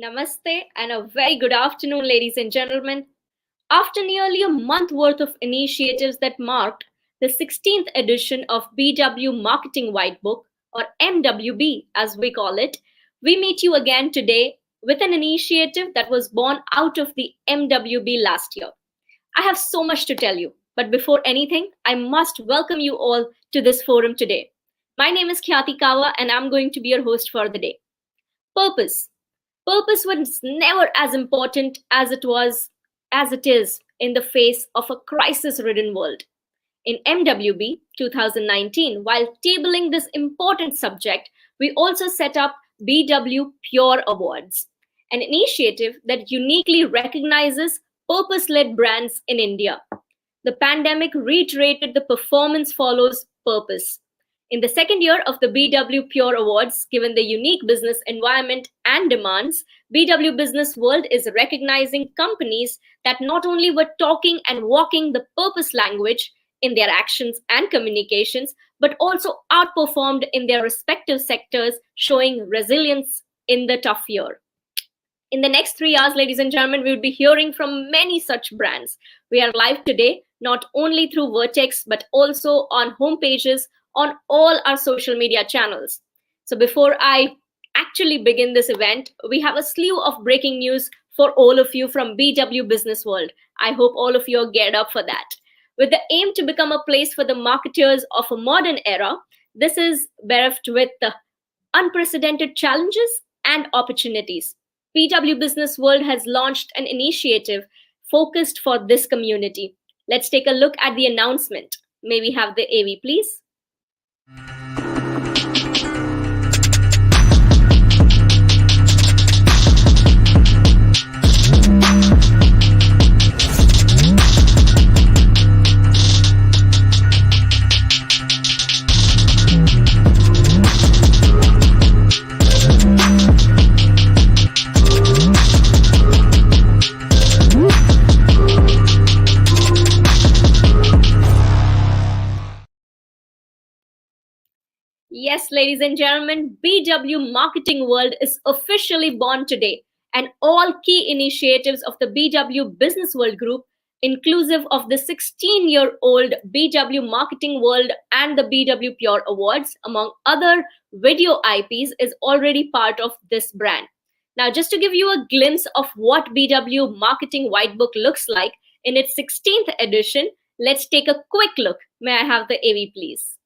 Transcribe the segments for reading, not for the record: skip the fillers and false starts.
Namaste and a very good afternoon, ladies and gentlemen. After nearly a month worth of initiatives that marked the 16th edition of BW Marketing White Book, or MWB as we call it, we meet you again today with an initiative that was born out of the MWB last year. I have so much to tell you, but before anything, I must welcome you all to this forum today. My name is Khyati Kawa and I'm going to be your host for the day. Purpose. Purpose was never as important as it is in the face of a crisis-ridden world. In MWB 2019, while tabling this important subject, we also set up BW PuRe Awards, an initiative that uniquely recognizes purpose-led brands in India. The pandemic reiterated the performance follows purpose. In the second year of the BW PuRe Awards, given the unique business environment and demands, BW Business World is recognizing companies that not only were talking and walking the purpose language in their actions and communications, but also outperformed in their respective sectors, showing resilience in the tough year. In the next 3 hours, ladies and gentlemen, we will be hearing from many such brands. We are live today, not only through Vertex, but also on homepages, on all our social media channels. So before I actually begin this event, we have a slew of breaking news for all of you from BW Business World. I hope all of you are geared up for that. With the aim to become a place for the marketers of a modern era, this is bereft with the unprecedented challenges and opportunities. BW Business World has launched an initiative focused for this community. Let's take a look at the announcement. May we have the AV, please? Yes, ladies and gentlemen, BW Marketing World is officially born today, and all key initiatives of the BW Business World Group, inclusive of the 16-year-old BW Marketing World and the BW PuRe Awards, among other video IPs, is already part of this brand. Now, just to give you a glimpse of what BW Marketing White Book looks like in its 16th edition, let's take a quick look. May I have the AV, please?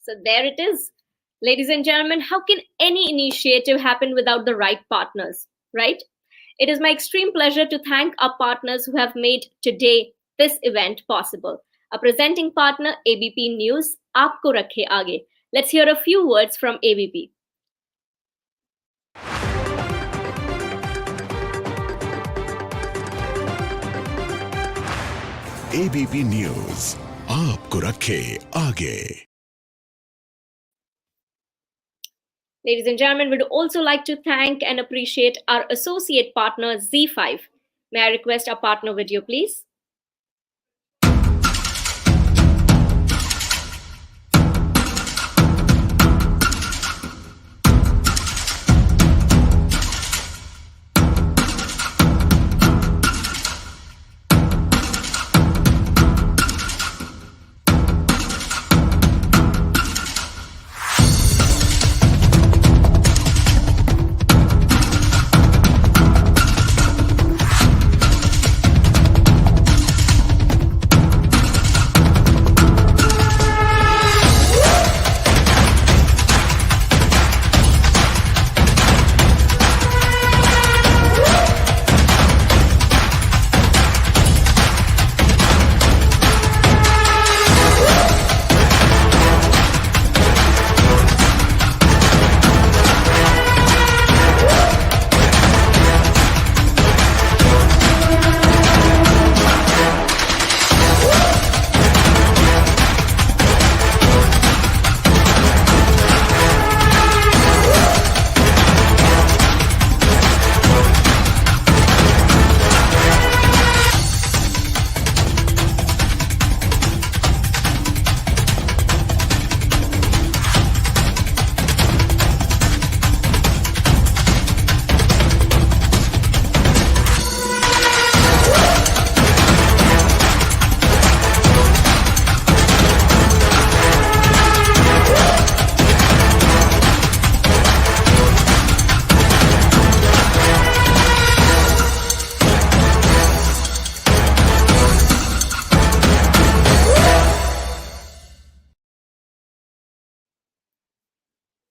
So there it is. Ladies and gentlemen, how can any initiative happen without the right partners, right? It is my extreme pleasure to thank our partners who have made today this event possible. Our presenting partner, ABP News, Aapko Rakhe Aage. Let's hear a few words from ABP. ABP News, Aapko Rakhe Aage. Ladies and gentlemen, we'd also like to thank and appreciate our associate partner, Z5. May I request our partner video, please?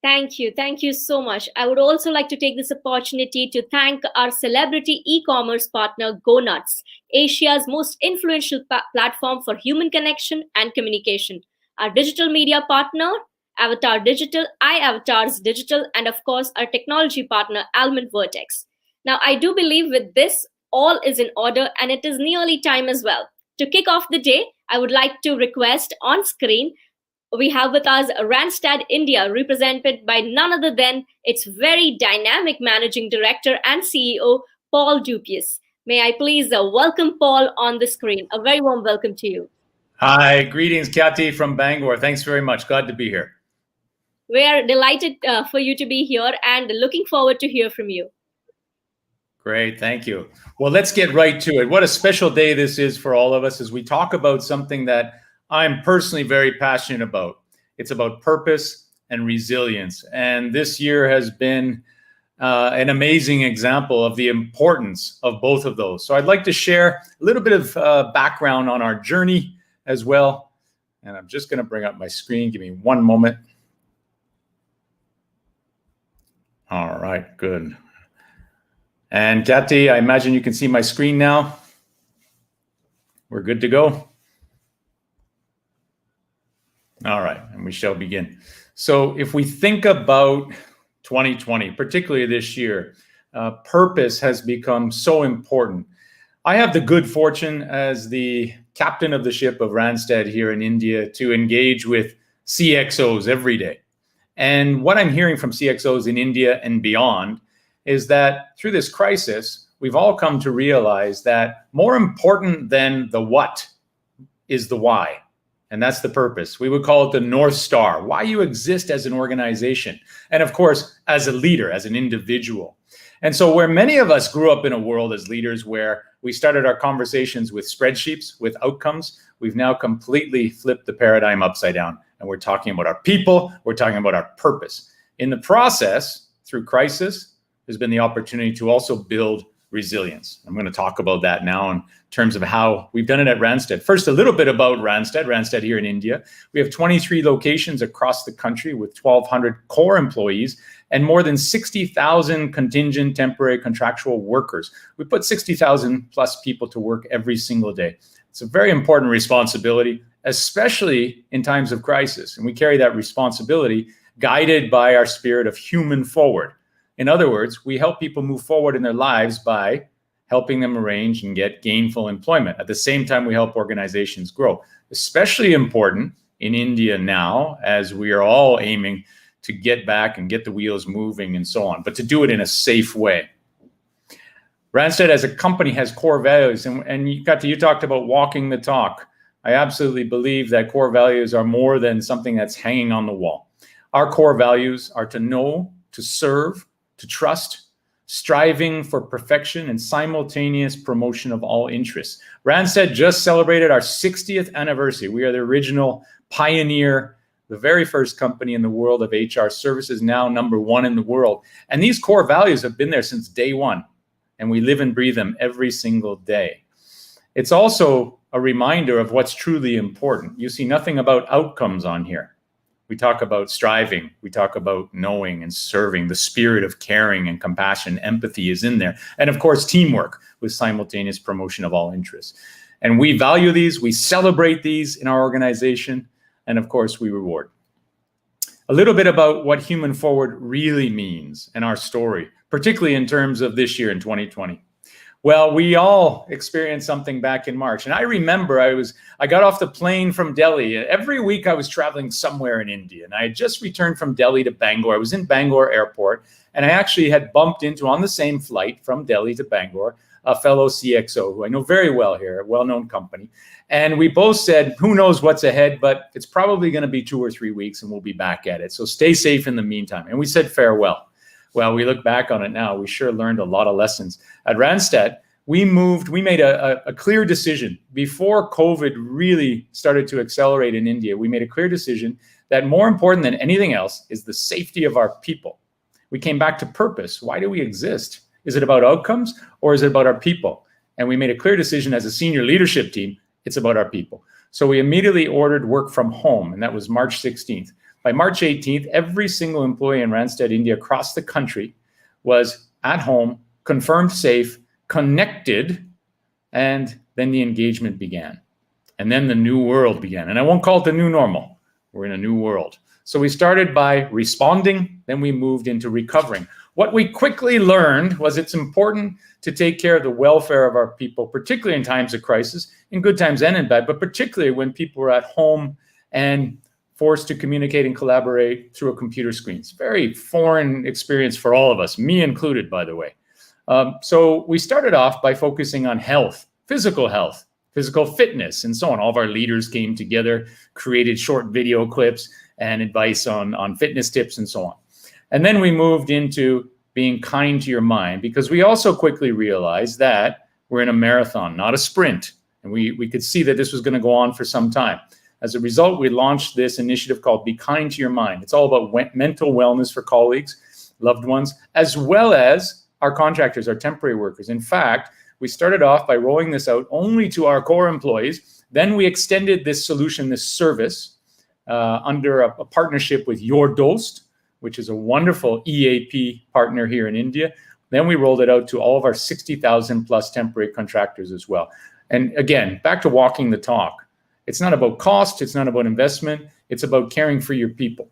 Thank you. Thank you so much. I would also like to take this opportunity to thank our celebrity e-commerce partner, GoNuts, Asia's most influential platform for human connection and communication. Our digital media partner, Avatar Digital, iAvatarZ Digital, and of course, our technology partner, Almond Vertex. Now, I do believe with this, all is in order and it is nearly time as well. To kick off the day, I would like to request on screen we have with us Randstad India, represented by none other than its very dynamic managing director and CEO, Paul Dupuis. May I please welcome Paul on the screen. A very warm welcome to you. Hi, greetings, Kyati from Bangor. Thanks very much. Glad to be here. We are delighted for you to be here and looking forward to hear from you. Great, thank you. Well, let's get right to it. What a special day this is for all of us as we talk about something that I'm personally very passionate about. It's about purpose and resilience. And this year has been an amazing example of the importance of both of those. So I'd like to share a little bit of background on our journey as well. And I'm just going to bring up my screen. Give me one moment. All right, good. And Kyati, I imagine you can see my screen now. We're good to go. All right, and we shall begin. So if we think about 2020, particularly this year, purpose has become so important. I have the good fortune as the captain of the ship of Randstad here in India to engage with CXOs every day. And what I'm hearing from CXOs in India and beyond is that through this crisis, we've all come to realize that more important than the what is the why. And that's the purpose. We would call it the North Star, why you exist as an organization. And of course, as a leader, as an individual. And so where many of us grew up in a world as leaders where we started our conversations with spreadsheets, with outcomes, we've now completely flipped the paradigm upside down. And we're talking about our people, we're talking about our purpose. In the process, through crisis, there's been the opportunity to also build resilience. I'm going to talk about that now in terms of how we've done it at Randstad. First, a little bit about Randstad here in India. We have 23 locations across the country with 1,200 core employees and more than 60,000 contingent, temporary, contractual workers. We put 60,000 plus people to work every single day. It's a very important responsibility, especially in times of crisis. And we carry that responsibility guided by our spirit of human forward. In other words, we help people move forward in their lives by helping them arrange and get gainful employment. At the same time, we help organizations grow. Especially important in India now, as we are all aiming to get back and get the wheels moving and so on, but to do it in a safe way. Randstad as a company has core values, and you talked about walking the talk. I absolutely believe that core values are more than something that's hanging on the wall. Our core values are to know, to serve, to trust, striving for perfection, and simultaneous promotion of all interests. Randstad just celebrated our 60th anniversary. We are the original pioneer, the very first company in the world of HR services, now #1 in the world. And these core values have been there since day one, and we live and breathe them every single day. It's also a reminder of what's truly important. You see nothing about outcomes on here. We talk about striving, we talk about knowing and serving, the spirit of caring and compassion, empathy is in there. And of course, teamwork with simultaneous promotion of all interests. And we value these, we celebrate these in our organization, and of course, we reward. A little bit about what Human Forward really means and our story, particularly in terms of this year in 2020. Well, we all experienced something back in March. And I remember I got off the plane from Delhi. Every week I was traveling somewhere in India. And I had just returned from Delhi to Bangor. I was in Bangor airport. And I actually had bumped into, on the same flight from Delhi to Bangor, a fellow CXO who I know very well here, a well-known company. And we both said, who knows what's ahead, but it's probably going to be 2 or 3 weeks and we'll be back at it. So stay safe in the meantime. And we said farewell. Well, we look back on it now, we sure learned a lot of lessons. At Randstad, we made a clear decision. Before COVID really started to accelerate in India, we made a clear decision that more important than anything else is the safety of our people. We came back to purpose. Why do we exist? Is it about outcomes or is it about our people? And we made a clear decision as a senior leadership team, it's about our people. So we immediately ordered work from home, and that was March 16th. By March 18th, every single employee in Randstad India across the country was at home, confirmed safe, connected, and then the engagement began. And then the new world began. And I won't call it the new normal. We're in a new world. So we started by responding, then we moved into recovering. What we quickly learned was it's important to take care of the welfare of our people, particularly in times of crisis, in good times and in bad, but particularly when people are at home and forced to communicate and collaborate through a computer screen. It's a very foreign experience for all of us, me included, by the way. So we started off by focusing on health, physical fitness, and so on. All of our leaders came together, created short video clips and advice on fitness tips and so on. And then we moved into being kind to your mind, because we also quickly realized that we're in a marathon, not a sprint. And we could see that this was going to go on for some time. As a result, we launched this initiative called Be Kind to Your Mind. It's all about mental wellness for colleagues, loved ones, as well as our contractors, our temporary workers. In fact, we started off by rolling this out only to our core employees. Then we extended this solution, this service, under a partnership with Your Dost, which is a wonderful EAP partner here in India. Then we rolled it out to all of our 60,000 plus temporary contractors as well. And again, back to walking the talk. It's not about cost, it's not about investment, it's about caring for your people.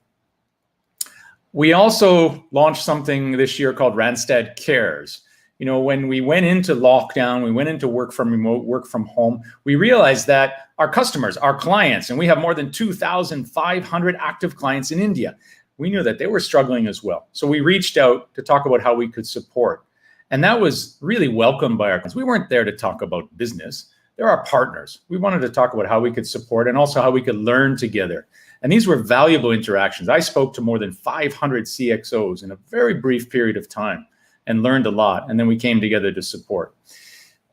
We also launched something this year called Randstad Cares. You know, when we went into lockdown, we went into work from remote, work from home, we realized that our customers, our clients, and we have more than 2,500 active clients in India, we knew that they were struggling as well. So we reached out to talk about how we could support. And that was really welcomed by our clients. We weren't there to talk about business. They're our partners. We wanted to talk about how we could support and also how we could learn together. And these were valuable interactions. I spoke to more than 500 CXOs in a very brief period of time and learned a lot. And then we came together to support.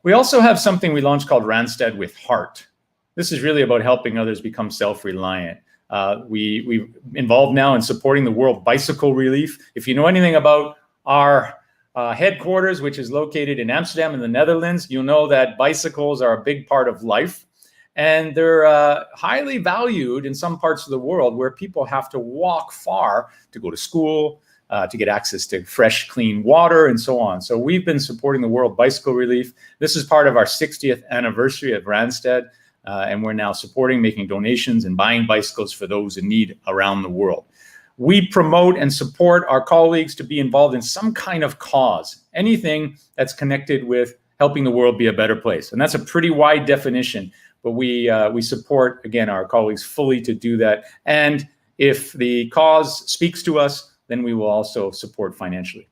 We also have something we launched called Randstad with Heart. This is really about helping others become self-reliant. We involved now in supporting the World Bicycle Relief. If you know anything about our headquarters, which is located in Amsterdam in the Netherlands, you'll know that bicycles are a big part of life. And they're highly valued in some parts of the world where people have to walk far to go to school, to get access to fresh, clean water, and so on. So we've been supporting the World Bicycle Relief. This is part of our 60th anniversary of Randstad. And we're now supporting, making donations and buying bicycles for those in need around the world. We promote and support our colleagues to be involved in some kind of cause, anything that's connected with helping the world be a better place. And that's a pretty wide definition, but we support, again, our colleagues fully to do that. And if the cause speaks to us, then we will also support financially.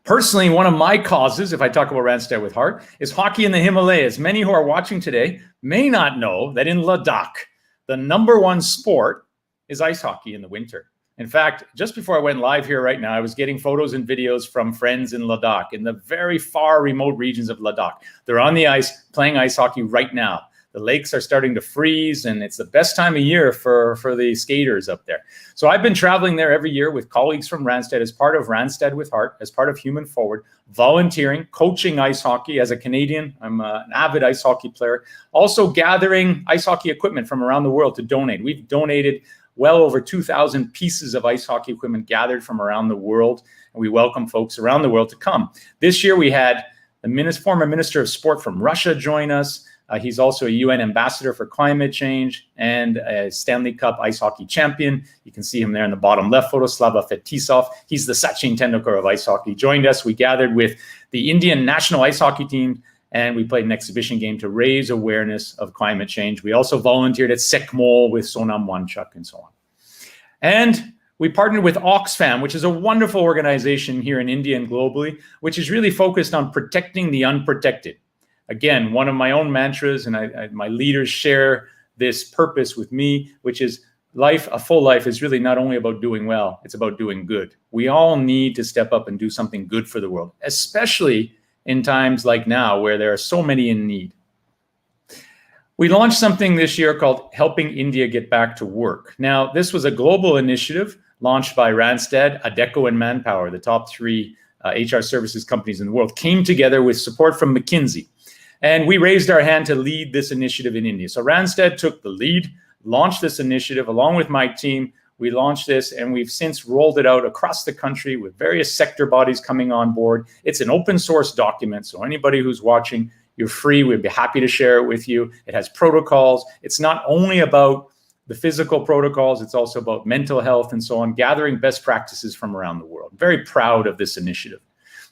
Personally, one of my causes, if I talk about Randstad with Heart, is hockey in the Himalayas. Many who are watching today may not know that in Ladakh, the #1 sport is ice hockey in the winter. In fact, just before I went live here right now, I was getting photos and videos from friends in Ladakh, in the very far remote regions of Ladakh. They're on the ice playing ice hockey right now. The lakes are starting to freeze, and it's the best time of year for the skaters up there. So I've been traveling there every year with colleagues from Randstad as part of Randstad with Heart, as part of Human Forward, volunteering, coaching ice hockey. As a Canadian, I'm an avid ice hockey player. Also gathering ice hockey equipment from around the world to donate. We've donated well over 2,000 pieces of ice hockey equipment gathered from around the world, and we welcome folks around the world to come. This year we had the former Minister of Sport from Russia join us. He's also a UN ambassador for climate change and a Stanley Cup ice hockey champion. You can see him there in the bottom left photo, Slava Fetisov. He's the Sachin Tendulkar of ice hockey. Joined us. We gathered with the Indian national ice hockey team, and we played an exhibition game to raise awareness of climate change. We also volunteered at SECMOL with Sonam Wanchuk and so on. And we partnered with Oxfam, which is a wonderful organization here in India and globally, which is really focused on protecting the unprotected. Again, one of my own mantras, and my leaders share this purpose with me, which is life, a full life is really not only about doing well, it's about doing good. We all need to step up and do something good for the world, especially in times like now where there are so many in need. We launched something this year called Helping India Get Back to Work. Now, this was a global initiative launched by Randstad, Adecco, and Manpower, the top 3 HR services companies in the world, came together with support from McKinsey. And we raised our hand to lead this initiative in India. So Randstad took the lead, launched this initiative along with my team. We launched this, and we've since rolled it out across the country with various sector bodies coming on board. It's an open source document, so anybody who's watching, you're free. We'd be happy to share it with you. It has protocols. It's not only about the physical protocols, it's also about mental health and so on, gathering best practices from around the world. Very proud of this initiative.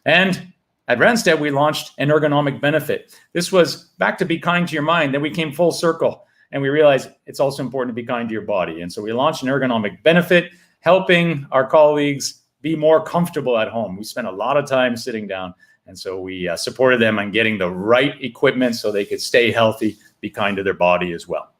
And at Randstad, we launched an ergonomic benefit. This was back to be kind to your mind. Then we came full circle and we realized it's also important to be kind to your body. And so we launched an ergonomic benefit, helping our colleagues be more comfortable at home. We spent a lot of time sitting down. And so we supported them on getting the right equipment so they could stay healthy, be kind to their body as well.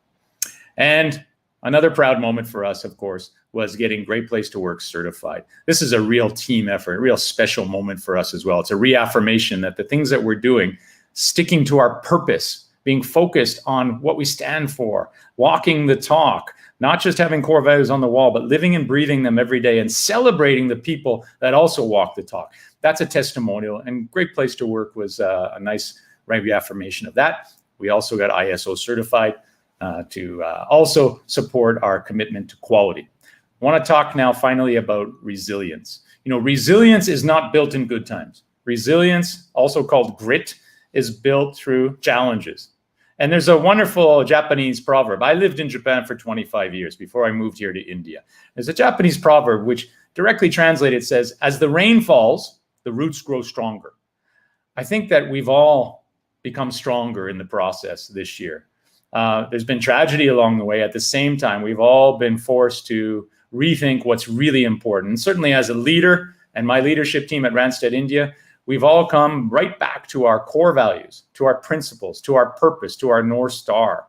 And another proud moment for us, of course, was getting Great Place to Work certified. This is a real team effort, a real special moment for us as well. It's a reaffirmation that the things that we're doing, sticking to our purpose, being focused on what we stand for, walking the talk, not just having core values on the wall, but living and breathing them every day and celebrating the people that also walk the talk. That's a testimonial, and Great Place to Work was a nice reaffirmation of that. We also got ISO certified to also support our commitment to quality. I want to talk now finally about resilience. You know, resilience is not built in good times. Resilience, also called grit, is built through challenges. And there's a wonderful Japanese proverb. I lived in Japan for 25 years before I moved here to India. There's a Japanese proverb which directly translated says, as the rain falls, the roots grow stronger. I think that we've all become stronger in the process this year. There's been tragedy along the way. At the same time, we've all been forced to rethink what's really important. And certainly as a leader and my leadership team at Randstad India, we've all come right back to our core values, to our principles, to our purpose, to our North Star.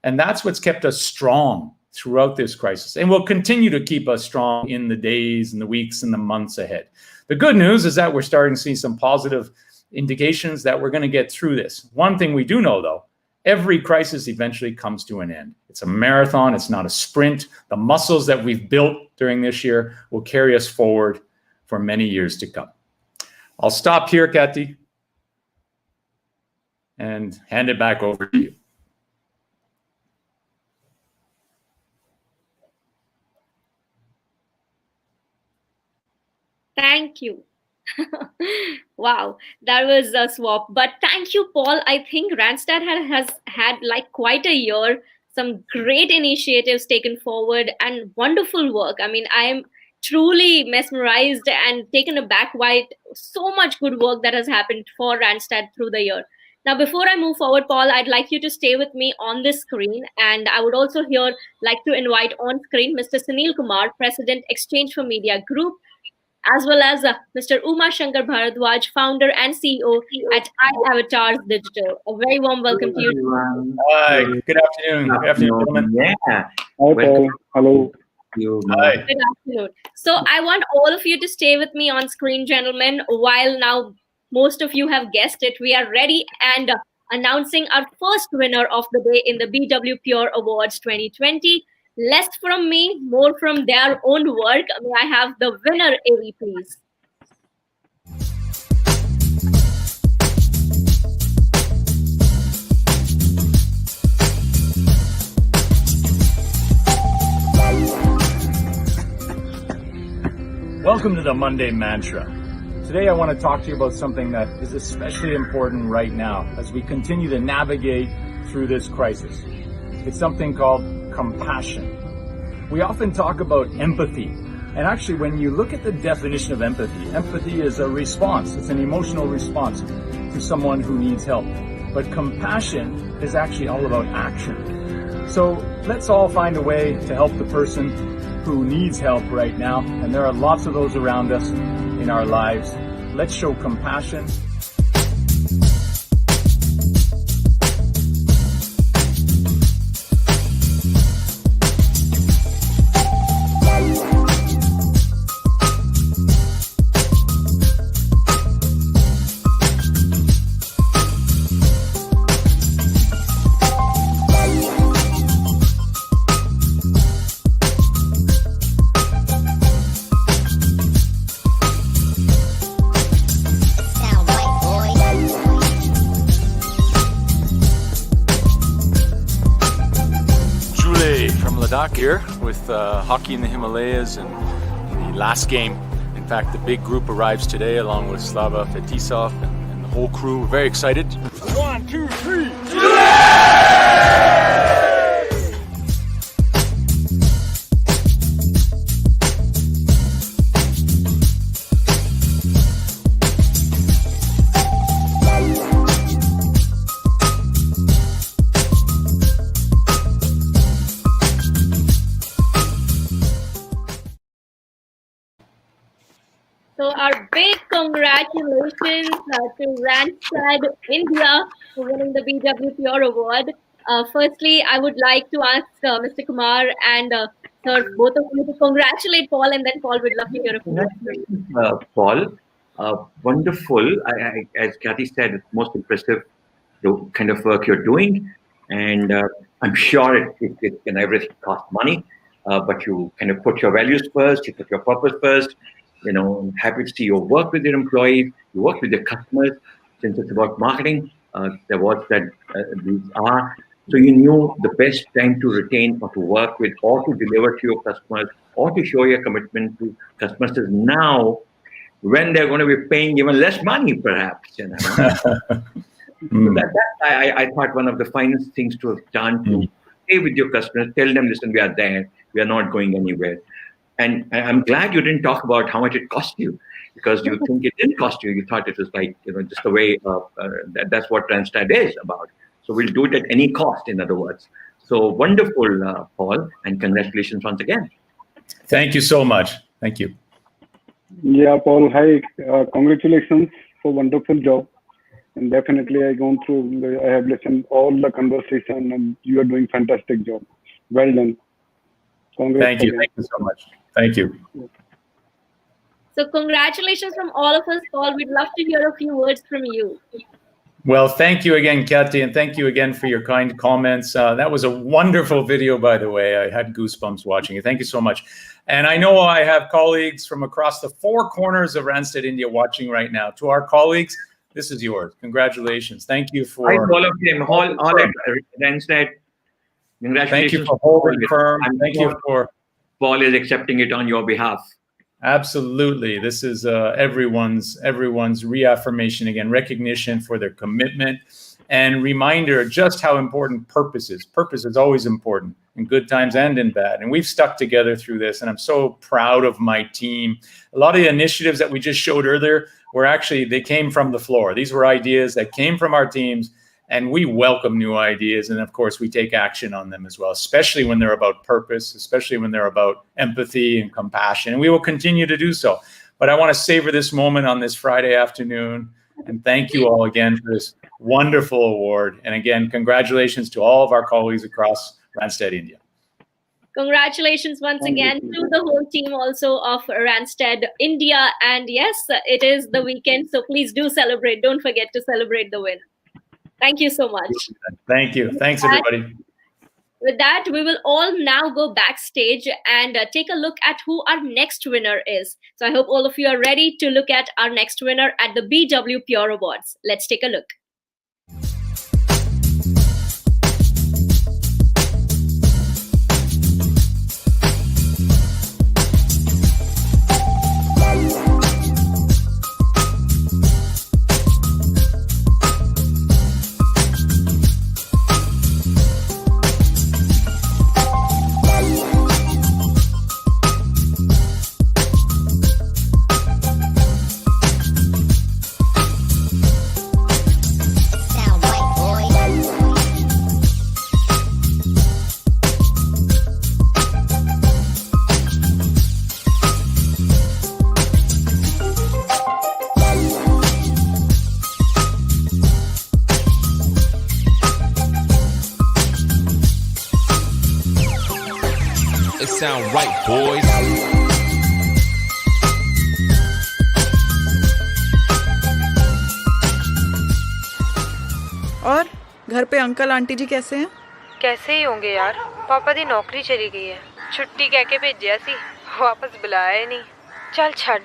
And that's what's kept us strong throughout this crisis and will continue to keep us strong in the days and the weeks and the months ahead. The good news is that we're starting to see some positive indications that we're going to get through this. One thing we do know, though, every crisis eventually comes to an end. It's a marathon. It's not a sprint. The muscles that we've built during this year will carry us forward for many years to come. I'll stop here, Kathy, and hand it back over to you. Thank you. Wow, that was a swap. But thank you, Paul. I think Randstad has had like quite a year, some great initiatives taken forward and wonderful work. I mean, I'm truly mesmerized and taken aback by so much good work that has happened for Randstad through the year. Now, before I move forward, Paul, I'd like you to stay with me on this screen. And I would also here like to invite on screen Mr. Sunil Kumar, President, Exchange for Media Group, as well as Mr. Uma Shankar Bharadwaj, founder and CEO at iAvatarZ Digital. A very warm welcome to you. Hi, good afternoon. Good afternoon, gentlemen. Yeah. Hi, hello. Hi. Good afternoon. So I want all of you to stay with me on screen, gentlemen, while now most of you have guessed it. We are ready and announcing our first winner of the day in the BW PuRe Awards 2020. Less from me, more from their own work. May I have the winner, AV, please? Welcome to the Monday Mantra. Today I want to talk to you about something that is especially important right now as we continue to navigate through this crisis. It's something called compassion. We often talk about empathy. And actually, when you look at the definition of empathy, empathy is a response. It's an emotional response to someone who needs help. But compassion is actually all about action. So let's all find a way to help the person who needs help right now. And there are lots of those around us in our lives. Let's show compassion. Sound right. Ladakh here with hockey in the Himalayas and the last game. In fact, the big group arrives today along with Slava Fetisov and the whole crew. We're very excited. 1, 2, 3. So our big congratulations to Randstad India for winning the BW PuRe Award. Firstly, I would like to ask Mr. Kumar and Sir, both of you to congratulate Paul, and then Paul would love to hear a few words from you. Paul, wonderful. As Kathy said, it's most impressive the kind of work you're doing, and I'm sure it can everything cost money, but you kind of put your values first, you put your purpose first. You know, I'm happy to see you work with your employees, you work with your customers. Since it's about marketing, there was that these are. So you knew the best time to retain or to work with or to deliver to your customers or to show your commitment to customers is now when they're going to be paying even less money, perhaps. You know? So I thought one of the finest things to have done to stay with your customers, tell them, listen, we are there, we are not going anywhere. And I'm glad you didn't talk about how much it cost you, because you think it didn't cost you. You thought it was like, you know, just the way that's what Randstad is about. So we'll do it at any cost, in other words. So wonderful, Paul, and congratulations once again. Thank you so much. Thank you. Yeah, Paul, hi. Congratulations for wonderful job. And definitely I have listened all the conversation, and you are doing fantastic job. Well done. Thank you. Thank you so much. Thank you. So congratulations from all of us, Paul. We'd love to hear a few words from you. Well, thank you again, Kathy, and thank you again for your kind comments. That was a wonderful video, by the way. I had goosebumps watching it. Thank you so much. And I know I have colleagues from across the four corners of Randstad India watching right now. To our colleagues, this is yours. Congratulations. Thank you for... all of them, all at Randstad. Congratulations. Thank you for holding firm. Thank you for... Paul is accepting it on your behalf. Absolutely. This is everyone's reaffirmation again, recognition for their commitment and reminder just how important purpose is. Purpose is always important in good times and in bad. And we've stuck together through this, and I'm so proud of my team. A lot of the initiatives that we just showed earlier were actually, they came from the floor. These were ideas that came from our teams, and we welcome new ideas. And of course, we take action on them as well, especially when they're about purpose, especially when they're about empathy and compassion. And we will continue to do so. But I want to savor this moment on this Friday afternoon. And thank you all again for this wonderful award. And again, congratulations to all of our colleagues across Randstad India. Congratulations once again to the whole team also of Randstad India. And yes, it is the weekend, so please do celebrate. Don't forget to celebrate the win. Thank you so much. Thank you. Thanks, everybody. With that, we will all now go backstage and take a look at who our next winner is. So I hope all of you are ready to look at our next winner at the BW PuRe Awards. Let's take a look. Sound right, boys. और घर पे uncle aunty जी कैसे हैं? कैसे ही होंगे यार, पापा दी नौकरी चली गई है, छुट्टी कह के भेजा सी, वापस बुलाया ही नहीं। चल छड़,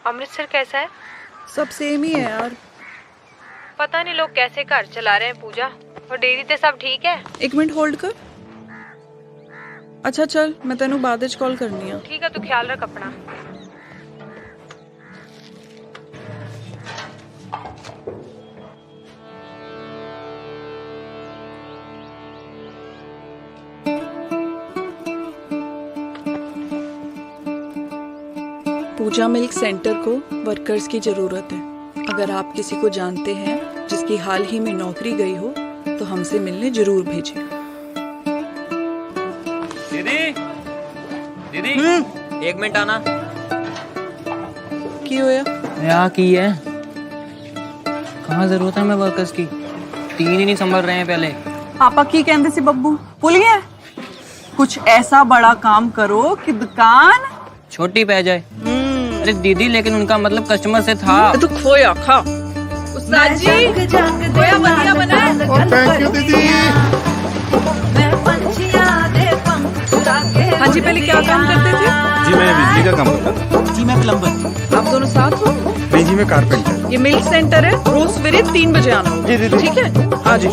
अमृतसर कैसा है? सब सेम ही है यार। पता नहीं लोग कैसे घर चला रहे हैं पूजा, और डेयरी ते सब ठीक है? एक मिनट होल्ड कर। अच्छा चल, मैं तेनू बाद विच कॉल करनी आ। ठीक है, तू ख्याल रख अपना। पूजा मिल्क सेंटर को वर्कर्स की जरूरत है। अगर आप किसी को जानते हैं जिसकी हाल ही में नौकरी गई हो तो हमसे मिलने जरूर भेजें। दीदी 1 मिनट आना। की होया? यहाँ की है, कहाँ जरूरत है हमें वर्कर्स की? 3 ही नहीं संभल रहे हैं पहले। पापा की कहते सी बब्बू भूल गया? कुछ ऐसा बड़ा काम करो कि दुकान छोटी पै जाए। अरे दीदी, लेकिन उनका मतलब कस्टमर से था। तू खोया खा। उस्ताद जी, खोया बढ़िया बना है। थैंक यू दीदी। हाँ जी, पहले क्या काम करते थे? जी मैं बिजली का काम करता था। जी मैं प्लम्बर। आप दोनों साथ हो? नहीं जी मैं कारपेंटर। ये मिल्क सेंटर है, रोज सवेरे 3 बजे आना। जी दीदी। ठीक है, आ जाओ।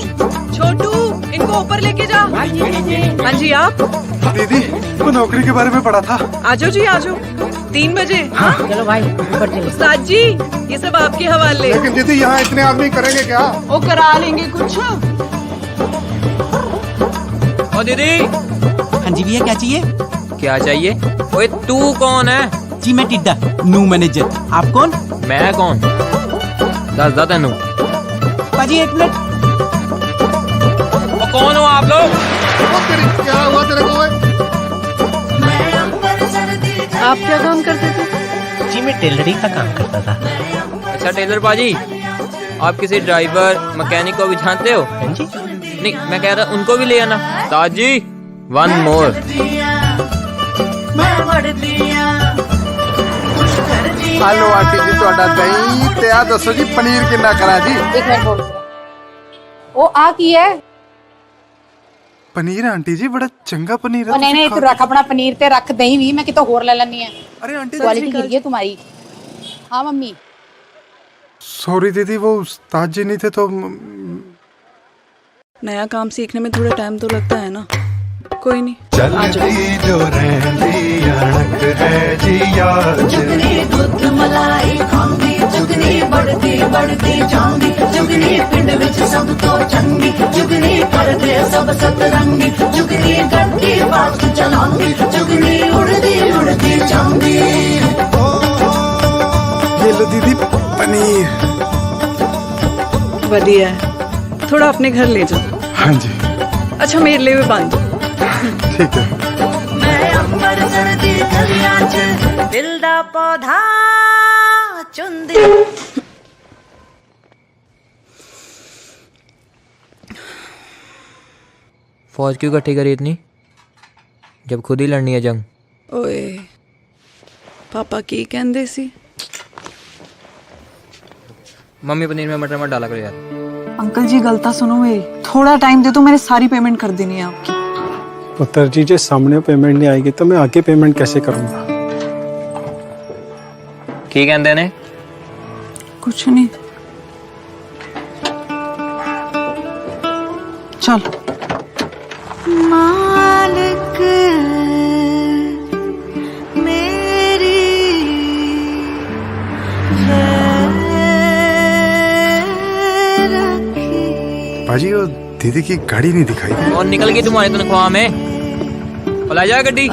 छोटू, इनको ऊपर लेके जा। हाँ जी, आप? दीदी वो नौकरी के बारे में पढ़ा था। आ जाओ जी, आ जाओ। 3 बजे। हाँ चलो भाई ऊपर चलो। उस्ताद जी, ये सब आपके हवाले। लेकिन दीदी यहाँ इतने आदमी करेंगे क्या? वो करा लेंगे कुछ। ओ दीदी। हाँ जी भैया, क्या चाहिए? क्या चाहिए? ओए तू कौन है? जी मैं टिड्डा, न्यू मैनेजर। आप कौन? मैं कौन? दस तेनू। पाजी 1 मिनट। कौन हो आप लोग? क्या हुआ तेरे को? आप क्या काम करते थे? जी मैं टेलरिंग का काम करता था। अच्छा टेलर बाजी, आप किसी ड्राइवर मैकेनिक को भी जानते हो? जी नहीं, मैं कह रहा उनको भी ले आना। ताजी 1 मोर। हेलो आंटी जी, ਤੁਹਾਡਾ ਦਹੀਂ ਤੇ ਆ ਦੱਸੋ ਜੀ ਪਨੀਰ ਕਿੰਨਾ ਕਰਾਂ ਜੀ? एक मिनट बोल। ओ आ की है? पनीर आंटी जी बड़ा चंगा पनीर है। ओ नहीं नहीं, तू रख अपना पनीर ते रख दही भी, मैं कितो होर ले लेनी है। अरे आंटी क्वालिटी गिर गई तुम्हारी। हाँ मम्मी। सॉरी दीदी, वो उस्ताद जी नहीं थे तो नया काम सीखने में थोड़ा टाइम तो लगता है ना। कोई नहीं, चलती जो रहती अणक है जी यार। जुगनी दूध मलाई खांदी, जुगनी बढ़ती बढ़ती जांदी, जुगनी पिंड विच सब तो चंगी, जुगनी करदे सब सतरंगी, जुगनी गड्डी बात चलांदी, जुगनी उड़दी उड़दी जांदी। ये लो दीदी पनीर। बढ़िया है, थोड़ा अपने घर ले जाओ। हाँ जी। अच्छा मेरे लिए भी बांध दो। ठीक है। मैं अंबर सर्दी गलियां च दिल दा पौधा चुंदी। फौज क्यों इकट्ठी करी इतनी, जब खुद ही लड़नी है जंग? ओए पापा की कहंदे सी? मम्मी पनीर में मटर मत डाला करो यार। अंकल जी गलता सुनो मेरी, थोड़ा टाइम दे तो मैंने सारी पेमेंट कर देनी है आपकी। पुत्र जी जे सामने पेमेंट नहीं आएगी तो मैं आगे पेमेंट कैसे करूंगा? की कहंदे ने? कुछ नहीं, चल। मालिक मेरी पाजी वो दीदी की गाड़ी नहीं दिखाई। और निकल गई तुम्हारी तनख्वाह में, बुला जा गड्डी।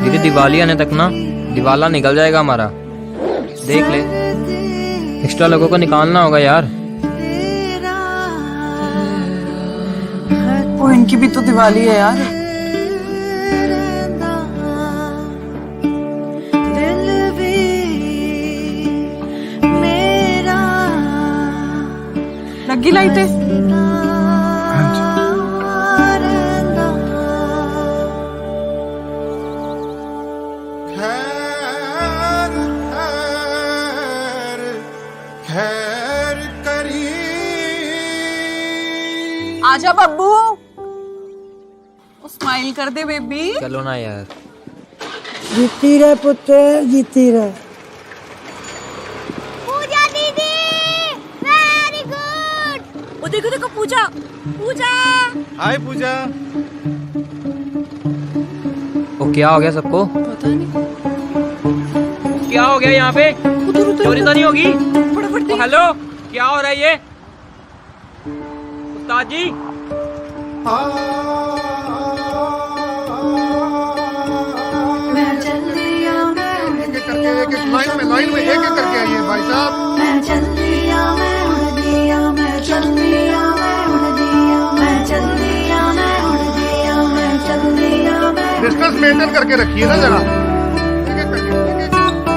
दीदी दिवाली आने तक ना दिवाला निकल जाएगा हमारा, देख ले। एक्स्ट्रा लोगों को निकालना होगा यार। वो इनकी भी तो दिवाली है यार। लगी लाइटें? आजा बब्बू, स्माइल कर दे बेबी। चलो ना यार। जीती रहे पुत्र, जीती रहे। पूजा दीदी वेरी गुड। पूजा। हाय पूजा। ओ क्या हो गया सबको? पता नहीं क्या हो गया यहाँ पे? चोरी तो नहीं होगी? ओ, हेलो, क्या हो रहा है ये? उस्ताद जी। एक एक लाइन में एक एक करके आइए भाई साहब। डिस्टेंस मेंटेन करके रखिए ना जरा। एक एक करके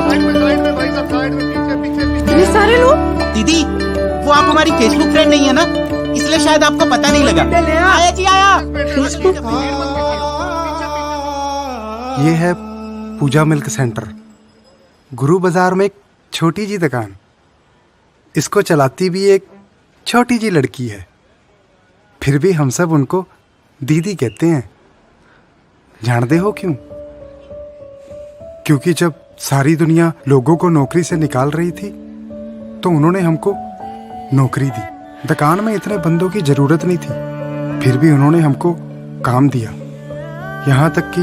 साइड में भाई साहब, साइड में पीछे। ये सारे लोग। दीदी, वो आप हमारी फेसबुक फ्रेंड नहीं है ना, इसलिए शायद आपको पता नहीं लगा। आया जी आया। ये है पूजा मिल्क सेंटर, गुरु बाजार में एक छोटी जी दुकान। इसको चलाती भी एक छोटी जी लड़की है, फिर भी हम सब उनको दीदी कहते हैं। जानते हो क्यों? क्योंकि जब सारी दुनिया लोगों को नौकरी से निकाल रही थी तो उन्होंने हमको नौकरी दी। दुकान में इतने बंदों की जरूरत नहीं थी, फिर भी उन्होंने हमको काम दिया। यहाँ तक कि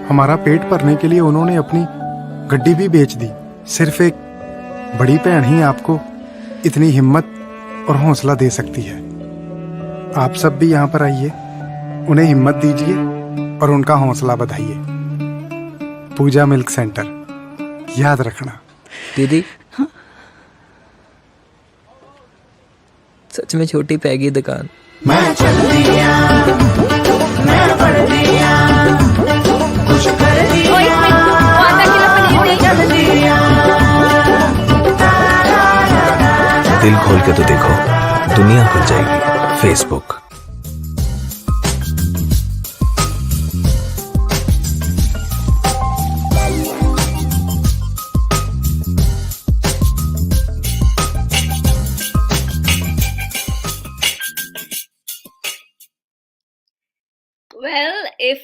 हमारा पेट भरने के लिए उन्होंने अपनी गड्डी भी बेच दी। सिर्फ एक बड़ी बहन ही आपको इतनी हिम्मत और हौसला दे सकती है। आप सब भी यहाँ पर आइए, उन्हें हिम्मत दीजिए और उनका हौसला बढ़ाइए। पूजा मिल्क सेंटर, याद रखना। दीदी, सच में छोटी पैगी दुकान। मैं चल दिया, मैं बढ़ दिया, कुछ कर दिया, चल दिया। दिल खोल के तो देखो, दुनिया खुल जाएगी। Facebook. Well, if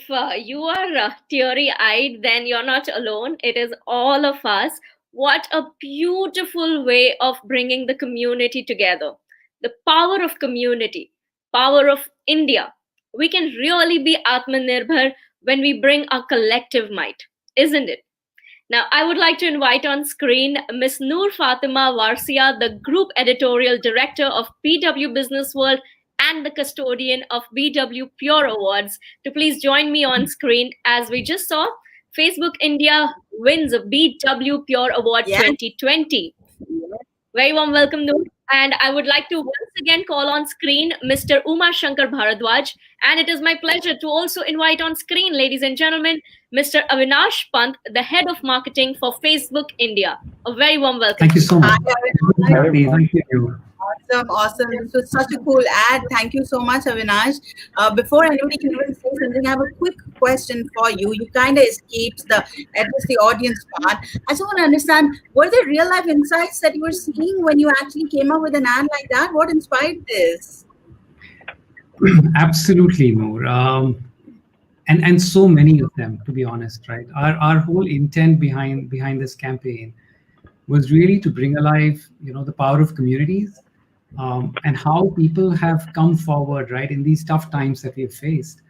you are teary-eyed, then you're not alone. It is all of us. What a beautiful way of bringing the community together. The power of community, power of India. We can really be Atmanirbhar when we bring our collective might, isn't it? Now, I would like to invite on screen Ms. Noor Fatima Warsia, the Group Editorial Director of BW Business World and the custodian of BW PuRe Awards, to please join me on screen. As we just saw, Facebook India wins a BW PuRe Award 2020. Very warm welcome, Noor. And I would like to once again call on screen Mr. Uma Shankar Bharadwaj. And it is my pleasure to also invite on screen, ladies and gentlemen, Mr. Avinash Pant, the head of marketing for Facebook India. A very warm welcome. Thank you so much. Thank you. Awesome. This was such a cool ad. Thank you so much, Avinash. Before anybody can even say something, I have a quick question for you. You kind of escaped the audience part. I just want to understand, were there real life insights that you were seeing when you actually came up with an ad like that? What inspired this? Absolutely, Noor. And so many of them, to be honest, right? Our whole intent behind this campaign was really to bring alive, the power of communities. And how people have come forward, right, in these tough times that we've faced.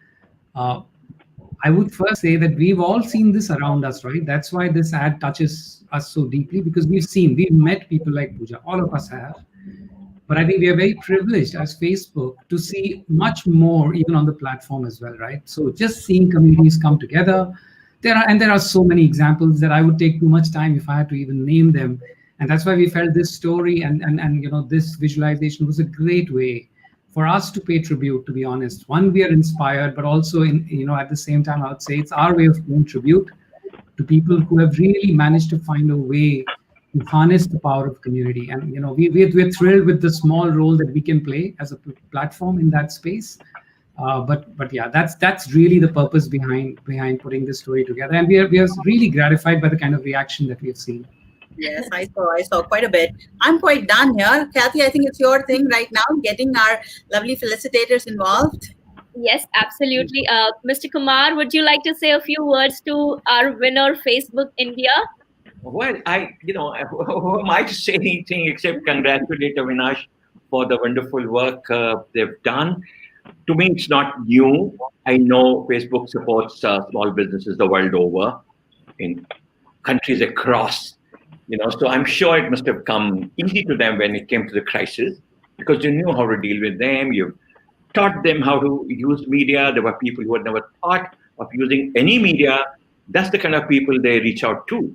I would first say that we've all seen this around us, right? That's why this ad touches us so deeply, because we've met people like Pooja, all of us have. But I think we are very privileged as Facebook to see much more even on the platform as well, right? So just seeing communities come together. There are so many examples that I would take too much time if I had to even name them. And that's why we felt this story and this visualization was a great way for us to pay tribute, to be honest. One, we are inspired, but also at the same time, I would say it's our way of paying tribute to people who have really managed to find a way to harness the power of community. And we're thrilled with the small role that we can play as a platform in that space. But yeah, that's really the purpose behind putting this story together. And we are really gratified by the kind of reaction that we've seen. Yes, I saw quite a bit. I'm quite done here. Kathy, I think it's your thing right now, getting our lovely felicitators involved. Yes, absolutely. Mr. Kumar, would you like to say a few words to our winner, Facebook India? Well, who am I to say anything except congratulate Avinash for the wonderful work they've done. To me, it's not new. I know Facebook supports small businesses the world over in countries across, so I'm sure it must have come easy to them when it came to the crisis because you knew how to deal with them. You taught them how to use media. There were people who had never thought of using any media. That's the kind of people they reach out to,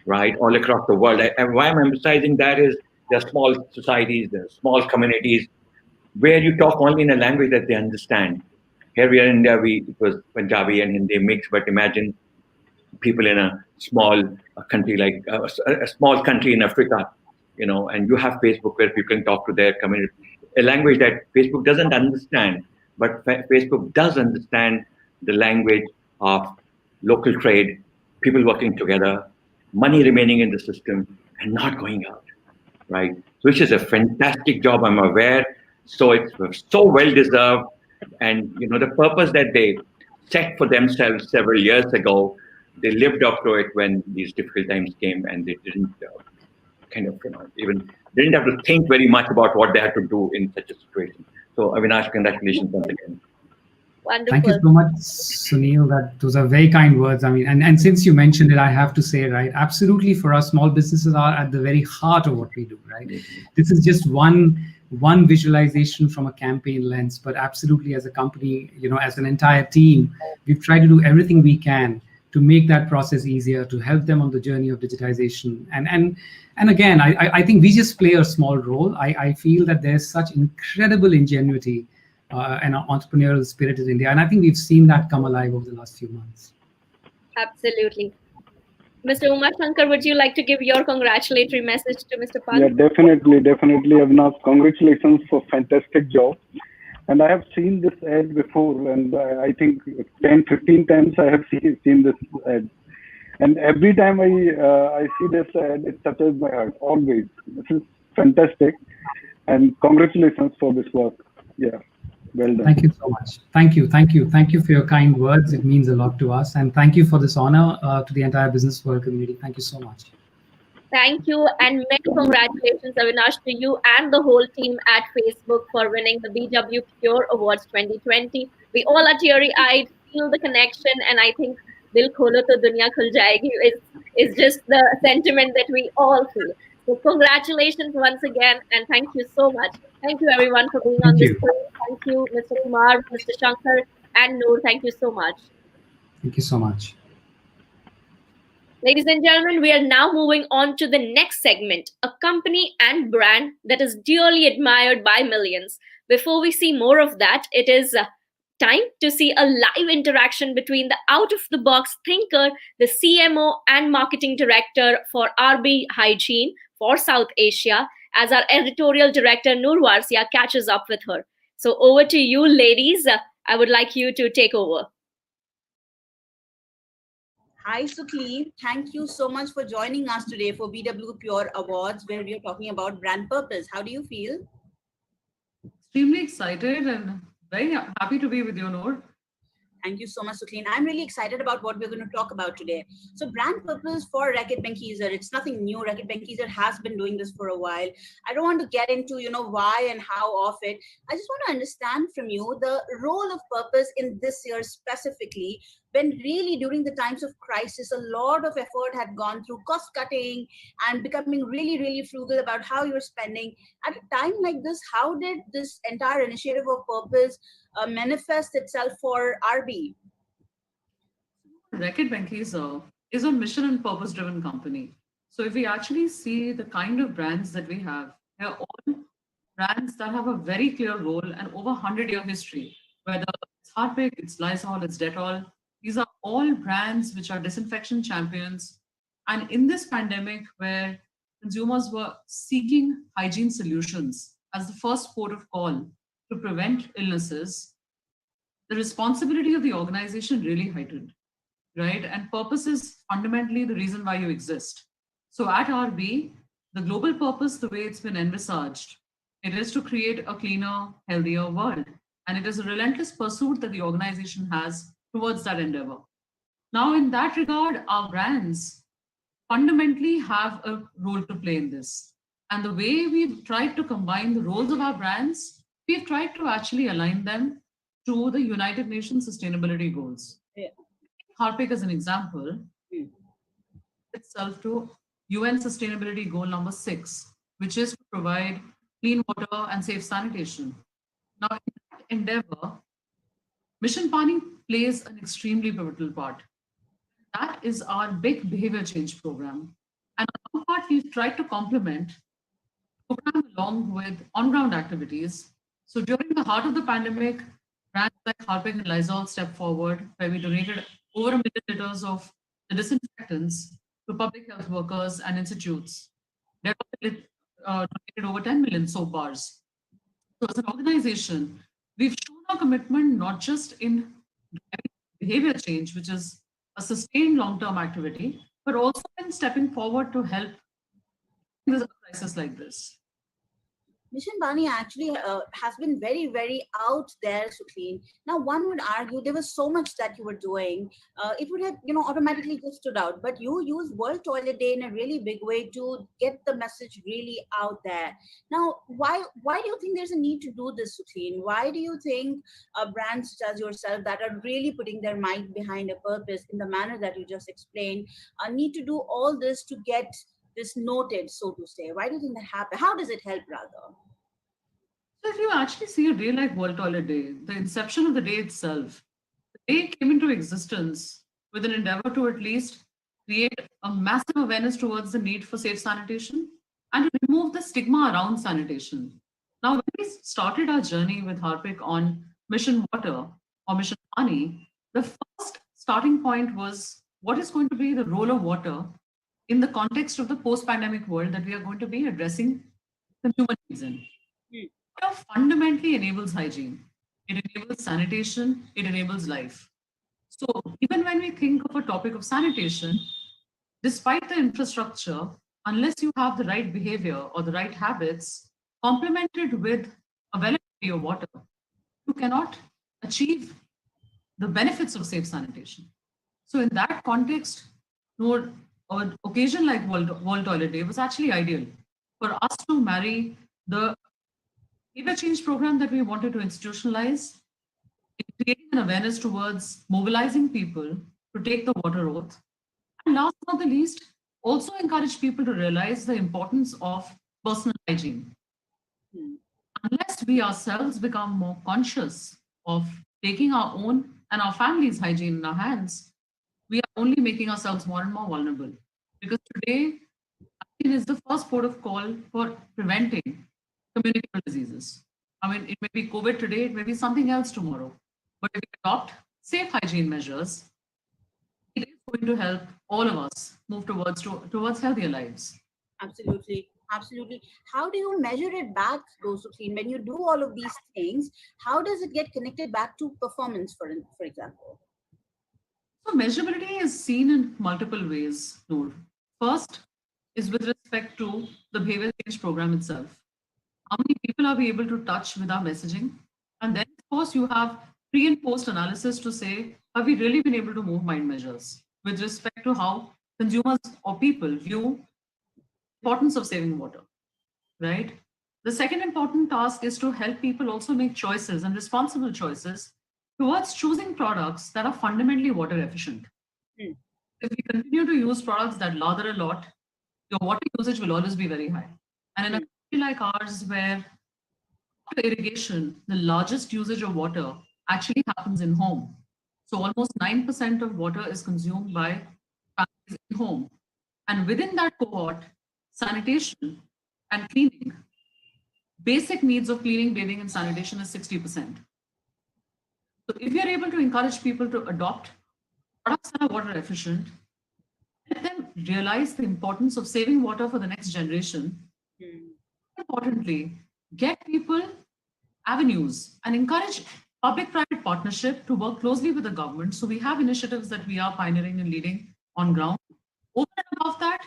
right, all across the world. And why I'm emphasizing that is there are small societies, there are small communities where you talk only in a language that they understand. Here we are in India, it was Punjabi and Hindi mix, but imagine people in a small country like a small country in Africa, and you have Facebook where people can talk to their community, a language that Facebook doesn't understand, but Facebook does understand the language of local trade, people working together, money remaining in the system and not going out, right? Which is a fantastic job, I'm aware. So it's so well deserved. And, the purpose that they set for themselves several years ago, they lived up to it when these difficult times came, and they didn't they didn't have to think very much about what they had to do in such a situation. So, Avinash, congratulations once again. Wonderful. Thank you so much, Sunil. Those are very kind words. I mean, and since you mentioned it, I have to say, right, absolutely, for us, small businesses are at the very heart of what we do, right? This is just one visualization from a campaign lens, but absolutely as a company, as an entire team, we've tried to do everything we can to make that process easier, to help them on the journey of digitization. And again, I think we just play a small role. I feel that there's such incredible ingenuity and entrepreneurial spirit in India. And I think we've seen that come alive over the last few months. Absolutely. Mr. Umashankar, would you like to give your congratulatory message to Mr. Pant? Yeah, definitely, Avinash. Congratulations for fantastic job. And I have seen this ad before, and I think 10, 15 times I have seen this ad. And every time I see this ad, it touches my heart, always. This is fantastic. And congratulations for this work. Yeah, well done. Thank you so much. Thank you for your kind words. It means a lot to us. And thank you for this honor to the entire business world community. Thank you so much. Thank you, and many congratulations, Avinash, to you and the whole team at Facebook for winning the BW PuRe Awards 2020. We all are teary-eyed, feel the connection, and I think Dil Kholo To Duniya Khul Jayegi is just the sentiment that we all feel. So congratulations once again, and thank you so much. Thank you, everyone, for being on this show. Thank you, Mr. Kumar, Mr. Shankar, and Noor. Thank you so much. Thank you so much. Ladies and gentlemen, we are now moving on to the next segment, a company and brand that is dearly admired by millions. Before we see more of that, it is time to see a live interaction between the out-of-the-box thinker, the CMO and marketing director for RB Hygiene for South Asia, as our editorial director, Noor Warsia, catches up with her. So over to you, ladies. I would like you to take over. Hi, Sukhleen. Thank you so much for joining us today for BW PuRe Awards, where we are talking about brand purpose. How do you feel? Extremely excited and very happy to be with you, Noor. Thank you so much, Sukhleen. I'm really excited about what we're going to talk about today. So brand purpose for Reckitt Benckiser, it's nothing new. Reckitt Benckiser has been doing this for a while. I don't want to get into, why and how of it. I just want to understand from you the role of purpose in this year specifically, when really during the times of crisis, a lot of effort had gone through cost cutting and becoming really, really frugal about how you're spending. At a time like this, how did this entire initiative of purpose manifest itself for RB? Reckitt Benckiser is a mission and purpose driven company. So if we actually see the kind of brands that we have, they're all brands that have a very clear role and over 100-year history, whether it's Harpic, it's Lysol, it's Dettol. These are all brands which are disinfection champions. And in this pandemic where consumers were seeking hygiene solutions as the first port of call to prevent illnesses, the responsibility of the organization really heightened, right? And purpose is fundamentally the reason why you exist. So at RB, the global purpose, the way it's been envisaged, it is to create a cleaner, healthier world. And it is a relentless pursuit that the organization has towards that endeavor. Now, in that regard, our brands fundamentally have a role to play in this. And the way we've tried to combine the roles of our brands we've tried to actually align them to the United Nations Sustainability Goals. Yeah. Harpic as an example, itself to UN Sustainability Goal number 6, which is to provide clean water and safe sanitation. Now, in that endeavor, Mission Pani plays an extremely pivotal part. That is our big behavior change program. And on our part, we've tried to complement the program along with on-ground activities. So during the heart of the pandemic, brands like Harpic and Lysol stepped forward, where we donated over 1 million liters of the disinfectants to public health workers and institutes. They donated over 10 million soap bars. So as an organization, we've shown our commitment not just in behavior change, which is a sustained long-term activity, but also in stepping forward to help in a crisis like this. Mission Pani actually has been very, very out there, Sukhleen. Now, one would argue there was so much that you were doing, it would have, automatically just stood out. But you use World Toilet Day in a really big way to get the message really out there. Now, why do you think there's a need to do this, Sukhleen? Why do you think brands such as yourself that are really putting their might behind a purpose in the manner that you just explained need to do all this to get this noted, so to say? Why do you think that happens? How does it help, rather? So if you actually see a day like World Toilet Day, the inception of the day itself, the day came into existence with an endeavor to at least create a massive awareness towards the need for safe sanitation and to remove the stigma around sanitation. Now, when we started our journey with Harpic on Mission Water or Mission Pani, the first starting point was what is going to be the role of water in the context of the post-pandemic world that we are going to be addressing consumer needs in. Water fundamentally enables hygiene. It enables sanitation. It enables life. So even when we think of a topic of sanitation, despite the infrastructure, unless you have the right behavior or the right habits, complemented with availability of water, you cannot achieve the benefits of safe sanitation. So in that context, an occasion like World Toilet Day was actually ideal for us to marry the behavior change program that we wanted to institutionalize, creating an awareness towards mobilizing people to take the water oath. And last but not the least, also encourage people to realize the importance of personal hygiene. Unless we ourselves become more conscious of taking our own and our family's hygiene in our hands, we are only making ourselves more and more vulnerable. Because today, hygiene is the first port of call for preventing communicable diseases. I mean, it may be COVID today, it may be something else tomorrow. But if we adopt safe hygiene measures, it is going to help all of us move towards healthier lives. Absolutely. Absolutely. How do you measure it back, though, Sukhleen? When you do all of these things, how does it get connected back to performance, for example? So measurability is seen in multiple ways, Noor. First is with respect to the behavior change program itself. How many people are we able to touch with our messaging? And then, of course, you have pre and post analysis to say, have we really been able to move mind measures with respect to how consumers or people view the importance of saving water, right? The second important task is to help people also make choices and responsible choices towards choosing products that are fundamentally water efficient. If we continue to use products that lather a lot, your water usage will always be very high. And in a country like ours, where after irrigation, the largest usage of water actually happens in home. So almost 9% of water is consumed by families in home. And within that cohort, sanitation and cleaning, basic needs of cleaning, bathing, and sanitation is 60%. So if we are able to encourage people to adopt products that are water efficient, let them realize the importance of saving water for the next generation. Importantly, get people avenues and encourage public-private partnership to work closely with the government. So we have initiatives that we are pioneering and leading on ground. Over and above that,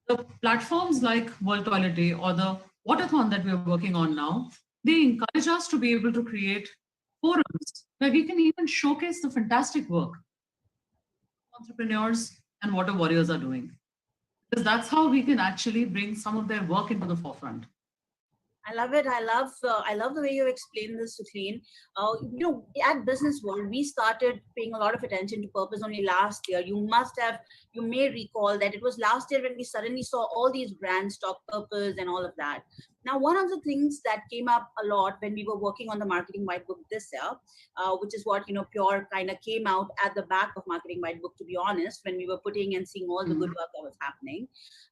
the platforms like World Toilet Day or the Waterthon that we're working on now, they encourage us to be able to create forums where we can even showcase the fantastic work entrepreneurs and water warriors are doing. Because that's how we can actually bring some of their work into the forefront. I love it. I love the way you explain this, Sukhleen. At Business World, we started paying a lot of attention to purpose only last year. You may recall that it was last year when we suddenly saw all these brands talk purpose and all of that. Now, one of the things that came up a lot when we were working on the Marketing White Book this year, which is what, PuRe kind of came out at the back of Marketing White Book, to be honest, when we were putting and seeing all the good work that was happening.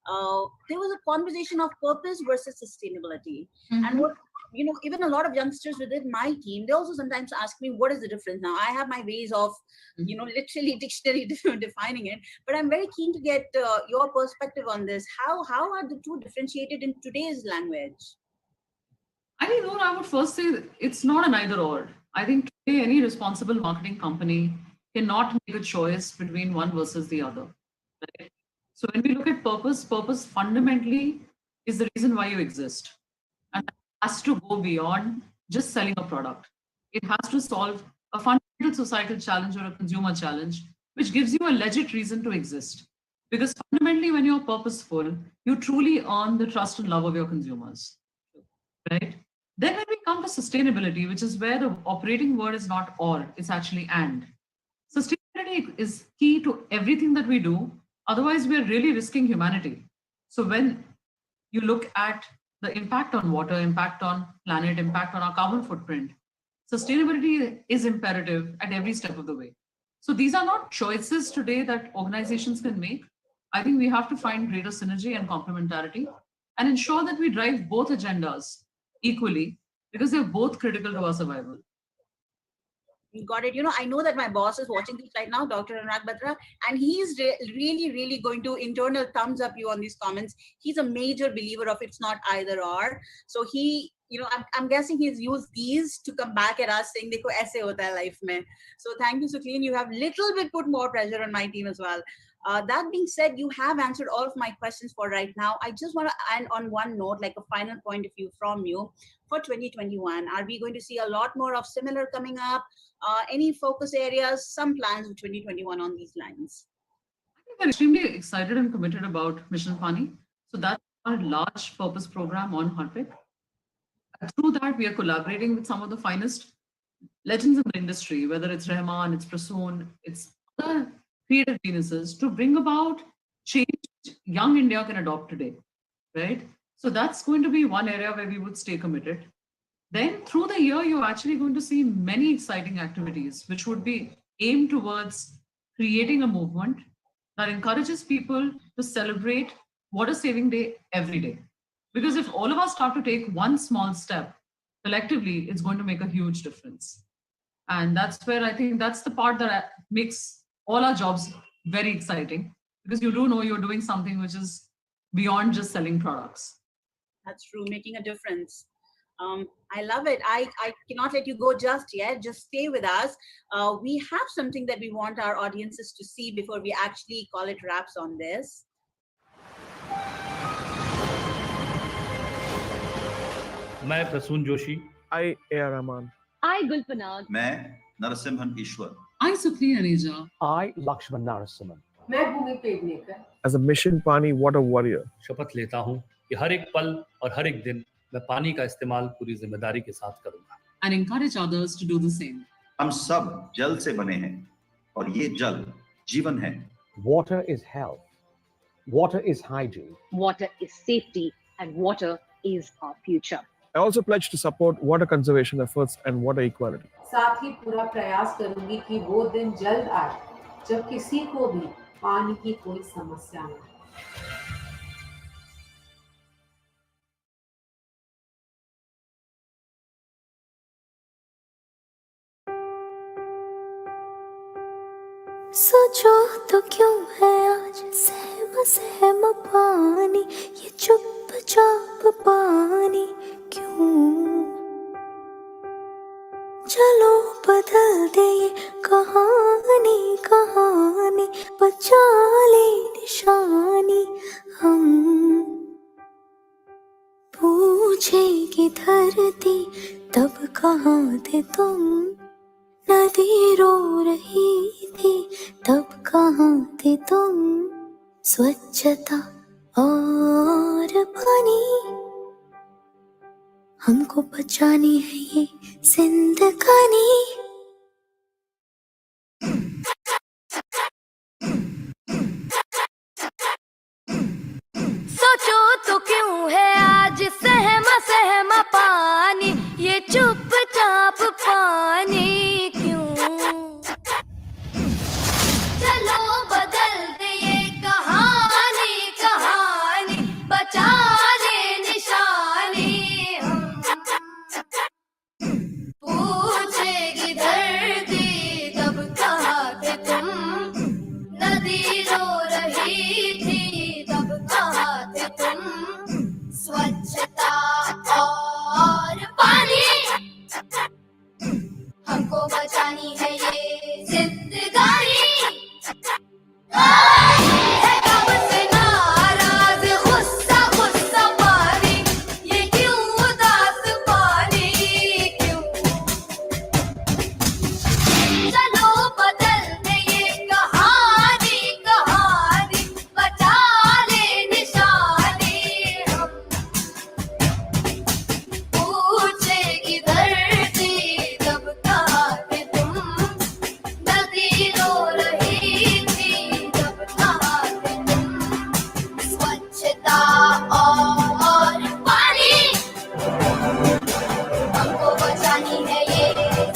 There was a conversation of purpose versus sustainability. And what, even a lot of youngsters within my team, they also sometimes ask me, what is the difference? Now, I have my ways of, literally dictionary defining it, but I'm very keen to get your perspective on this. How are the two differentiated in today's language? I think, Noor, I would first say it's not an either or. I think today any responsible marketing company cannot make a choice between one versus the other. Right? So when we look at purpose fundamentally is the reason why you exist. And it has to go beyond just selling a product. It has to solve a fundamental societal challenge or a consumer challenge, which gives you a legit reason to exist. Because fundamentally, when you're purposeful, you truly earn the trust and love of your consumers. Right? Then when we come to sustainability, which is where the operating word is not or, it's actually and. Sustainability is key to everything that we do. Otherwise, we're really risking humanity. So when you look at the impact on water, impact on planet, impact on our carbon footprint, sustainability is imperative at every step of the way. So these are not choices today that organizations can make. I think we have to find greater synergy and complementarity and ensure that we drive both agendas equally because they're both critical to our survival. You got it. I know that my boss is watching this right now, Dr. Anurag Batra, and he's really, really going to internal thumbs up you on these comments. He's a major believer of it's not either or. So he, I'm guessing he's used these to come back at us saying, "Dekho aise hota hai life mein." So thank you, Sukhleen. You have little bit put more pressure on my team as well. That being said, you have answered all of my questions for right now. I just want to end on one note, like a final point of view from you for 2021. Are we going to see a lot more of similar coming up? Any focus areas, some plans for 2021 on these lines? I think we're extremely excited and committed about Mission Pani. So that's our large purpose program on Harpic. Through that, we are collaborating with some of the finest legends in the industry, whether it's Rahman, it's Prasoon, it's other creative geniuses, to bring about change young India can adopt today, right? So that's going to be one area where we would stay committed. Then through the year, you're actually going to see many exciting activities, which would be aimed towards creating a movement that encourages people to celebrate Water Saving Day every day. Because if all of us start to take one small step, collectively, it's going to make a huge difference. And that's where I think that's the part that makes all our jobs very exciting, because you do know you're doing something which is beyond just selling products. That's true, making a difference. I love it. I cannot let you go just yet. Just stay with us. We have something that we want our audiences to see before we actually call it wraps on this. मैं Prasoon Joshi, I A.R. Rahman, I Gulpanag, मैं नरसिम्हन ईश्वर, I Sukhleen Aneja, I Lakshman Narasimhan. मैं भूमि Pednekar, as a Mission Pani water warrior, शपथ लेता हूँ कि हर एक पल और हर एक दिन मैं पानी का इस्तेमाल पूरी जिम्मेदारी के साथ करूँगा. and encourage others to do the same. हम सब जल से बने हैं और ये जल जीवन है. Water is health. Water is hygiene. Water is safety, and water is our future. I also pledge to support water conservation efforts and water equality. साथ ही पूरा प्रयास करूंगी कि वो दिन जल्द आए जब किसी को भी पानी की कोई समस्या न हो. सोचो तो क्यों है आज सहम सहम पानी, ये चुपचाप पानी क्यों? चलो बदल दे ये कहानी कहानी, बचा ले निशानी हम. पूछेगी धरती तब कहाँ थे तुम, नदी रो रही थी तब कहाँ थे तुम. स्वच्छता और पानी हमको बचानी है ये जिंदगानी। सोचो तो क्यों है आज सहमा सहमा पानी, ये चुपचाप पानी क्यों। चलो बदल दे ये कहानी कहानी, बचा ले निशानी हम। पूछेगी धरती तब कहाँ थे तुम, नदी रो रही थी तब कहाँ थे तुम। स्वच्छता और पानी, हमको बचानी है ये जिंदगानी। है कब से नाराज गुस्सा गुस्सा पानी, ये क्यों उदास पानी क्यों। चलो बदल दे ये कहानी कहानी, बचा ले निशानी हम। पूछेगी धरती तब कहाँ थे तुम, नदी रो रही थी तब कहाँ थे तुम। स्वच्छता और पानी, हमको बचानी है ये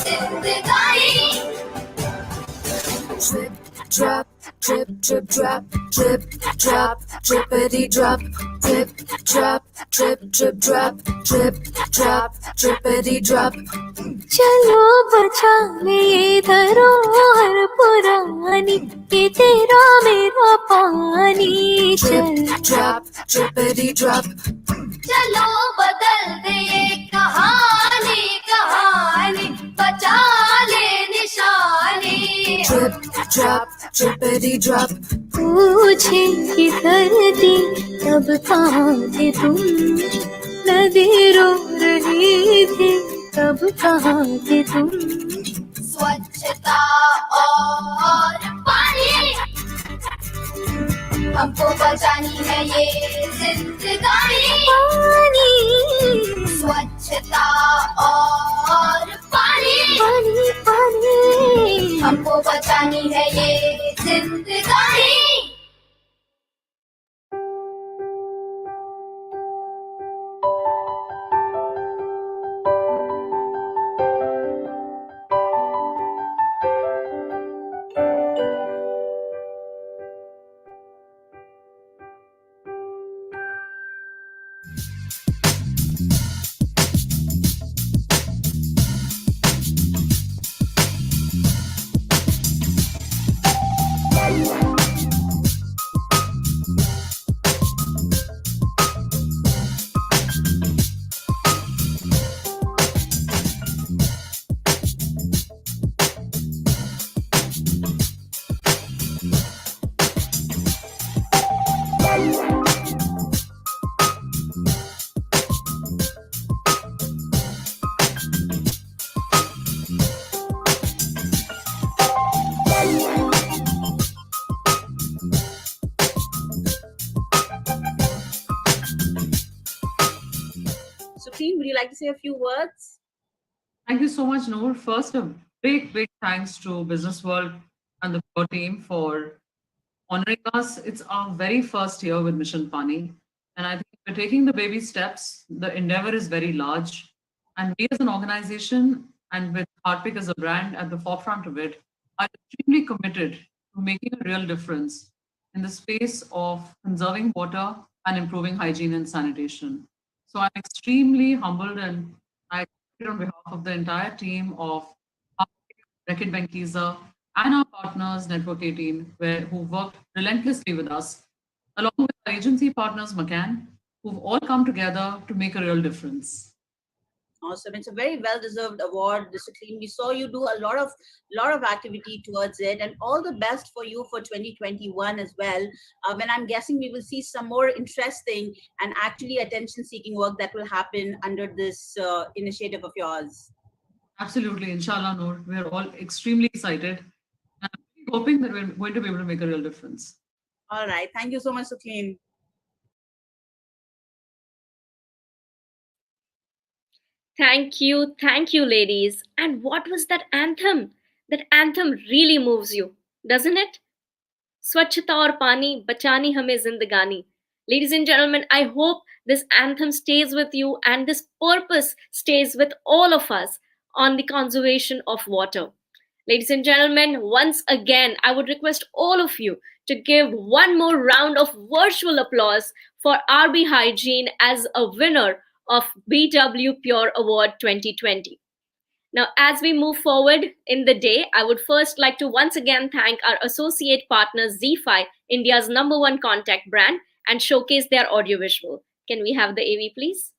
जिंदगानी। Drip, drop, drip, drip, drop, drip, drop, drippity drop, drip, drop, drip, drip, drop, drip, drop, drippity drop। चलो बचा ले ये धरोहर पुरानी, ये तेरा मेरा पानी। चल drop, drippity drop। चलो बदल दे ये कहानी कहानी, बचा ले निशानी। Drip, drop, drippity drop। पूछेगी धरती तब कहाँ थे तुम, नदी रो रही थी तब कहाँ थे तुम। स्वच्छता और पानी, हमको बचानी है ये जिंदगानी। पानी, स्वच्छता और पानी पानी पानी, हमको बचानी है ये जिंदगानी। Sukhleen, would you like to say a few words? Thank you so much, Noor. First, a big thanks to Business World and the PuRe team for honoring us. It's our very first year with Mission Pani. And I think we're taking the baby steps. The endeavor is very large. And we as an organization and with Harpic as a brand at the forefront of it are extremely committed to making a real difference in the space of conserving water and improving hygiene and sanitation. So I'm extremely humbled and I on behalf of the entire team of Reckitt, Benckiser, and our partners, Network 18, who worked relentlessly with us, along with our agency partners, McCann, who've all come together to make a real difference. Awesome. It's a very well-deserved award, Sukhleen. We saw you do a lot of activity towards it, and all the best for you for 2021 as well. When I'm guessing we will see some more interesting and actually attention-seeking work that will happen under this initiative of yours. Absolutely, inshallah, Noor. We're all extremely excited, and I'm really hoping that we're going to be able to make a real difference. All right. Thank you so much, Sukhleen. Thank you, ladies. And what was that anthem? That anthem really moves you, doesn't it? स्वच्छता और पानी बचानी हमें जिंदगानी. Ladies and gentlemen, I hope this anthem stays with you and this purpose stays with all of us on the conservation of water. Ladies and gentlemen, once again, I would request all of you to give one more round of virtual applause for RB Hygiene as a winner of BW PuRe Award 2020. Now, as we move forward in the day, I would first like to once again thank our associate partner ZFi, India's #1 contact brand, and showcase their audiovisual. Can we have the AV, please?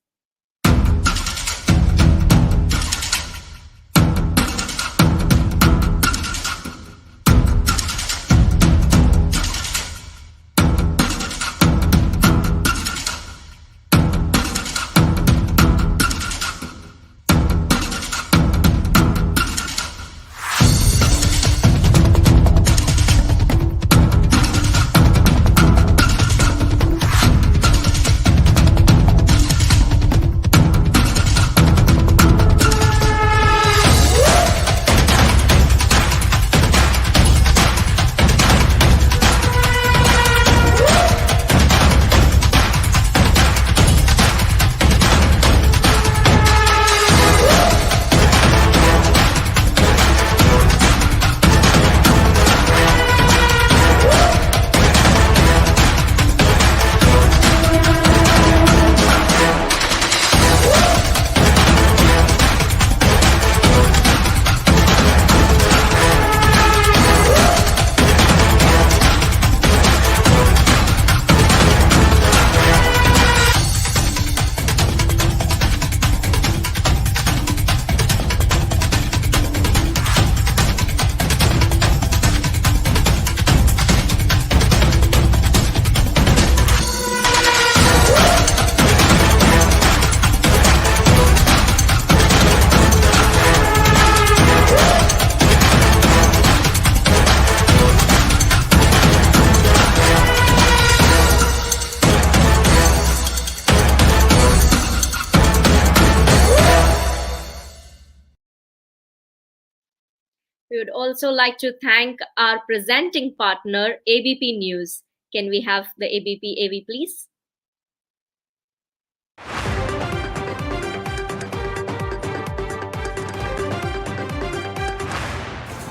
We would also like to thank our presenting partner, ABP News. Can we have the ABP AV, please?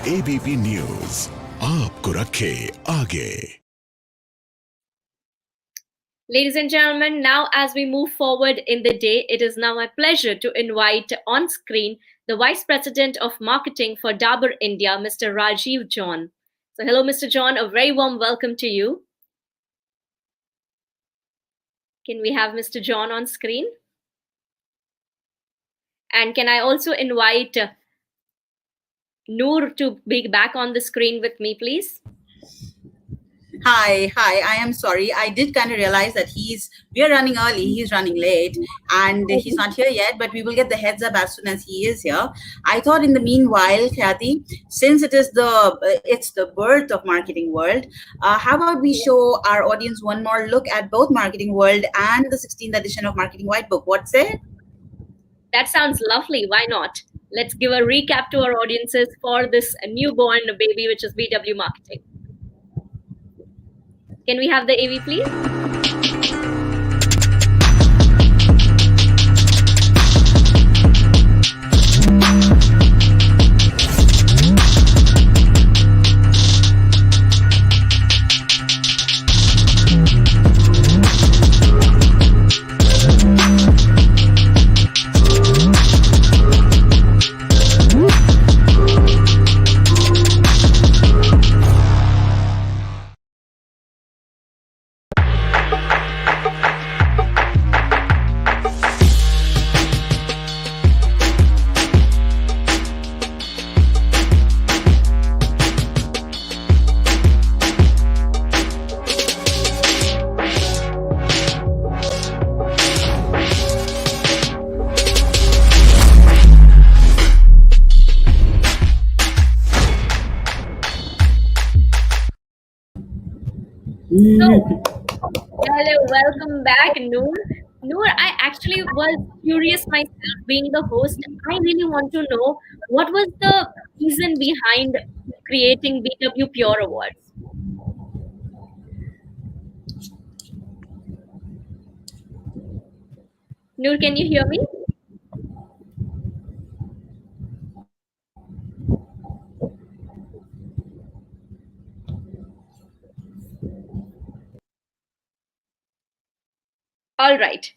ABP News, आपको रखे आगे. Ladies and gentlemen, now as we move forward in the day, it is now my pleasure to invite on screen the Vice President of Marketing for Dabur India, Mr. Rajeev John. So hello, Mr. John, a very warm welcome to you. Can we have Mr. John on screen? And can I also invite Noor to be back on the screen with me, please? Hi. I am sorry. I did kind of realize that we are running early. He's running late and he's not here yet, but we will get the heads up as soon as he is here. I thought in the meanwhile, Khyati, since it's the birth of Marketing World, how about we show our audience one more look at both Marketing World and the 16th edition of Marketing White Book. What's it? That sounds lovely. Why not? Let's give a recap to our audiences for this newborn baby, which is BW Marketing. Can we have the AV, please? So, hello, welcome back, Noor. Noor, I actually was curious myself, being the host. I really want to know what was the reason behind creating BW PuRe Awards. Noor, can you hear me? All right.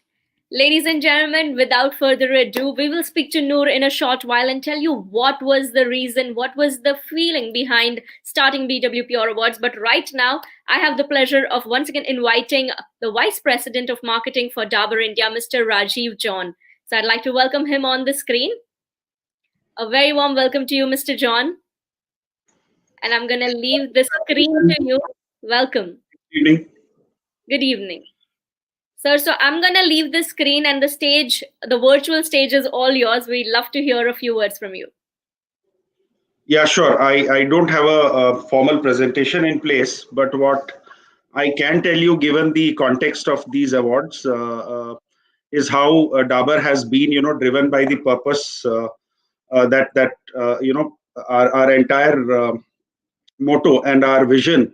Ladies and gentlemen, without further ado, we will speak to Noor in a short while and tell you what was the reason, what was the feeling behind starting BW PuRe Awards. But right now, I have the pleasure of once again inviting the Vice President of Marketing for Dabur India, Mr. Rajeev John. So I'd like to welcome him on the screen. A very warm welcome to you, Mr. John. And I'm going to leave the screen to you. Welcome. Good evening. Good evening. Sir, so I'm going to leave the screen and the stage, the virtual stage is all yours. We'd love to hear a few words from you. Yeah, sure. I don't have a formal presentation in place, but what I can tell you, given the context of these awards, is how Dabur has been, driven by the purpose that our entire motto and our vision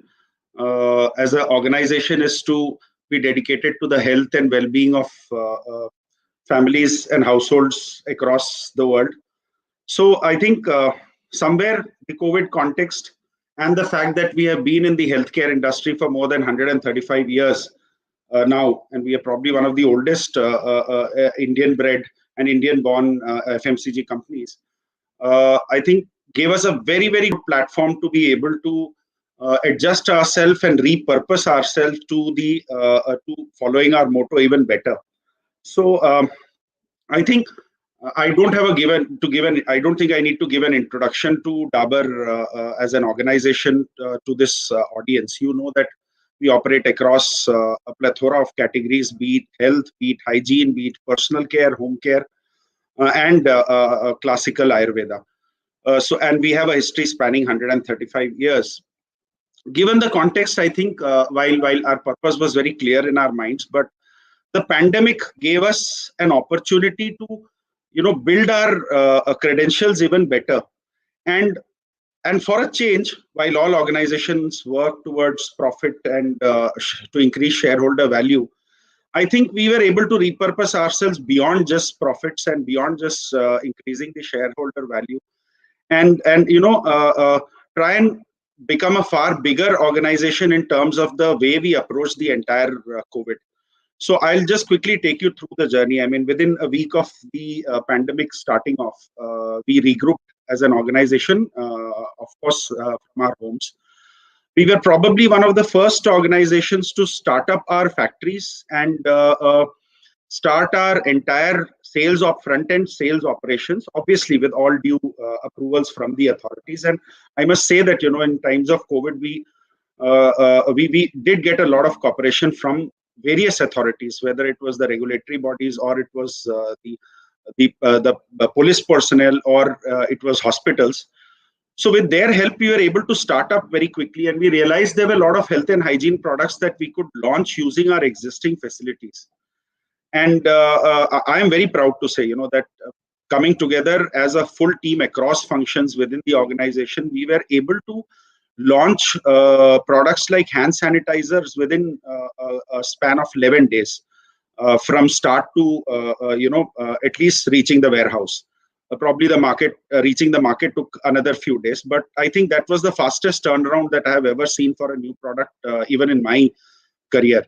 as an organization is to be dedicated to the health and well-being of families and households across the world. So I think somewhere the COVID context and the fact that we have been in the healthcare industry for more than 135 years now, and we are probably one of the oldest Indian-bred and Indian-born FMCG companies, I think gave us a very, very good platform to be able to adjust ourselves and repurpose ourselves to the to following our motto even better. So I think I don't have I don't think I need to give an introduction to Dabur as an organization to this audience. You know that we operate across a plethora of categories, be it health, be it hygiene, be it personal care, home care, and classical Ayurveda. And we have a history spanning 135 years. Given the context, I think while our purpose was very clear in our minds, but the pandemic gave us an opportunity to build our credentials even better. And for a change, while all organizations work towards profit and to increase shareholder value, I think we were able to repurpose ourselves beyond just profits and beyond just increasing the shareholder value, and try and become a far bigger organization in terms of the way we approach the entire COVID. So I'll just quickly take you through the journey. I mean, within a week of the pandemic starting off, we regrouped as an organization, of course, from our homes. We were probably one of the first organizations to start up our factories and start our entire sales of front-end sales operations, obviously with all due approvals from the authorities. And I must say that, in times of COVID, we did get a lot of cooperation from various authorities, whether it was the regulatory bodies or it was the police personnel or it was hospitals. So with their help, we were able to start up very quickly, and we realized there were a lot of health and hygiene products that we could launch using our existing facilities. And I am very proud to say, that coming together as a full team across functions within the organization, we were able to launch products like hand sanitizers within a span of 11 days from start to, at least reaching the warehouse. Probably reaching the market took another few days, but I think that was the fastest turnaround that I have ever seen for a new product, even in my career.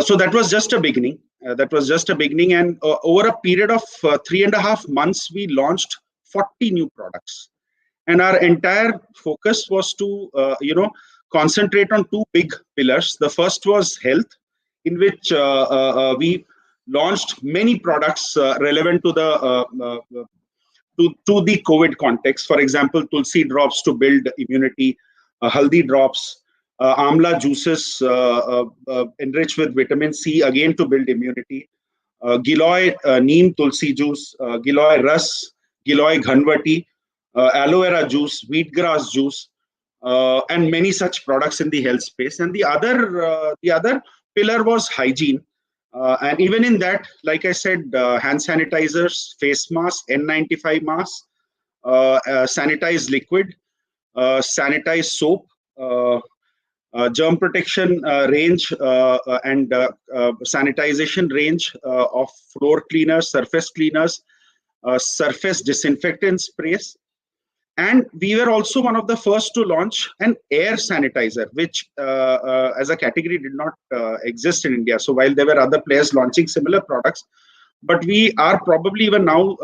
So that was just a beginning. And over a period of 3.5 months, we launched 40 new products. And our entire focus was to, concentrate on two big pillars. The first was health, in which we launched many products relevant to the COVID context. For example, tulsi drops to build immunity, haldi drops, amla juices enriched with vitamin C, again to build immunity, giloy neem tulsi juice, giloy ras, giloy ghanvati, aloe vera juice, wheatgrass juice, and many such products in the health space. And the other pillar was hygiene, And even in that, like I said, hand sanitizers, face masks, N95 masks, sanitized liquid, sanitized soap, germ protection range and sanitization range of floor cleaners, surface cleaners, surface disinfectant sprays. And we were also one of the first to launch an air sanitizer, which as a category did not exist in India. So while there were other players launching similar products, but we are probably even now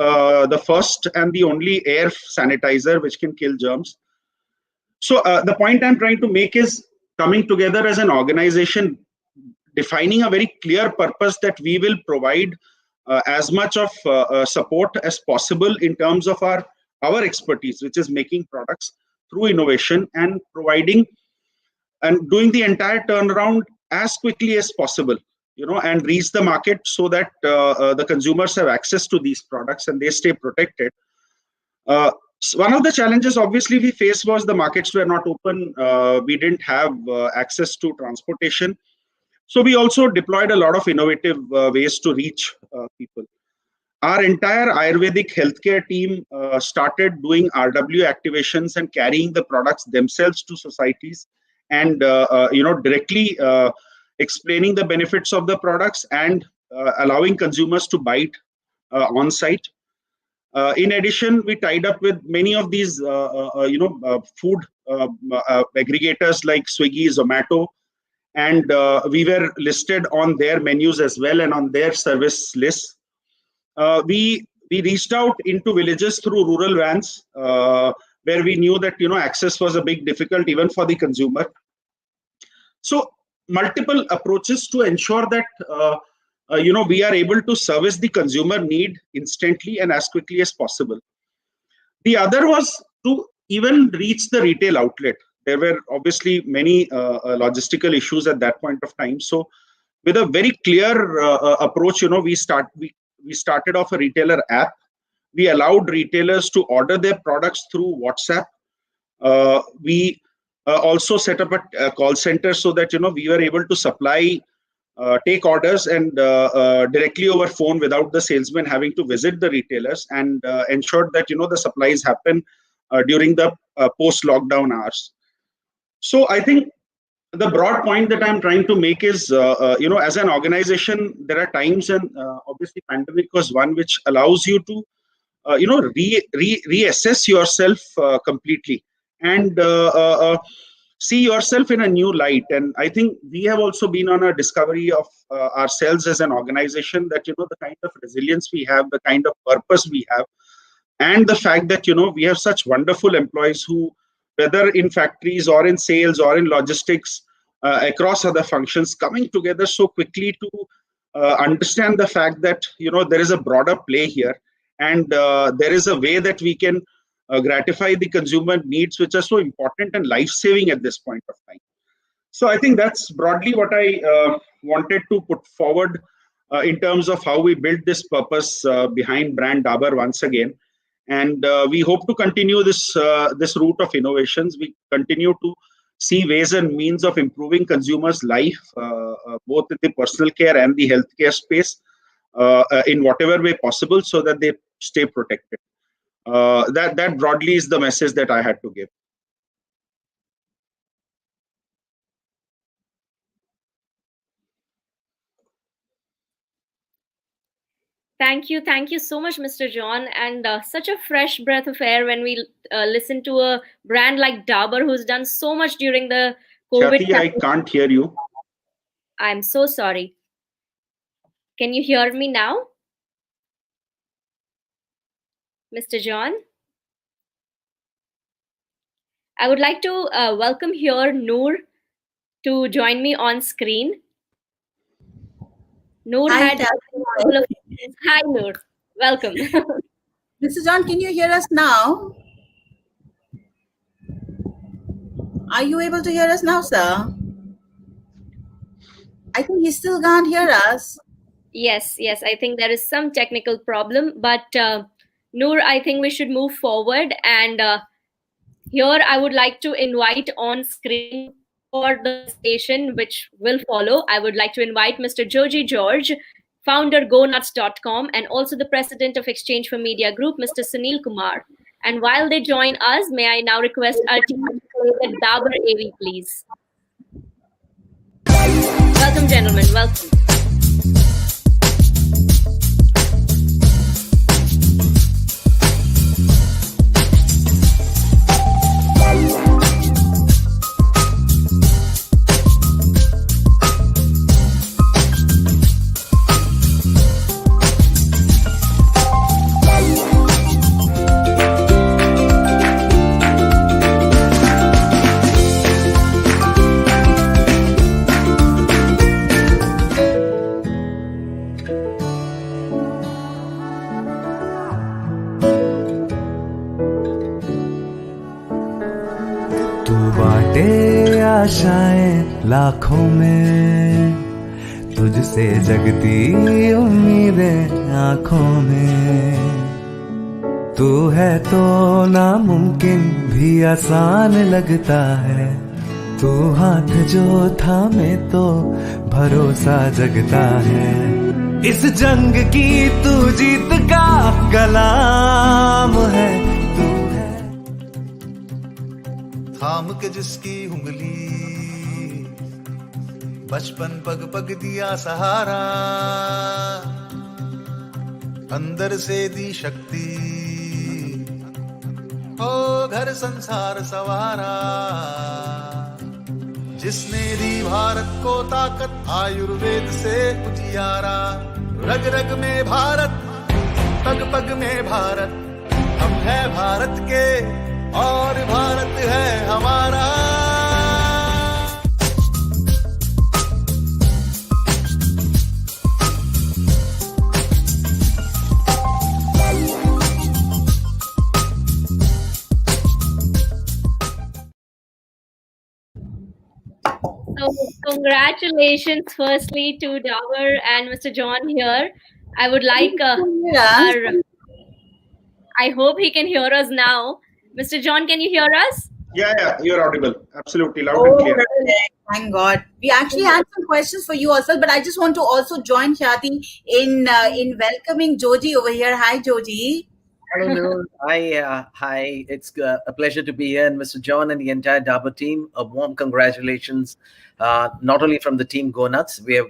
the first and the only air sanitizer which can kill germs. So the point I'm trying to make is coming together as an organization, defining a very clear purpose that we will provide as much of support as possible in terms of our expertise, which is making products through innovation and providing and doing the entire turnaround as quickly as possible, and reach the market so that the consumers have access to these products and they stay protected. One of the challenges obviously we faced was the markets were not open. We didn't have access to transportation. So we also deployed a lot of innovative ways to reach people. Our entire Ayurvedic healthcare team started doing RW activations and carrying the products themselves to societies and directly explaining the benefits of the products and allowing consumers to buy it on site. In addition, we tied up with many of these food aggregators like Swiggy, Zomato, and we were listed on their menus as well and on their service lists. We reached out into villages through rural vans where we knew that access was a big difficult even for the consumer. So multiple approaches to ensure that we are able to service the consumer need instantly and as quickly as possible. The other was to even reach the retail outlet. There were obviously many logistical issues at that point of time. So with a very clear approach, we started off a retailer app. We allowed retailers to order their products through WhatsApp. We also set up a call center so that we were able to supply, take orders and directly over phone without the salesman having to visit the retailers, and ensured that the supplies happen during the post-lockdown hours. So I think the broad point that I'm trying to make is, as an organization, there are times, and obviously pandemic was one which allows you to, reassess yourself completely and see yourself in a new light. And I think we have also been on a discovery of ourselves as an organization that, the kind of resilience we have, the kind of purpose we have, and the fact that, we have such wonderful employees who, whether in factories or in sales or in logistics, across other functions, coming together so quickly to understand the fact that there is a broader play here, and there is a way that we can gratify the consumer needs, which are so important and life-saving at this point of time. So I think that's broadly what I wanted to put forward in terms of how we build this purpose behind brand Dabur once again. And we hope to continue this route of innovations. We continue to see ways and means of improving consumers' life, both in the personal care and the healthcare space, in whatever way possible, so that they stay protected. That broadly is the message that I had to give. Thank you so much, Mr. John, and such a fresh breath of air when we listen to a brand like Dabur, who's done so much during the COVID. Chati, I can't hear you. I'm so sorry. Can you hear me now, Mr. John? I would like to welcome here Noor to join me on screen. Noor Hi, had a couple of... Hi, Noor. Welcome. Mr. John, can you hear us now? Are you able to hear us now, sir? I think he still can't hear us. Yes, I think there is some technical problem, but Noor, I think we should move forward. And here I would like to invite on screen for the station which will follow, I would like to invite Mr. Joji George, founder GoNuts.com, and also the president of Exchange for Media Group, Mr. Sunil Kumar. And while they join us, may I now request our team to play the Dabur AV, please. Welcome, gentlemen. Welcome. आशाएं लाखों में, तुझसे जगती उम्मीदें आंखों में, तू है तो नामुमकिन भी आसान लगता है, तू हाथ जो थामे तो भरोसा जगता है, इस जंग की तू जीत का कलाम है, तू है थाम के जिसकी उंगली, बचपन पग पग दिया सहारा, अंदर से दी शक्ति, हो घर संसार सवारा, जिसने दी भारत को ताकत आयुर्वेद से उजियारा, रग रग में भारत, पग पग में भारत, हम है भारत के और भारत है हमारा। So congratulations firstly to Dabur and Mr. John here. I would like I hope he can hear us now. Mr. John, can you hear us? Yeah, you're audible. Absolutely loud and clear. Thank God. We actually had some questions for you also, but I just want to also join Shati in welcoming Joji over here. Hi, Joji. Hello. Hi. It's a pleasure to be here, and Mr. John and the entire Dabur team. A warm congratulations, not only from the team GoNuts. We're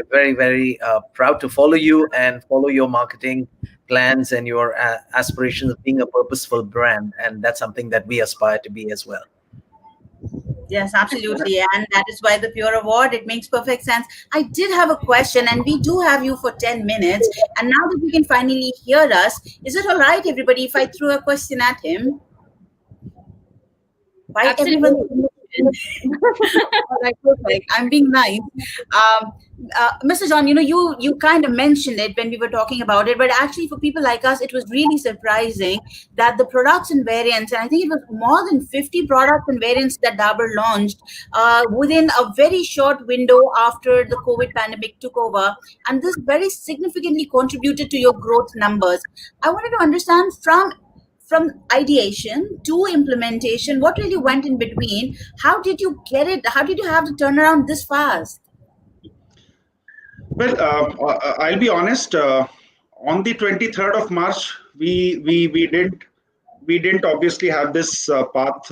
very, very proud to follow you and follow your marketing plans and your aspirations of being a purposeful brand, and that's something that we aspire to be as well. Yes, absolutely. And that is why the PuRe Award, it makes perfect sense. I did have a question, and we do have you for 10 minutes. And now that you can finally hear us, is it all right, everybody, if I threw a question at him? Why everyone? All right, perfect. I'm being nice. Mr. John, you kind of mentioned it when we were talking about it, but actually for people like us, it was really surprising that the products and variants, and I think it was more than 50 products and variants that Dabur launched within a very short window after the COVID pandemic took over, and this very significantly contributed to your growth numbers. I wanted to understand from ideation to implementation, what really went in between? How did you get it? How did you have to turn around this fast? Well, I'll be honest. On the 23rd of March, we didn't obviously have this path,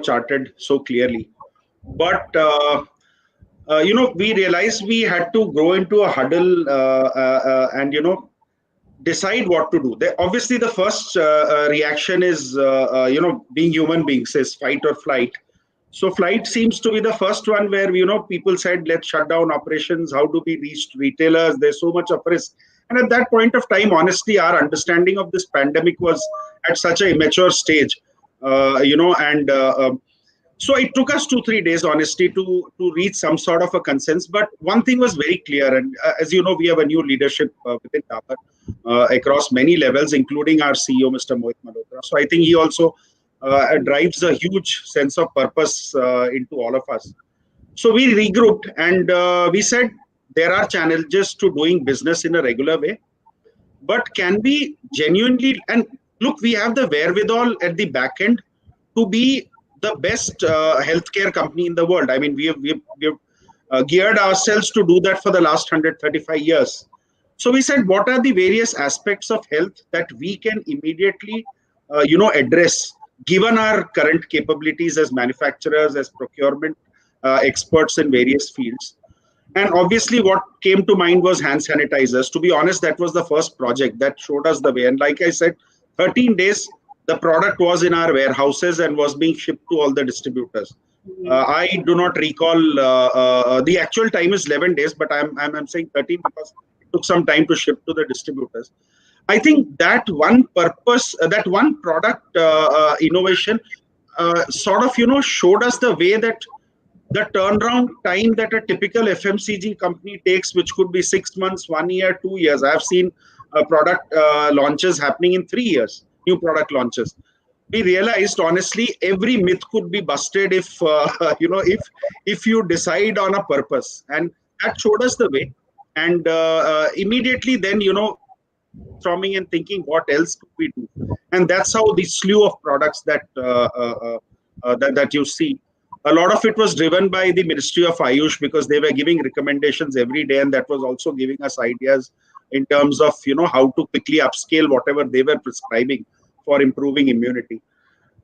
charted so clearly. But we realized we had to grow into a huddle and decide what to do. Obviously, the first reaction is being human beings, is fight or flight. So flight seems to be the first one where, people said, let's shut down operations. How do we reach retailers? There's so much of risk. And at that point of time, honestly, our understanding of this pandemic was at such an immature stage, so it took us 2-3 days, honestly, to reach some sort of a consensus. But one thing was very clear. And as you know, we have a new leadership within Dabur across many levels, including our CEO, Mr. Mohit Malhotra. So I think he also drives a huge sense of purpose into all of us. So we regrouped and we said there are challenges to doing business in a regular way, but can we genuinely, and look, we have the wherewithal at the back end to be the best healthcare company in the world. I mean, we have geared ourselves to do that for the last 135 years. So we said, what are the various aspects of health that we can immediately, address, given our current capabilities as manufacturers, as procurement experts in various fields. And obviously what came to mind was hand sanitizers. To be honest, that was the first project that showed us the way. And like I said, 13 days, the product was in our warehouses and was being shipped to all the distributors. I do not recall, the actual time is 11 days, but I'm saying 13 because it took some time to ship to the distributors. I think that one purpose, that one product innovation sort of, showed us the way that the turnaround time that a typical FMCG company takes, which could be 6 months, 1 year, 2 years. I've seen product launches happening in 3 years, new product launches. We realized, honestly, every myth could be busted if, if you decide on a purpose. And that showed us the way. And immediately then, storming and thinking, what else could we do? And that's how the slew of products that that you see. A lot of it was driven by the Ministry of Ayush because they were giving recommendations every day, and that was also giving us ideas in terms of how to quickly upscale whatever they were prescribing for improving immunity.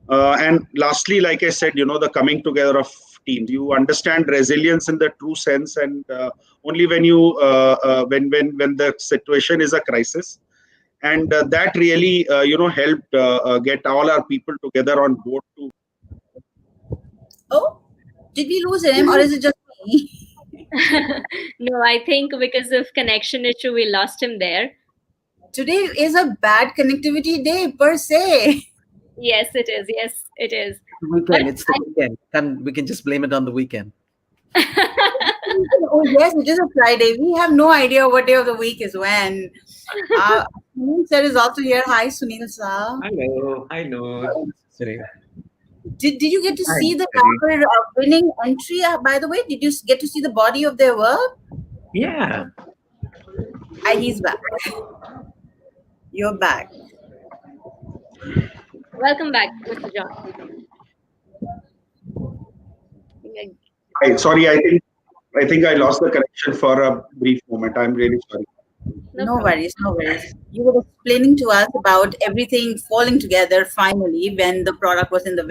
And lastly, like I said, the coming together of teams. You understand resilience in the true sense, and only when you when the situation is a crisis, and that really helped get all our people together on board to. Oh, did we lose him, or is it just me? No, I think because of connection issue, we lost him there. Today is a bad connectivity day per se. Yes, it is. Yes, it is. Weekend. It's the weekend. And we can just blame it on the weekend. Oh yes, it is a Friday. We have no idea what day of the week is when. Sunil sir is also here. Hi, Sunil sir. Hello. I know. Did you get to see the Dabur winning entry? By the way, did you get to see the body of their work? Yeah. He's back. You're back. Welcome back, Mr. John. Sorry, I think I lost the connection for a brief moment. I'm really sorry. No worries, no worries. You were explaining to us about everything falling together finally when the product was in the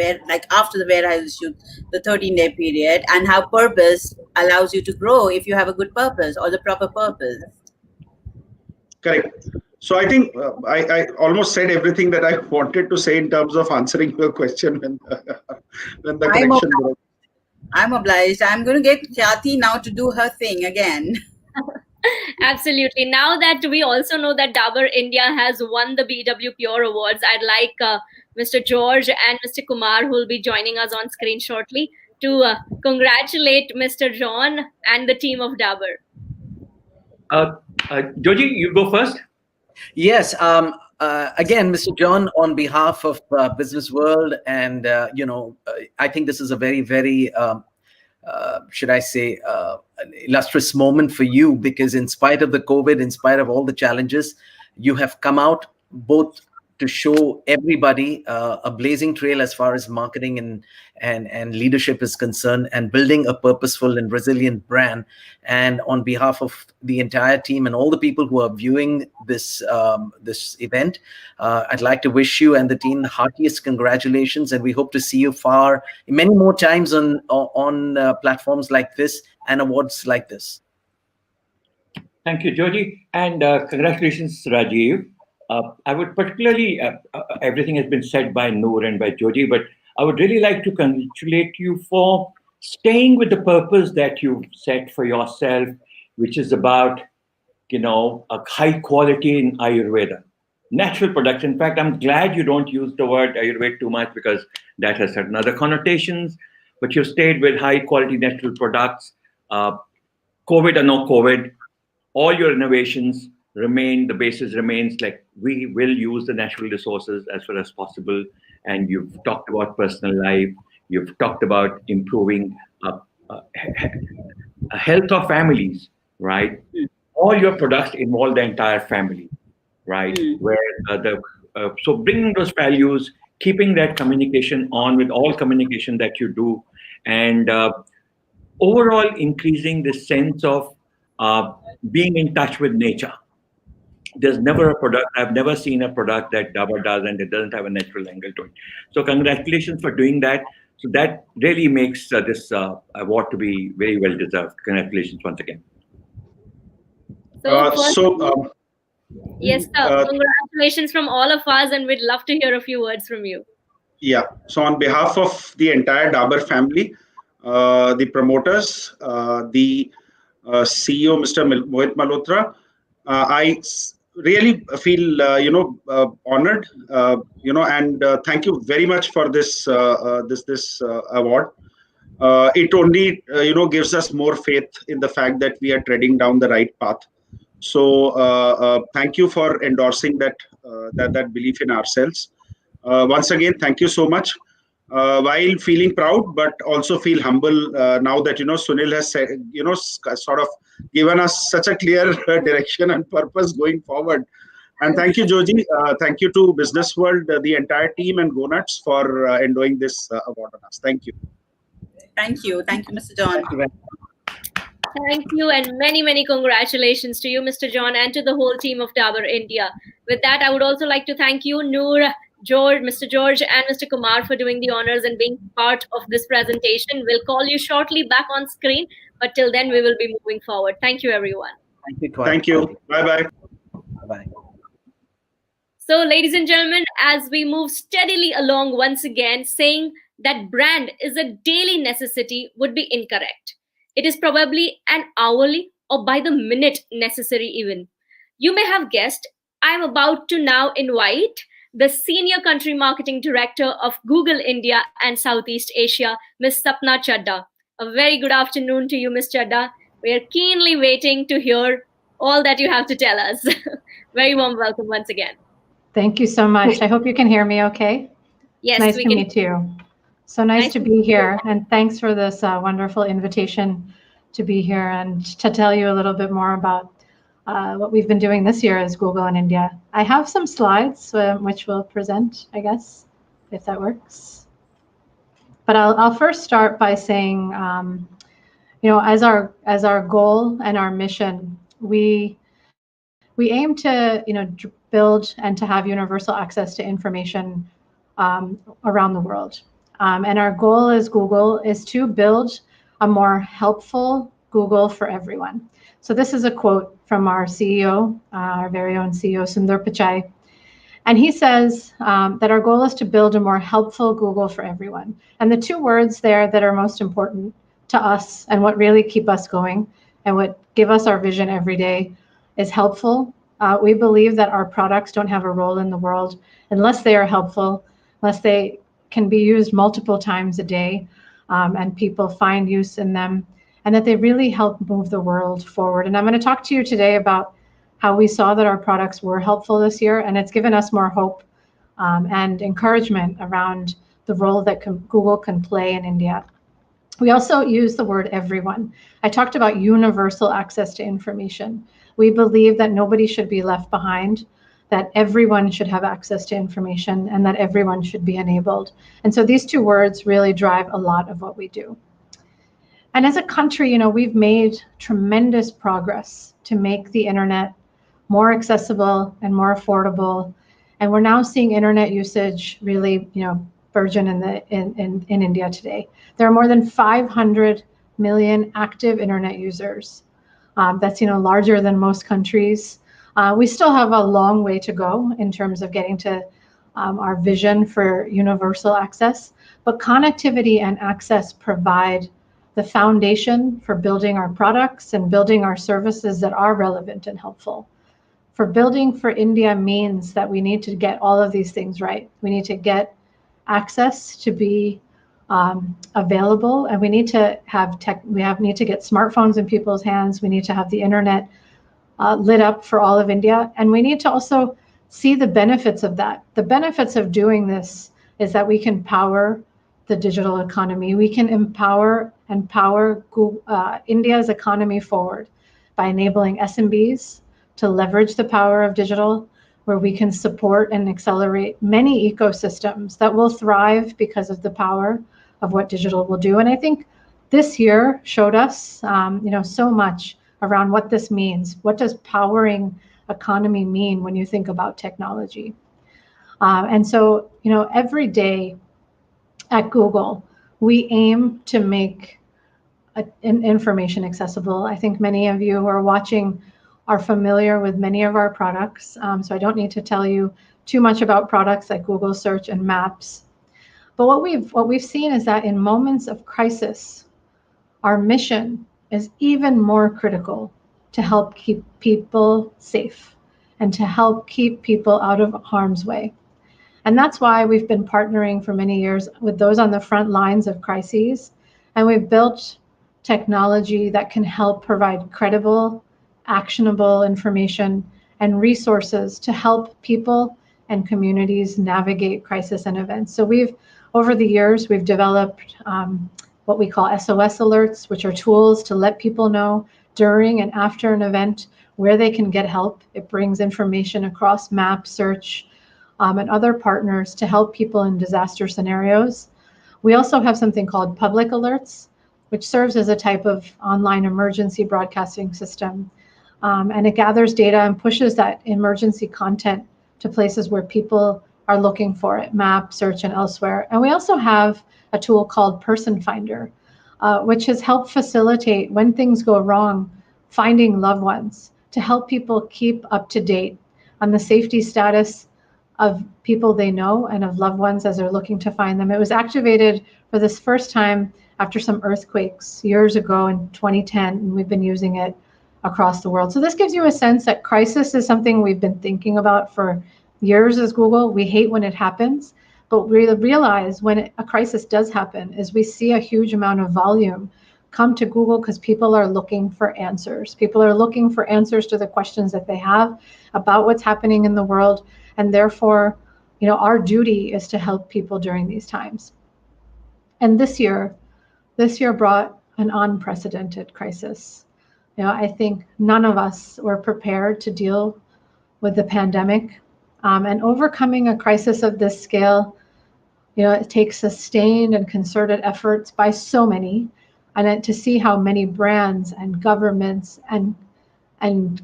after the warehouse shoot, the 13-day period, and how purpose allows you to grow if you have a good purpose or the proper purpose. Correct. So I think I almost said everything that I wanted to say in terms of answering your question when the connection broke. I'm obliged. I'm going to get Khyati now to do her thing again. Absolutely. Now that we also know that Dabur India has won the BW PuRe Awards, I'd like Mr. George and Mr. Kumar, who will be joining us on screen shortly, to congratulate Mr. John and the team of Dabur. Joji, you go first. Yes. Again, Mr. John, on behalf of Business World, and I think this is a very, very should I say, illustrious moment for you, because in spite of the COVID, in spite of all the challenges, you have come out both to show everybody a blazing trail as far as marketing and leadership is concerned, and building a purposeful and resilient brand. And on behalf of the entire team and all the people who are viewing this this event, I'd like to wish you and the team the heartiest congratulations, and we hope to see you many more times on platforms like this and awards like this. Thank you, Joji, and congratulations, Rajeev. I would particularly, everything has been said by Noor and by Joji, but I would really like to congratulate you for staying with the purpose that you've set for yourself, which is about, a high quality in Ayurveda, natural products. In fact, I'm glad you don't use the word Ayurveda too much, because that has certain other connotations, but you stayed with high quality natural products, COVID or no COVID, all your innovations remain, the basis remains like we will use the natural resources as far as possible. And you've talked about personal life, you've talked about improving health of families, right? All your products involve the entire family, right? Where so bringing those values keeping that communication on with all communication that you do, and overall increasing the sense of being in touch with nature. There's never a product, I've never seen a product that Dabur does and it doesn't have a natural angle to it. So congratulations for doing that. So that really makes this award to be very well deserved. Congratulations once again. Yes, sir. Congratulations from all of us, and we'd love to hear a few words from you. Yeah. So on behalf of the entire Dabur family, the promoters, the CEO, Mr. Mohit Malhotra, I really feel honored, and thank you very much for this award. It only gives us more faith in the fact that we are treading down the right path. So thank you for endorsing that belief in ourselves. Once again, thank you so much. While feeling proud, but also feel humble now that Sunil has said, sort of given us such a clear direction and purpose going forward. And thank you, Joji. Thank you to Business World, the entire team, and GoNuts for endowing this award on us. Thank you. Thank you, Mr. John. Thank you, and many, many congratulations to you, Mr. John, and to the whole team of Dabur India. With that, I would also like to thank you, Noor, George, Mr. George, and Mr. Kumar for doing the honors and being part of this presentation. We'll call you shortly back on screen, but till then, we will be moving forward. Thank you, everyone. Thank you. Thank you. Bye-bye. Bye-bye. So, ladies and gentlemen, as we move steadily along once again, saying that brand is a daily necessity would be incorrect. It is probably an hourly or by the minute necessary even. You may have guessed, I'm about to now invite the Senior Country Marketing Director of Google India and Southeast Asia, Ms. Sapna Chadha. A very good afternoon to you, Ms. Chadha. We are keenly waiting to hear all that you have to tell us. Very warm welcome once again. Thank you so much. I hope you can hear me okay. Yes, nice to meet you. So nice to be here, and thanks for this wonderful invitation to be here and to tell you a little bit more about what we've been doing this year as Google in India. I have some slides which we'll present, I guess, if that works. But I'll first start by saying, as our goal and our mission, we aim to build and to have universal access to information around the world. And our goal as Google is to build a more helpful Google for everyone. So this is a quote from our CEO, our very own CEO, Sundar Pichai. And he says that our goal is to build a more helpful Google for everyone. And the two words there that are most important to us and what really keep us going and what give us our vision every day is helpful. We believe that our products don't have a role in the world unless they are helpful, unless they can be used multiple times a day and people find use in them, and that they really help move the world forward. And I'm going to talk to you today about how we saw that our products were helpful this year, and it's given us more hope and encouragement around the role that Google can play in India. We also use the word everyone. I talked about universal access to information. We believe that nobody should be left behind, that everyone should have access to information, and that everyone should be enabled. And so these two words really drive a lot of what we do. And as a country, we've made tremendous progress to make the internet more accessible and more affordable. And we're now seeing internet usage really, burgeon in India today. There are more than 500 million active internet users. That's larger than most countries. We still have a long way to go in terms of getting to our vision for universal access, but connectivity and access provide the foundation for building our products and building our services that are relevant and helpful. For building for India means that we need to get all of these things right. We need to get access to be available, and we need to have need to get smartphones in people's hands. We need to have the internet lit up for all of India, and we need to also see the benefits of that. The benefits of doing this is that we can power the digital economy. We can empower India's economy forward by enabling SMBs to leverage the power of digital, where we can support and accelerate many ecosystems that will thrive because of the power of what digital will do. And I think this year showed us, so much around what this means. What does powering economy mean when you think about technology? And so, every day at Google, we aim to make information accessible. I think many of you who are watching are familiar with many of our products. So I don't need to tell you too much about products like Google Search and Maps. But what we've seen is that in moments of crisis, our mission is even more critical to help keep people safe and to help keep people out of harm's way. And that's why we've been partnering for many years with those on the front lines of crises. And we've built technology that can help provide credible, actionable information and resources to help people and communities navigate crisis and events. So over the years, we've developed what we call SOS alerts, which are tools to let people know during and after an event where they can get help. It brings information across Map, Search, and other partners to help people in disaster scenarios. We also have something called public alerts, which serves as a type of online emergency broadcasting system. And it gathers data and pushes that emergency content to places where people are looking for it, Map, Search, and elsewhere. And we also have a tool called Person Finder, which has helped facilitate, when things go wrong, finding loved ones to help people keep up to date on the safety status of people they know and of loved ones as they're looking to find them. It was activated for this first time after some earthquakes years ago in 2010, and we've been using it across the world. So this gives you a sense that crisis is something we've been thinking about for years as Google. We hate when it happens, but we realize when a crisis does happen is we see a huge amount of volume come to Google because people are looking for answers. People are looking for answers to the questions that they have about what's happening in the world. And therefore, our duty is to help people during these times. And this year brought an unprecedented crisis. I think none of us were prepared to deal with the pandemic. And overcoming a crisis of this scale, it takes sustained and concerted efforts by so many, and to see how many brands and governments and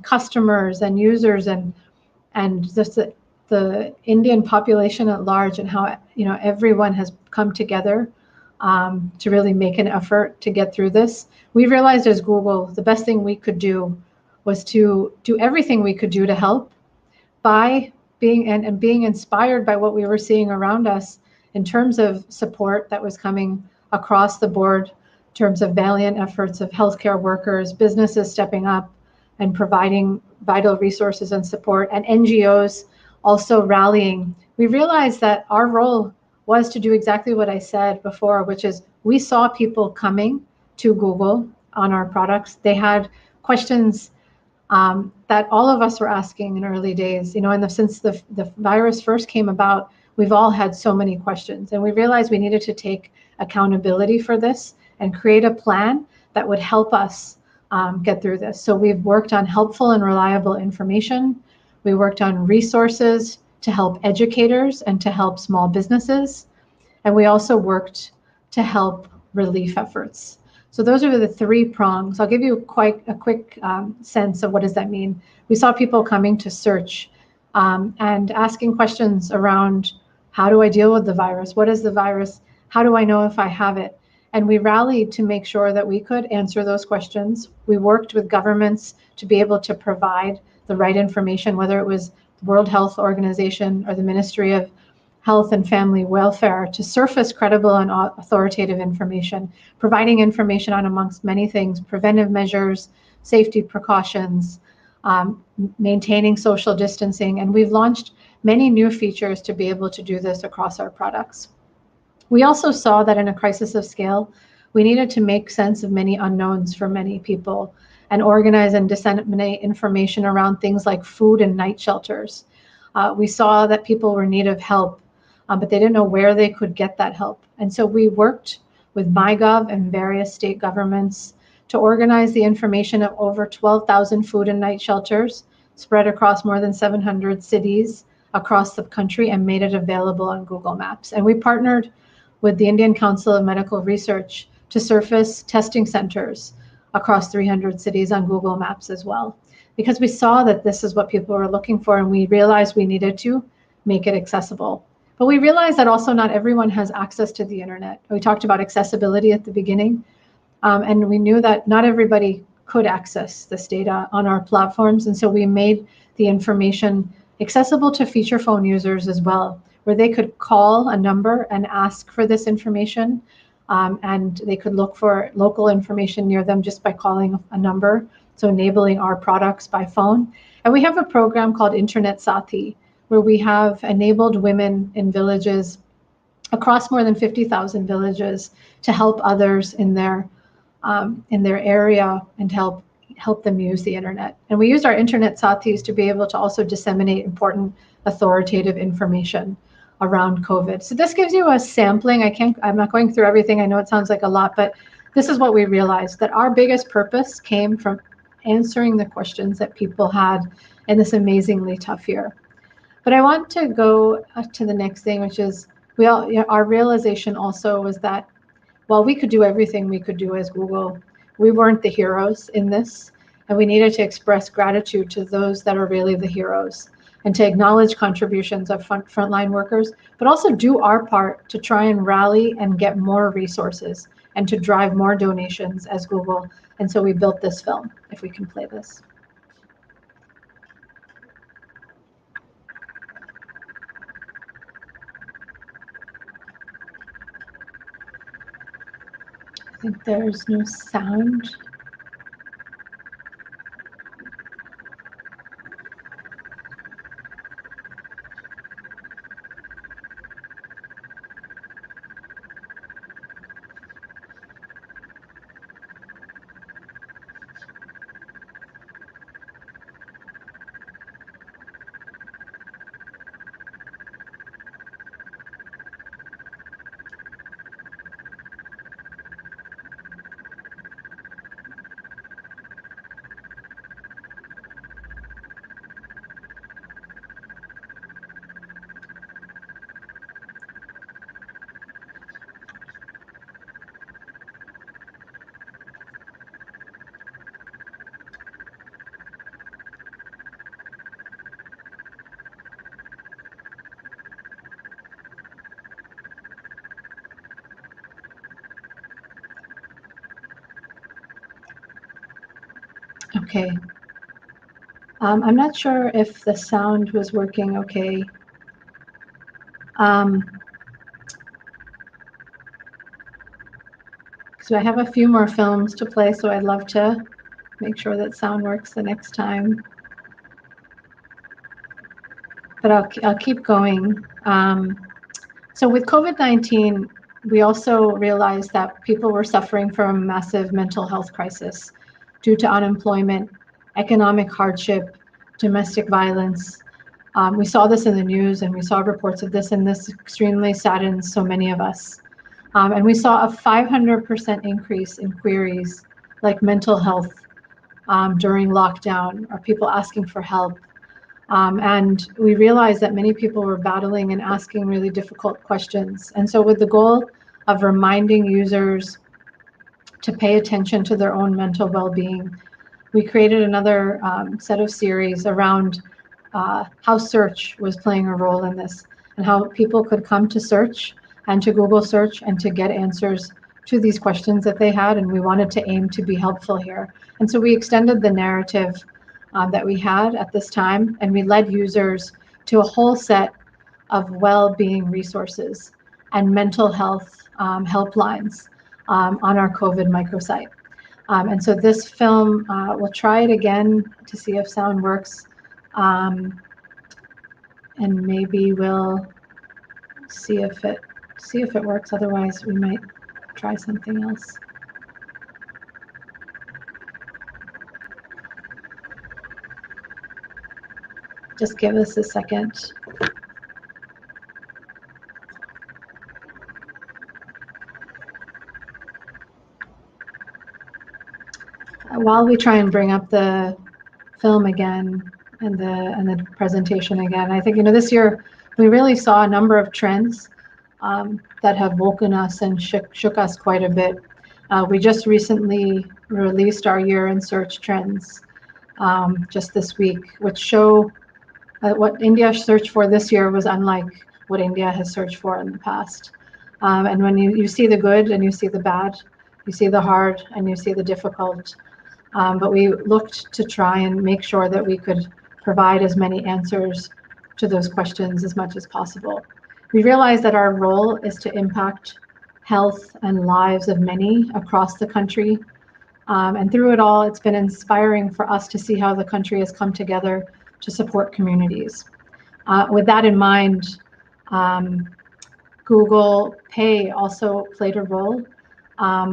customers and users and just the Indian population at large, and how everyone has come together to really make an effort to get through this. We realized as Google, the best thing we could do was to do everything we could do to help by being inspired by what we were seeing around us in terms of support that was coming across the board, in terms of valiant efforts of healthcare workers, businesses stepping up and providing vital resources and support, and NGOs also rallying. We realized that our role was to do exactly what I said before, which is we saw people coming to Google on our products. They had questions that all of us were asking in early days. Since the virus first came about, we've all had so many questions, and we realized we needed to take accountability for this and create a plan that would help us get through this. So we've worked on helpful and reliable information. We worked on resources to help educators and to help small businesses. And we also worked to help relief efforts. So those are the three prongs. I'll give you quite a quick sense of what does that mean. We saw people coming to search and asking questions around, how do I deal with the virus? What is the virus? How do I know if I have it? And we rallied to make sure that we could answer those questions. We worked with governments to be able to provide the right information, whether it was the World Health Organization or the Ministry of Health and Family Welfare, to surface credible and authoritative information, providing information on, amongst many things, preventive measures, safety precautions, maintaining social distancing. And we've launched many new features to be able to do this across our products. We also saw that in a crisis of scale, we needed to make sense of many unknowns for many people and organize and disseminate information around things like food and night shelters. We saw that people were in need of help, but they didn't know where they could get that help. And so we worked with MyGov and various state governments to organize the information of over 12,000 food and night shelters spread across more than 700 cities across the country and made it available on Google Maps. And we partnered with the Indian Council of Medical Research to surface testing centers across 300 cities on Google Maps as well, because we saw that this is what people were looking for, and we realized we needed to make it accessible. But we realized that also not everyone has access to the internet. We talked about accessibility at the beginning, and we knew that not everybody could access this data on our platforms. And so we made the information accessible to feature phone users as well, where they could call a number and ask for this information, and they could look for local information near them just by calling a number, so enabling our products by phone. And we have a program called Internet Sathi, where we have enabled women in villages across more than 50,000 villages to help others in their area and help them use the internet. And we used our Internet Sathis to be able to also disseminate important authoritative information around COVID. So this gives you a sampling. I'm not going through everything. I know it sounds like a lot, but this is what we realized, that our biggest purpose came from answering the questions that people had in this amazingly tough year. But I want to go to the next thing, which is our realization also was that while we could do everything we could do as Google, we weren't the heroes in this, and we needed to express gratitude to those that are really the heroes, and to acknowledge contributions of frontline workers, but also do our part to try and rally and get more resources and to drive more donations as Google. And so we built this film, if we can play this. I think there's no sound. Okay. I'm not sure if the sound was working okay. So I have a few more films to play, so I'd love to make sure that sound works the next time. But I'll keep going. So with COVID-19, we also realized that people were suffering from a massive mental health crisis due to unemployment, economic hardship, domestic violence. We saw this in the news, and we saw reports of this, and this extremely saddens so many of us. And we saw a 500% increase in queries like mental health during lockdown, or people asking for help. And we realized that many people were battling and asking really difficult questions. And so with the goal of reminding users to pay attention to their own mental well-being, we created another set of series around how search was playing a role in this, and how people could come to search and to Google search and to get answers to these questions that they had. And we wanted to aim to be helpful here. And so we extended the narrative that we had at this time, and we led users to a whole set of well-being resources and mental health helplines on our COVID microsite. And so this film, we'll try it again to see if sound works, and maybe we'll see if it works. Otherwise, we might try something else. Just give us a second. While we try and bring up the film again, the presentation again. I think, this year we really saw a number of trends that have woken us and shook us quite a bit. We just recently released our year in search trends just this week, which show what India searched for this year was unlike what India has searched for in the past. And when you see the good and you see the bad, you see the hard and you see the difficult. But we looked to try and make sure that we could provide as many answers to those questions as much as possible. We realized that our role is to impact health and lives of many across the country. And through it all, it's been inspiring for us to see how the country has come together to support communities. With that in mind, Google Pay also played a role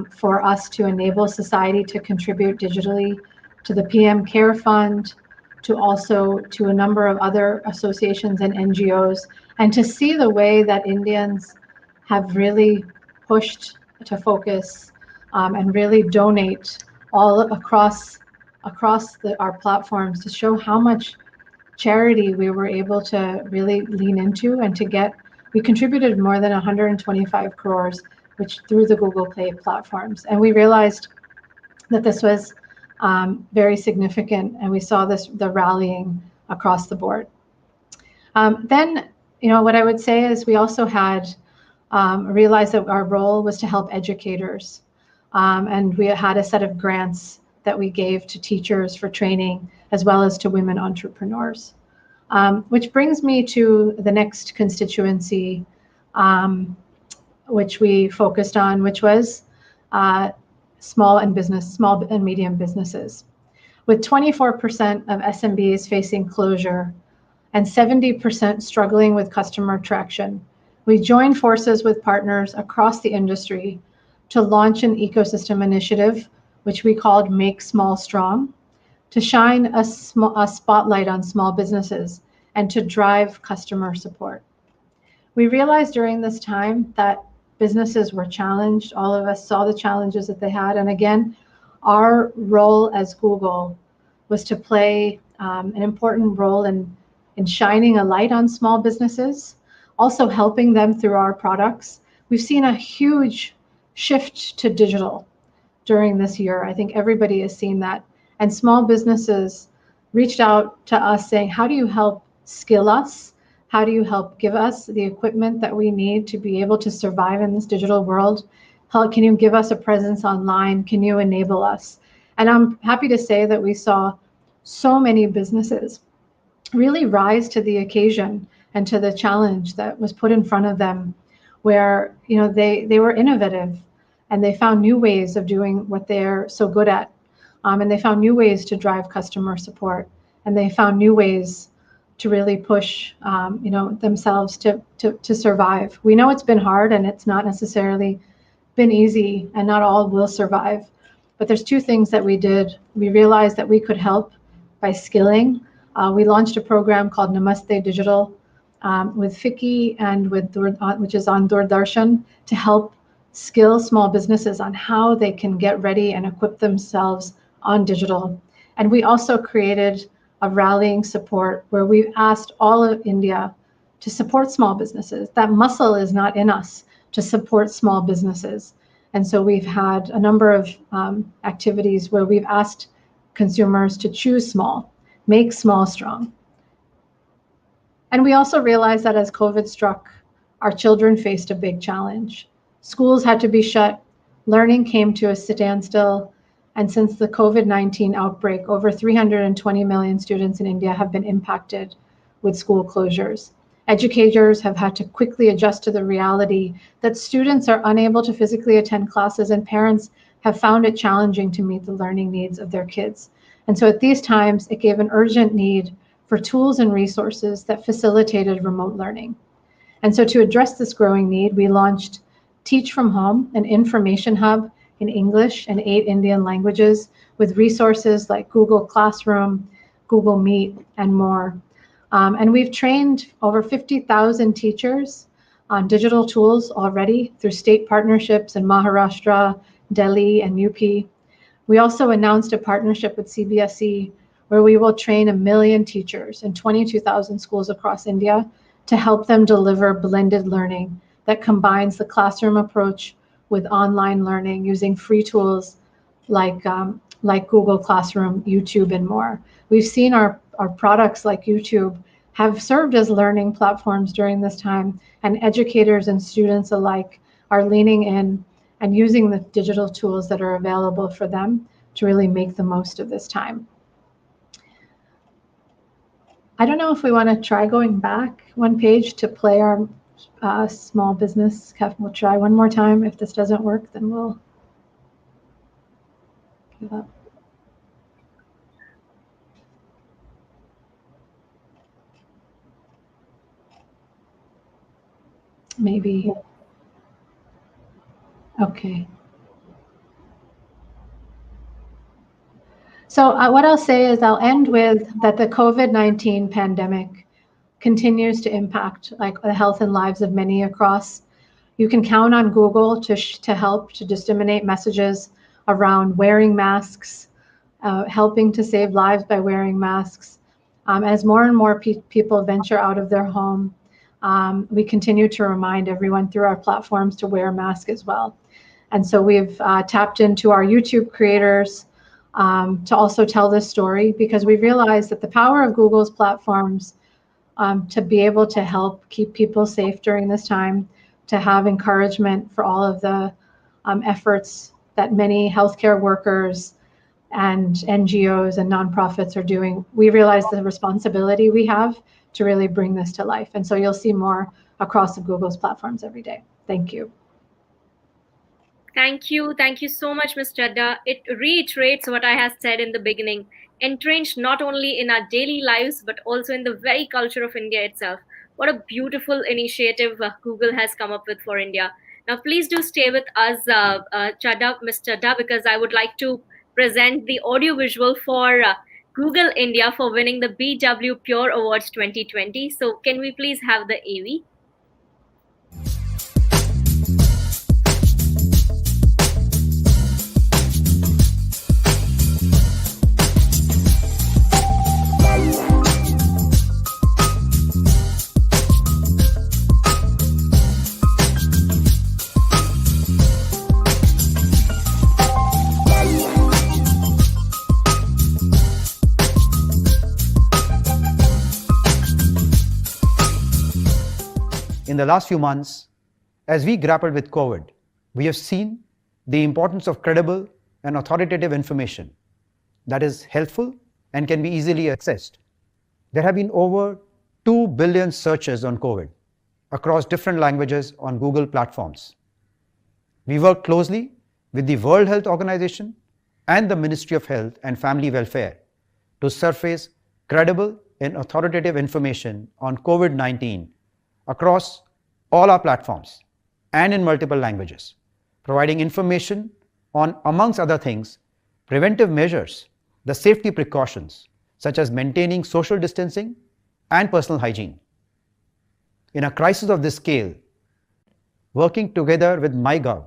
for us to enable society to contribute digitally to the PM Care Fund, to a number of other associations and NGOs, and to see the way that Indians have really pushed to focus and really donate all across our platforms to show how much charity we were able to really lean into and to get. We contributed more than 125 crores, which through the Google Play platforms. And we realized that this was very significant, and we saw the rallying across the board. Then, what I would say is we also had realized that our role was to help educators. And we had a set of grants that we gave to teachers for training, as well as to women entrepreneurs. Which brings me to the next constituency, which we focused on, which was small and medium businesses. With 24% of SMBs facing closure and 70% struggling with customer traction, we joined forces with partners across the industry to launch an ecosystem initiative, which we called Make Small Strong, to shine a spotlight on small businesses and to drive customer support. We realized during this time that businesses were challenged. All of us saw the challenges that they had. And again, our role as Google was to play an important role in shining a light on small businesses, also helping them through our products. We've seen a huge shift to digital during this year. I think everybody has seen that. And small businesses reached out to us saying, how do you help skill us? How do you help give us the equipment that we need to be able to survive in this digital world? How can you give us a presence online? Can you enable us? And I'm happy to say that we saw so many businesses really rise to the occasion and to the challenge that was put in front of them, where they were innovative and they found new ways of doing what they're so good at. And they found new ways to drive customer support, and they found new ways to really push themselves to survive. We know it's been hard and it's not necessarily been easy, and not all will survive. But there's two things that we did. We realized that we could help by skilling. We launched a program called Namaste Digital with FICCI and which is on Doordarshan, to help skill small businesses on how they can get ready and equip themselves on digital. And we also created a rallying support where we've asked all of India to support small businesses. That muscle is not in us to support small businesses. And so we've had a number of activities where we've asked consumers to choose small, make small strong. And we also realized that as COVID struck, our children faced a big challenge. Schools had to be shut, learning came to a standstill, and since the COVID-19 outbreak, over 320 million students in India have been impacted with school closures. Educators have had to quickly adjust to the reality that students are unable to physically attend classes, and parents have found it challenging to meet the learning needs of their kids. And so at these times, it gave an urgent need for tools and resources that facilitated remote learning. And so to address this growing need, we launched Teach from Home, an information hub in English and 8 Indian languages, with resources like Google Classroom, Google Meet, and more. And we've trained over 50,000 teachers on digital tools already through state partnerships in Maharashtra, Delhi, and UP. We also announced a partnership with CBSE, where we will train 1 million teachers in 22,000 schools across India to help them deliver blended learning that combines the classroom approach with online learning using free tools like Google Classroom, YouTube, and more. We've seen our products like YouTube have served as learning platforms during this time, and educators and students alike are leaning in and using the digital tools that are available for them to really make the most of this time. I don't know if we want to try going back one page to play our small business. We'll try one more time. If this doesn't work, then we'll give up. Maybe. Okay. So what I'll say is I'll end with that the COVID-19 pandemic continues to impact like the health and lives of many across. You can count on Google to help to disseminate messages around wearing masks, helping to save lives by wearing masks. As more and more people venture out of their home, we continue to remind everyone through our platforms to wear a mask as well. And so we've tapped into our YouTube creators to also tell this story, because we realize that the power of Google's platforms to be able to help keep people safe during this time, to have encouragement for all of the efforts that many healthcare workers and NGOs and nonprofits are doing. We realize the responsibility we have to really bring this to life. And so you'll see more across Google's platforms every day. Thank you. Thank you. Thank you so much, Ms. Chadha. It reiterates what I have said in the beginning, entrenched not only in our daily lives, but also in the very culture of India itself. What a beautiful initiative Google has come up with for India. Now, please do stay with us, Chadha, Ms. Chadha, because I would like to present the audiovisual for Google India for winning the BW PuRe Awards 2020. So can we please have the AV? In the last few months, as we grappled with COVID, we have seen the importance of credible and authoritative information that is helpful and can be easily accessed. There have been over 2 billion searches on COVID across different languages on Google platforms. We work closely with the World Health Organization and the Ministry of Health and Family Welfare to surface credible and authoritative information on COVID-19 across all our platforms and in multiple languages, providing information on, amongst other things, preventive measures, the safety precautions, such as maintaining social distancing and personal hygiene. In a crisis of this scale, working together with MyGov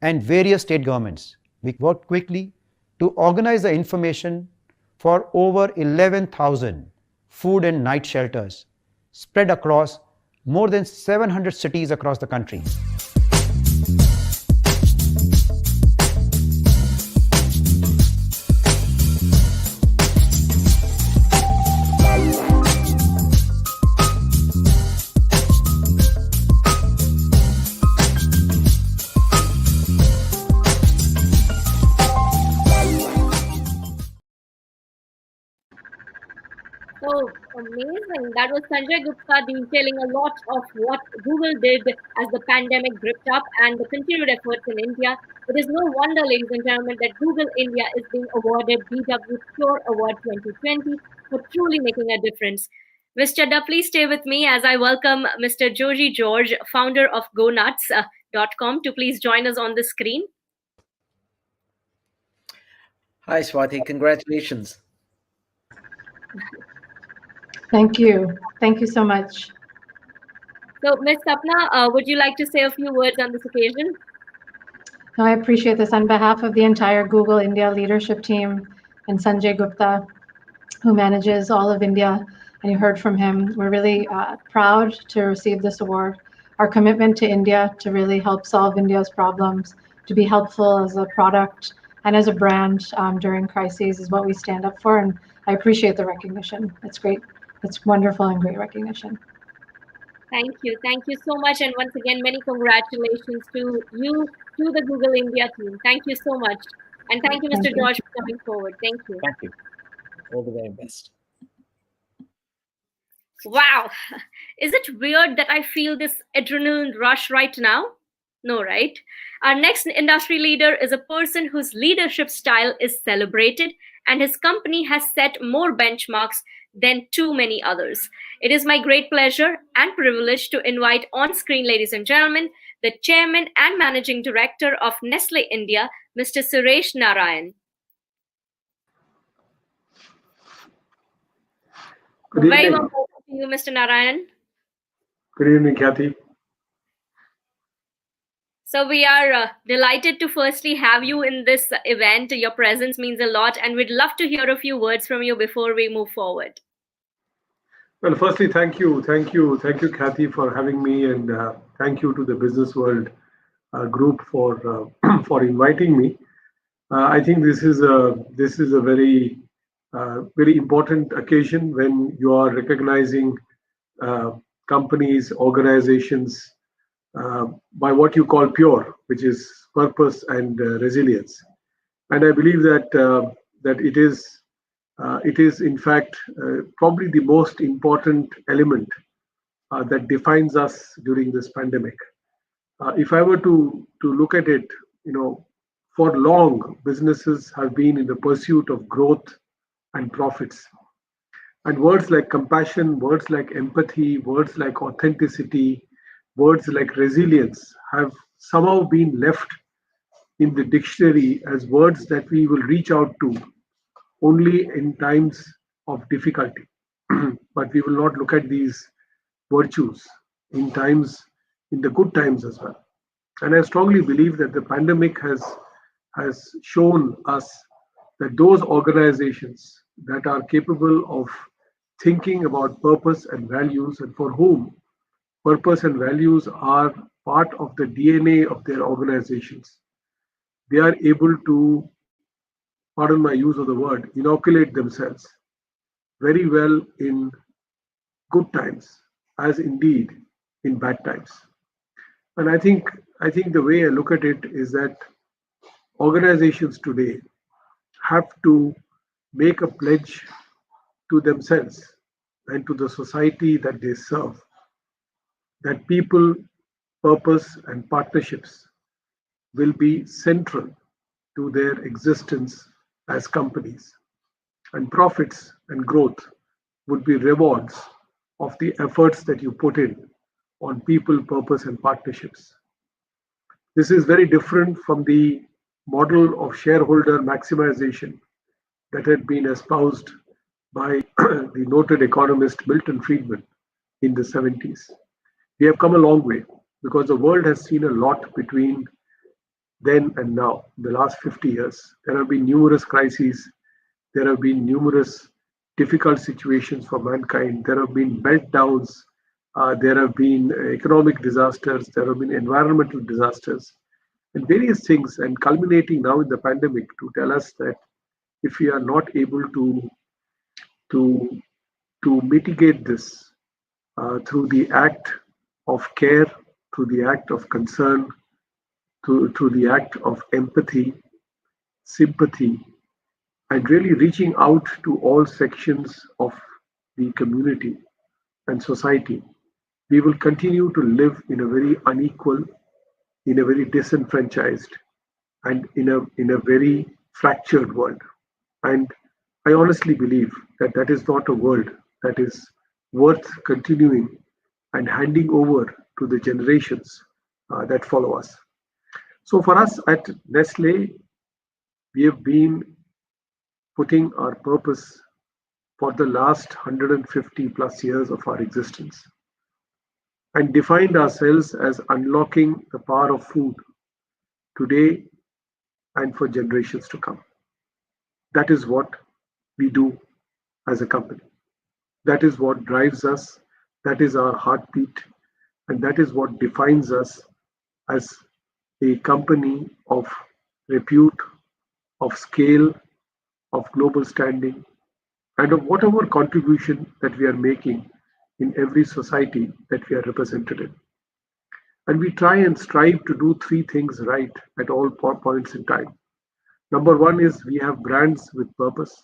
and various state governments, we worked quickly to organize the information for over 11,000 food and night shelters spread across more than 700 cities across the country. So amazing. That was Sanjay Gupta detailing a lot of what Google did as the pandemic gripped up and the continued efforts in India. It is no wonder, ladies and gentlemen, that Google India is being awarded BW PuRe Award 2020 for truly making a difference. Ms. Chadha, please stay with me as I welcome Mr. Joji George, founder of GoNuts.com, to please join us on the screen. Hi, Swati. Congratulations. Thank you. Thank you so much. So, Ms. Sapna, would you like to say a few words on this occasion? I appreciate this on behalf of the entire Google India leadership team and Sanjay Gupta. who manages all of India, and you heard from him. We're really proud to receive this award. Our commitment to India to really help solve India's problems, to be helpful as a product and as a brand during crises is what we stand up for, and I appreciate the recognition. It's great. It's wonderful and great recognition. Thank you. Thank you so much. And once again, many congratulations to you, to the Google India team. Thank you so much. And thank you, Mr. George, for coming forward. Thank you. Thank you. All the very best. Wow. Is it weird that I feel this adrenaline rush right now? No, right? Our next industry leader is a person whose leadership style is celebrated, and his company has set more benchmarks than too many others. It is my great pleasure and privilege to invite on screen, ladies and gentlemen, the Chairman and Managing Director of Nestle India, Mr. Suresh Narayanan. Good evening. Very well, welcome to you, Mr. Narayanan. Good evening, Kathy. So we are delighted to firstly have you in this event. Your presence means a lot, and we'd love to hear a few words from you before we move forward. Well, firstly, thank you, Kathy, for having me, and thank you to the Business World group for for inviting me. I think this is a very important occasion when you are recognizing companies, organizations by what you call PuRe, which is purpose and resilience. And I believe that it is in fact probably the most important element that defines us during this pandemic. If I were to look at it, for long, businesses have been in the pursuit of growth and profits. And words like compassion, words like empathy, words like authenticity, words like resilience have somehow been left in the dictionary as words that we will reach out to only in times of difficulty. But we will not look at these virtues in the good times as well. And I strongly believe that the pandemic has shown us that those organizations that are capable of thinking about purpose and values, and for whom purpose and values are part of the DNA of their organizations, they are able to, pardon my use of the word, inoculate themselves very well in good times, as indeed in bad times. And I think the way I look at it is that organizations today have to make a pledge to themselves and to the society that they serve, that people, purpose, and partnerships will be central to their existence as companies. And profits and growth would be rewards of the efforts that you put in on people, purpose, and partnerships. This is very different from the model of shareholder maximization that had been espoused by the noted economist Milton Friedman in the 70s. We have come a long way because the world has seen a lot between then and now, the last 50 years. There have been numerous crises. There have been numerous difficult situations for mankind. There have been meltdowns. There have been economic disasters. There have been environmental disasters and various things, and culminating now in the pandemic to tell us that if we are not able to mitigate this through the act of care, through the act of concern, through the act of empathy, sympathy, and really reaching out to all sections of the community and society, we will continue to live in a very unequal, in a very disenfranchised, and in a very fractured world. And I honestly believe that that is not a world that is worth continuing and handing over to the generations that follow us. So for us at Nestle, we have been putting our purpose for the last 150 plus years of our existence and defined ourselves as unlocking the power of food today and for generations to come. That is what we do as a company. That is what drives us, that is our heartbeat, and that is what defines us as a company of repute, of scale, of global standing, and of whatever contribution that we are making in every society that we are represented in. And we try and strive to do three things right at all points in time. Number one is we have brands with purpose.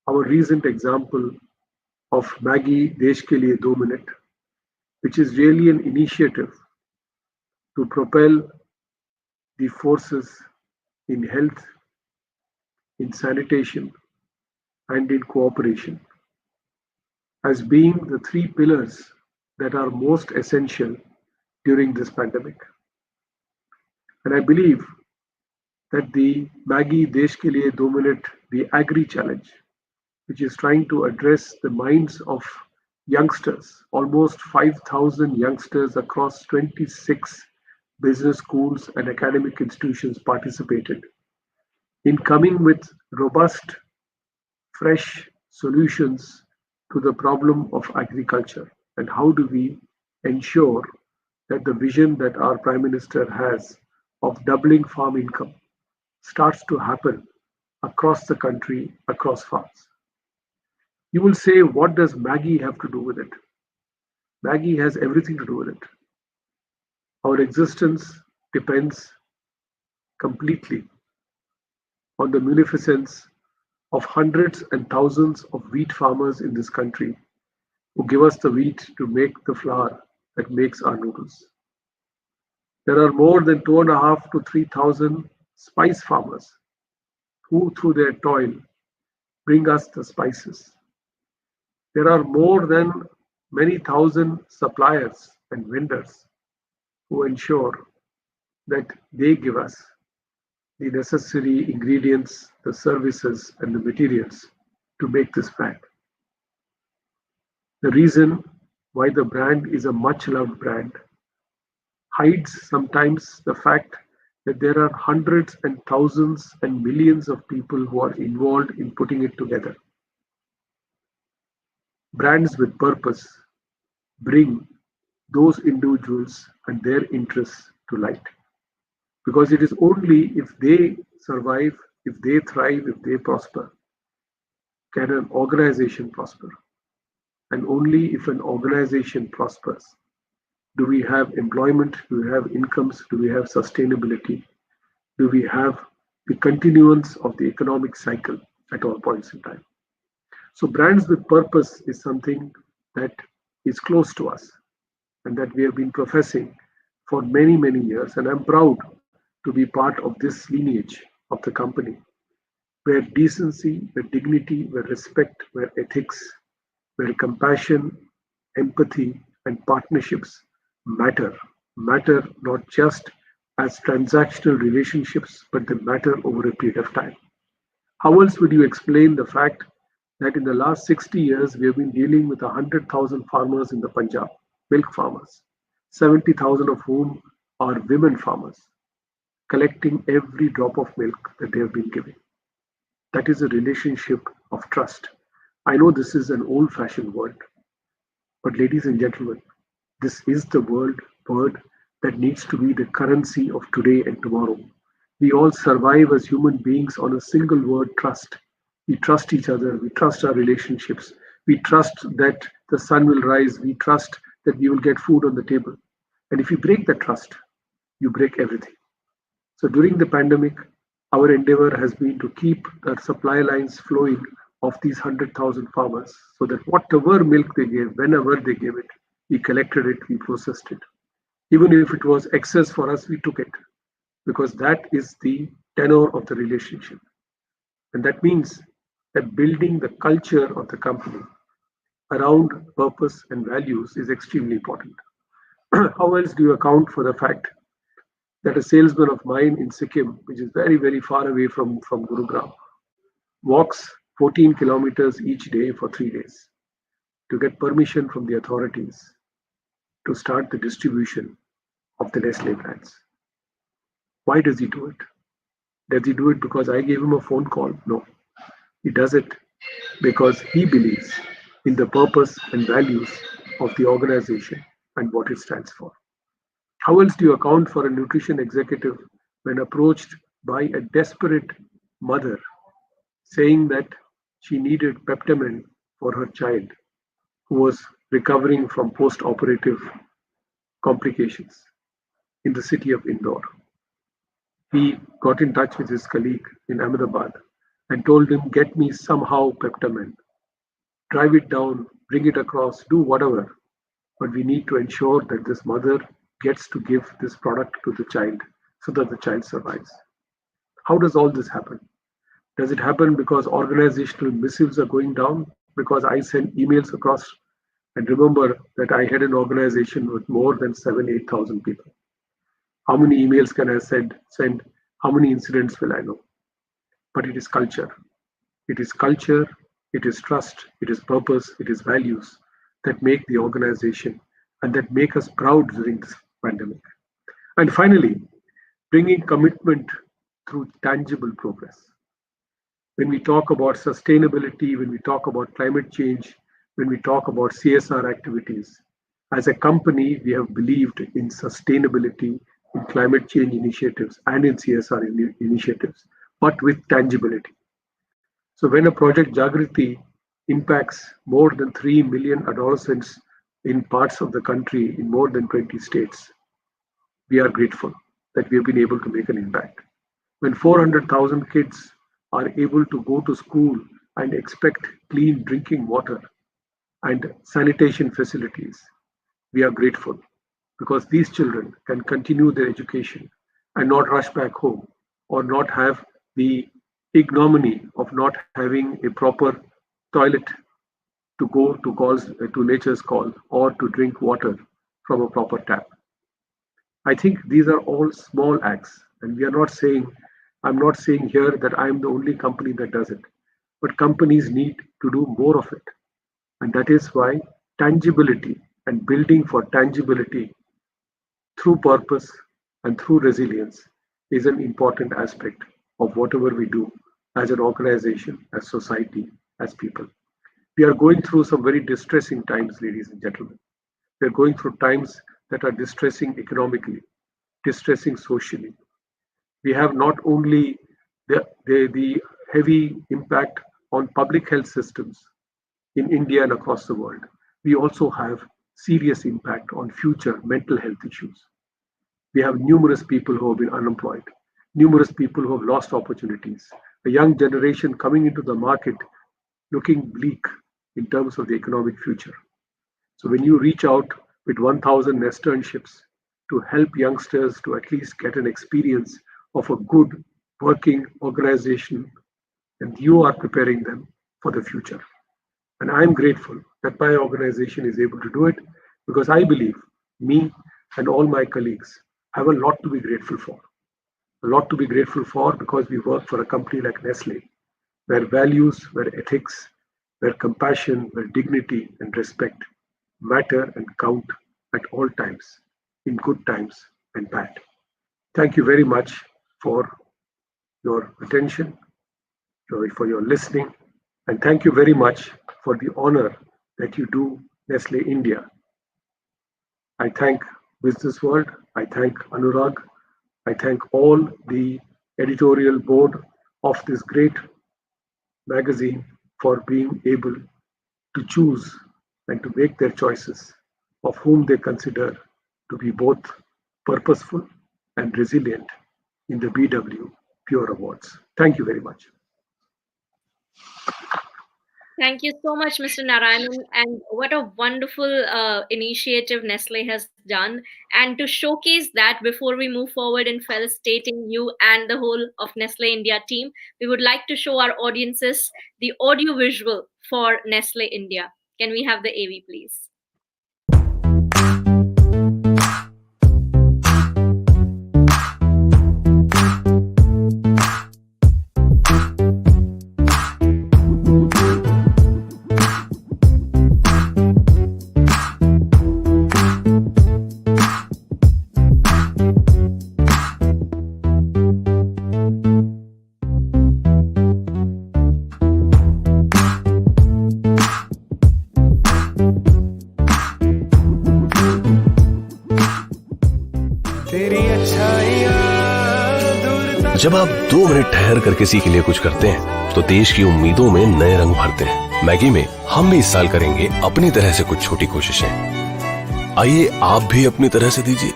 Our recent example of Maggie Desh Ke Liye 2 Minute, which is really an initiative to propel the forces in health, in sanitation, and in cooperation, as being the three pillars that are most essential during this pandemic. And I believe that the Maggie Desh Ke Liye 2 Minute, the Agri Challenge, which is trying to address the minds of youngsters, almost 5,000 youngsters across 26 business schools and academic institutions participated in coming with robust, fresh solutions to the problem of agriculture. And how do we ensure that the vision that our Prime Minister has of doubling farm income starts to happen across the country, across farms? You will say, what does Maggie have to do with it? Maggie has everything to do with it. Our existence depends completely on the munificence of hundreds and thousands of wheat farmers in this country who give us the wheat to make the flour that makes our noodles. There are more than 2,500 to 3,000 spice farmers who, through their toil, bring us the spices. There are more than many thousand suppliers and vendors who ensure that they give us the necessary ingredients, the services, and the materials to make this brand. The reason why the brand is a much loved brand hides sometimes the fact that there are hundreds and thousands and millions of people who are involved in putting it together. Brands with purpose bring those individuals and their interests to light. Because it is only if they survive, if they thrive, if they prosper, can an organization prosper. And only if an organization prospers do we have employment, do we have incomes, do we have sustainability, do we have the continuance of the economic cycle at all points in time. So brands with purpose is something that is close to us and that we have been professing for many, many years. And I'm proud to be part of this lineage of the company, where decency, where dignity, where respect, where ethics, where compassion, empathy, and partnerships matter not just as transactional relationships, but they matter over a period of time. How else would you explain the fact that in the last 60 years, we have been dealing with 100,000 farmers in the Punjab, milk farmers, 70,000 of whom are women farmers, collecting every drop of milk that they have been giving? That is a relationship of trust. I know this is an old-fashioned word, but ladies and gentlemen, this is the word that needs to be the currency of today and tomorrow. We all survive as human beings on a single word, trust. We trust each other, we trust our relationships, we trust that the sun will rise, we trust that we will get food on the table. And if you break that trust, you break everything. So during the pandemic, our endeavor has been to keep the supply lines flowing of these 100,000 farmers so that whatever milk they gave, whenever they gave it, we collected it, we processed it. Even if it was excess for us, we took it, because that is the tenor of the relationship. And that means that building the culture of the company around purpose and values is extremely important. How else do you account for the fact that a salesman of mine in Sikkim, which is very, very far away from Gurugram, walks 14 kilometers each day for 3 days to get permission from the authorities to start the distribution of the Nestle brands? Why does he do it? Does he do it because I gave him a phone call? No. He does it because he believes in the purpose and values of the organization and what it stands for. How else do you account for a nutrition executive when approached by a desperate mother saying that she needed Peptamen for her child who was recovering from post-operative complications in the city of Indore? He got in touch with his colleague in Ahmedabad and told him, get me somehow Peptamen, drive it down, bring it across, do whatever, but we need to ensure that this mother gets to give this product to the child so that the child survives. How does all this happen? Does it happen because organizational missives are going down? Because I send emails across, and remember that I had an organization with more than 8,000 people. How many emails can I send? How many incidents will I know? But it is culture. It is culture, it is trust, it is purpose, it is values that make the organization and that make us proud during this pandemic. And finally, bringing commitment through tangible progress. When we talk about sustainability, when we talk about climate change, when we talk about CSR activities, as a company, we have believed in sustainability, in climate change initiatives, and in CSR initiatives, but with tangibility. So when a project Jagriti impacts more than 3 million adolescents in parts of the country in more than 20 states, we are grateful that we have been able to make an impact. When 400,000 kids are able to go to school and expect clean drinking water and sanitation facilities, we are grateful because these children can continue their education and not rush back home or not have the ignominy of not having a proper toilet to go to nature's call or to drink water from a proper tap. I think these are all small acts, and I'm not saying here that I'm the only company that does it, but companies need to do more of it. And that is why tangibility and building for tangibility through purpose and through resilience is an important aspect of whatever we do as an organization, as society, as people. We are going through some very distressing times, ladies and gentlemen. We are going through times that are distressing economically, distressing socially. We have not only the heavy impact on public health systems in India and across the world, we also have serious impact on future mental health issues. We have numerous people who have been unemployed, numerous people who have lost opportunities, a young generation coming into the market looking bleak in terms of the economic future. So when you reach out with 1,000 Nesternships to help youngsters to at least get an experience of a good working organization, and you are preparing them for the future. And I'm grateful that my organization is able to do it because I believe me and all my colleagues have a lot to be grateful for. A lot to be grateful for because we work for a company like Nestle, where values, where ethics, where compassion, where dignity and respect matter and count at all times, in good times and bad. Thank you very much for your attention, for your listening, and thank you very much for the honor that you do Nestle India. I thank Business World, I thank Anurag, I thank all the editorial board of this great magazine for being able to choose and to make their choices of whom they consider to be both purposeful and resilient in the BW PuRe Awards. Thank you very much. Thank you so much, Mr. Narayanan. And what a wonderful initiative Nestle has done. And to showcase that, before we move forward in felicitating you and the whole of Nestle India team, we would like to show our audiences the audio visual for Nestle India. Can we have the AV, please? जब आप 2 minute ठहर कर किसी के लिए कुछ करते हैं तो देश की उम्मीदों में नए रंग भरते हैं। मैगी में हम भी इस साल करेंगे अपनी तरह से कुछ छोटी कोशिशें। आइए आप भी अपनी तरह से दीजिए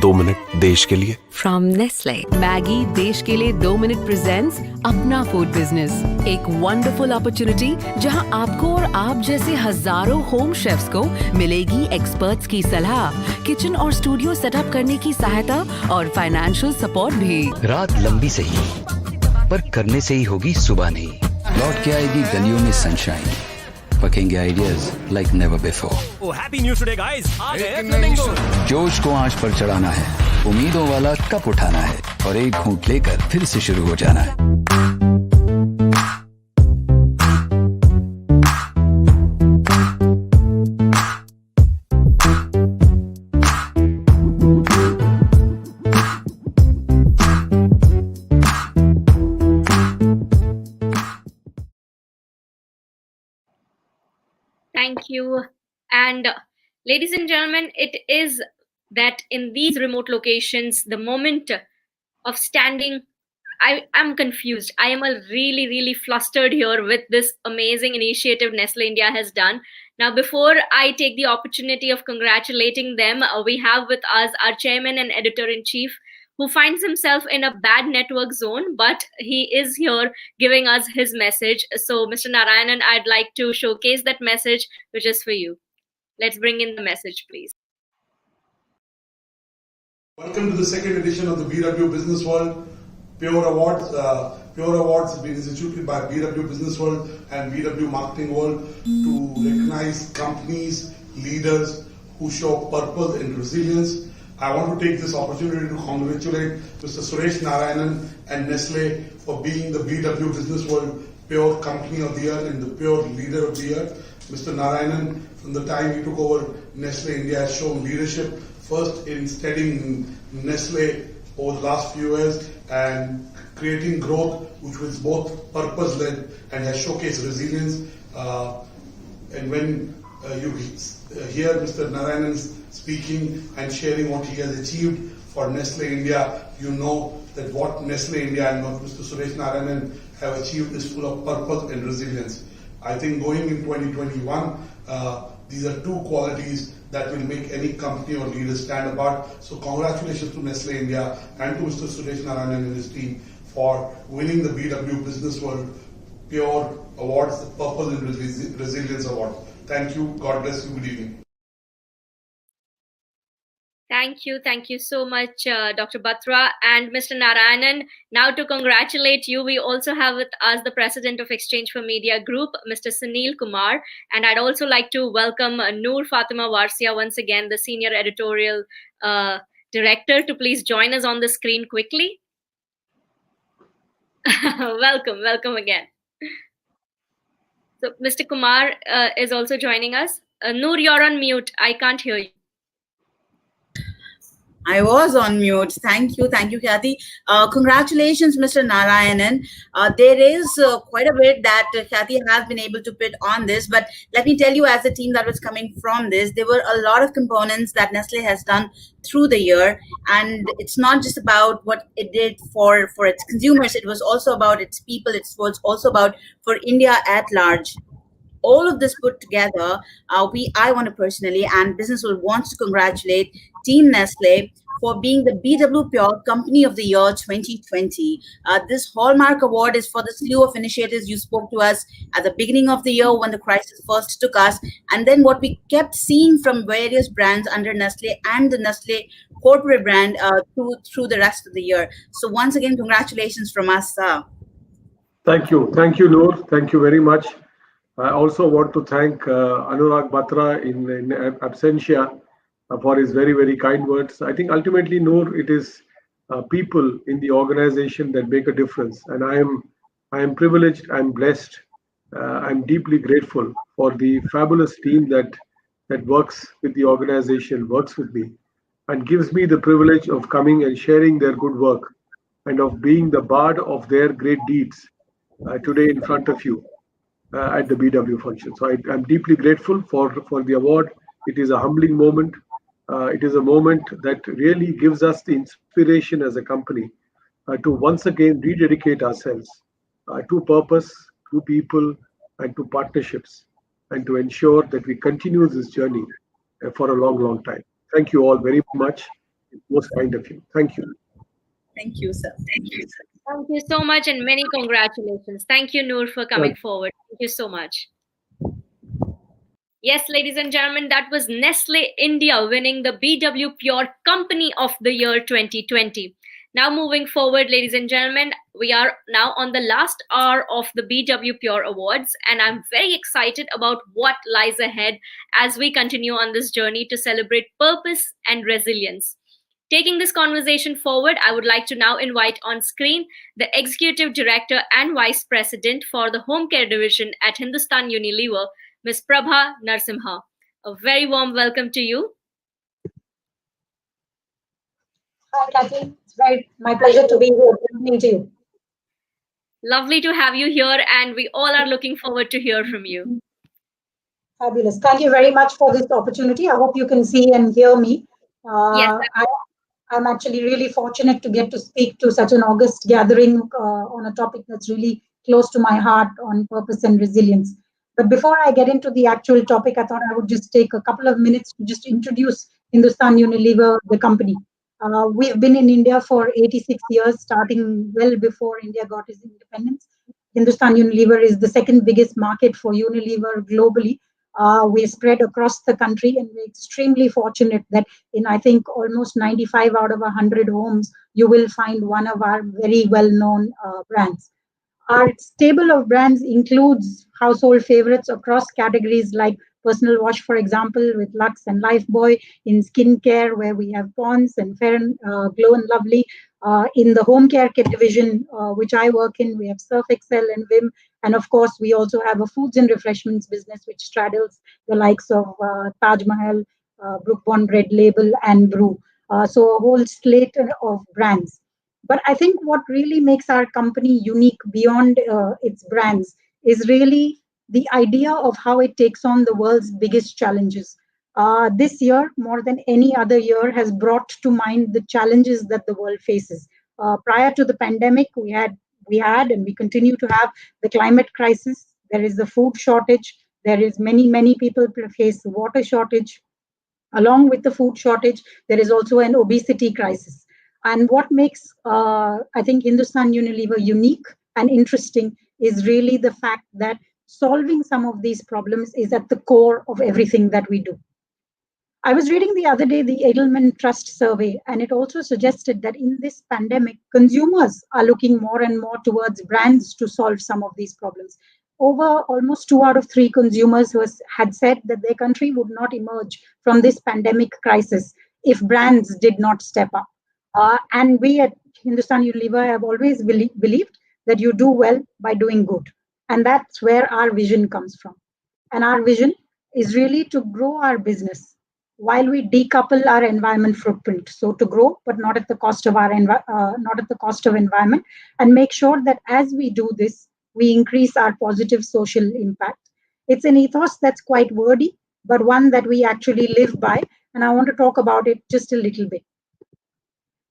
2 मिनट देश के लिए। From Nestle, Maggie देश के लिए 2 मिनट presents अपना फूड बिजनेस, एक वंडरफुल अपॉर्चुनिटी जहां आपको और आप जैसे हजारों होम शेफ्स को मिलेगी एक्सपर्ट्स की सलाह, किचन और स्टूडियो सेटअप करने की सहायता और फाइनेंशियल सपोर्ट भी। रात लंबी सही पर करने से ही होगी सुबह नहीं। लौट के आएगी गलियों में सनशाइन, पकेंगे ideas like never before. Oh, happy news today, guys! आ गए फ्लेमिंगो। जोश को आंच पर चढ़ाना है, उम्मीदों वाला कप उठाना है और एक घूंट लेकर फिर से शुरू हो जाना है। Thank you. And ladies and gentlemen, it is that in these remote locations, the moment of standing, I'm confused. I am really, really flustered here with this amazing initiative Nestle India has done. Now, before I take the opportunity of congratulating them, we have with us our chairman and editor-in-chief, who finds himself in a bad network zone, but he is here giving us his message. So, Mr. Narayanan, I'd like to showcase that message, which is for you. Let's bring in the message, please. Welcome to the second edition of the BW Business World PuRe Awards. PuRe Awards have been instituted by BW Business World and BW Marketing World to recognize companies, leaders who show purpose and resilience. I want to take this opportunity to congratulate Mr. Suresh, Narayanan and Nestle for being the BW Business World PuRe Company of the Year and the PuRe Leader of the Year. Mr. Narayanan, from the time he took over Nestle India, has shown leadership, first in steadying Nestle over the last few years and creating growth which was both purpose-led and has showcased resilience. And when you hear Mr. Narayanan speaking and sharing what he has achieved for Nestle India, you know that what Nestle India and what Mr. Suresh Narayanan have achieved is full of purpose and resilience. I think going in 2021, these are two qualities that will make any company or leader stand apart. So congratulations to Nestle India and to Mr. Suresh Narayanan and his team for winning the BW Business World PuRe Awards, the Purpose and Resilience Award. Thank you. God bless you. Good evening. Thank you so much, Dr. Batra and Mr. Narayanan. Now to congratulate you, we also have with us the President of Exchange for Media Group, Mr. Sunil Kumar. And I'd also like to welcome Noor Fatima Warsia, once again, the Senior Editorial Director, to please join us on the screen quickly. Welcome again. So Mr. Kumar is also joining us. Noor, you're on mute. I can't hear you. I was on mute. Thank you, Kathy. Congratulations, Mr. Narayanan. There is quite a bit that Kathy has been able to put on this, but let me tell you, as a team that was coming from this, there were a lot of components that Nestle has done through the year, and it's not just about what it did for its consumers. It was also about its people. It was also about for India at large. All of this put together, I want to personally, and Business World wants to congratulate Team Nestle for being the BW PuRe Company of the Year 2020. This Hallmark Award is for the slew of initiatives you spoke to us at the beginning of the year when the crisis first took us, and then what we kept seeing from various brands under Nestle and the Nestle corporate brand through the rest of the year. So once again, congratulations from us, sir. Thank you, Noor. Thank you very much. I also want to thank Anurag Batra in absentia for his very, very kind words. I think ultimately, Noor, it is people in the organization that make a difference. And I am privileged, I'm blessed, I'm deeply grateful for the fabulous team that works with the organization, works with me, and gives me the privilege of coming and sharing their good work and of being the bard of their great deeds today in front of you. At the BW function. So I'm deeply grateful for the award. It is a humbling moment. It is a moment that really gives us the inspiration as a company to once again rededicate ourselves to purpose, to people, and to partnerships, and to ensure that we continue this journey for a long, long time. Thank you all very much. It's most kind of you. Thank you. Thank you, sir. Thank you so much and many congratulations. Thank you, Noor, for coming forward. Thank you so much. Yes, ladies and gentlemen, that was Nestle India winning the BW PuRe Company of the Year 2020. Now moving forward, ladies and gentlemen, we are now on the last hour of the BW PuRe Awards, and I'm very excited about what lies ahead as we continue on this journey to celebrate purpose and resilience. Taking this conversation forward, I would like to now invite on screen the Executive Director and Vice President for the Home Care Division at Hindustan Unilever, Ms. Prabha Narasimhan. A very warm welcome to you. Hi, Kathy. It's my pleasure to be here. Good evening to you. Lovely to have you here, and we all are looking forward to hear from you. Fabulous. Thank you very much for this opportunity. I hope you can see and hear me. Yes. I'm actually really fortunate to get to speak to such an august gathering on a topic that's really close to my heart on purpose and resilience. But before I get into the actual topic, I thought I would just take a couple of minutes to just introduce Hindustan Unilever, the company. We've been in India for 86 years, starting well before India got its independence. Hindustan Unilever is the second biggest market for Unilever globally. We're spread across the country, and we're extremely fortunate that in, I think, almost 95 out of 100 homes, you will find one of our very well-known brands. Our stable of brands includes household favorites across categories like personal wash, for example, with Lux and Lifebuoy, in skincare, where we have Pond's and Fair and Glow and Lovely. In the home care division, which I work in, we have Surf Excel and Vim. And of course, we also have a foods and refreshments business, which straddles the likes of Taj Mahal, Brook Bond Red Label, and Brew. So a whole slate of brands. But I think what really makes our company unique beyond its brands is really the idea of how it takes on the world's biggest challenges. This year, more than any other year, has brought to mind the challenges that the world faces. Prior to the pandemic, we had and we continue to have the climate crisis. There is the food shortage. There is many people face water shortage. Along with the food shortage, there is also an obesity crisis. And what makes, I think, Hindustan Unilever unique and interesting is really the fact that solving some of these problems is at the core of everything that we do. I was reading the other day the Edelman Trust survey, and it also suggested that in this pandemic, consumers are looking more and more towards brands to solve some of these problems. Over almost 2 out of 3 consumers had said that their country would not emerge from this pandemic crisis if brands did not step up. And we at Hindustan Unilever have always believed that you do well by doing good. And that's where our vision comes from. And our vision is really to grow our business while we decouple our environment footprint. So to grow, but not at the cost of environment, and make sure that as we do this, we increase our positive social impact. It's an ethos that's quite wordy, but one that we actually live by. And I want to talk about it just a little bit.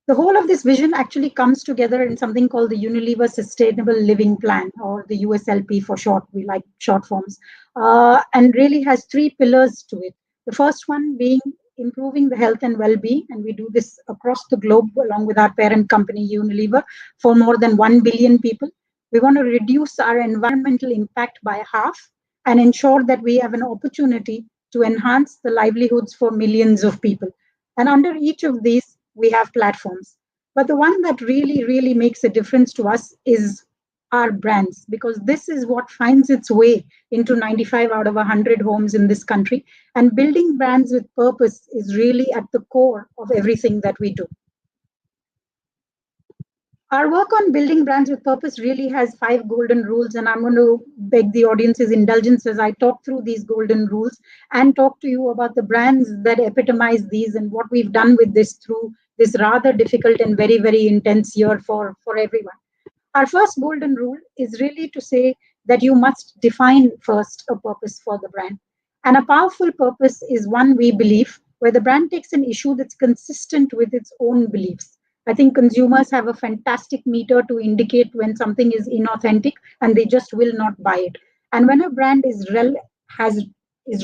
The whole of this vision actually comes together in something called the Unilever Sustainable Living Plan, or the USLP for short. We like short forms, and really has 3 pillars to it. The first one being improving the health and well-being, and we do this across the globe along with our parent company Unilever for more than 1 billion people. We want to reduce our environmental impact by half and ensure that we have an opportunity to enhance the livelihoods for millions of people. And under each of these, we have platforms. But the one that really makes a difference to us is our brands, because this is what finds its way into 95 out of 100 homes in this country. And building brands with purpose is really at the core of everything that we do. Our work on building brands with purpose really has 5 golden rules, and I'm going to beg the audience's indulgence as I talk through these golden rules and talk to you about the brands that epitomize these and what we've done with this through this rather difficult and very intense year for everyone. Our first golden rule is really to say that you must define first a purpose for the brand. And a powerful purpose is one, we believe, where the brand takes an issue that's consistent with its own beliefs. I think consumers have a fantastic meter to indicate when something is inauthentic and they just will not buy it. And when a brand is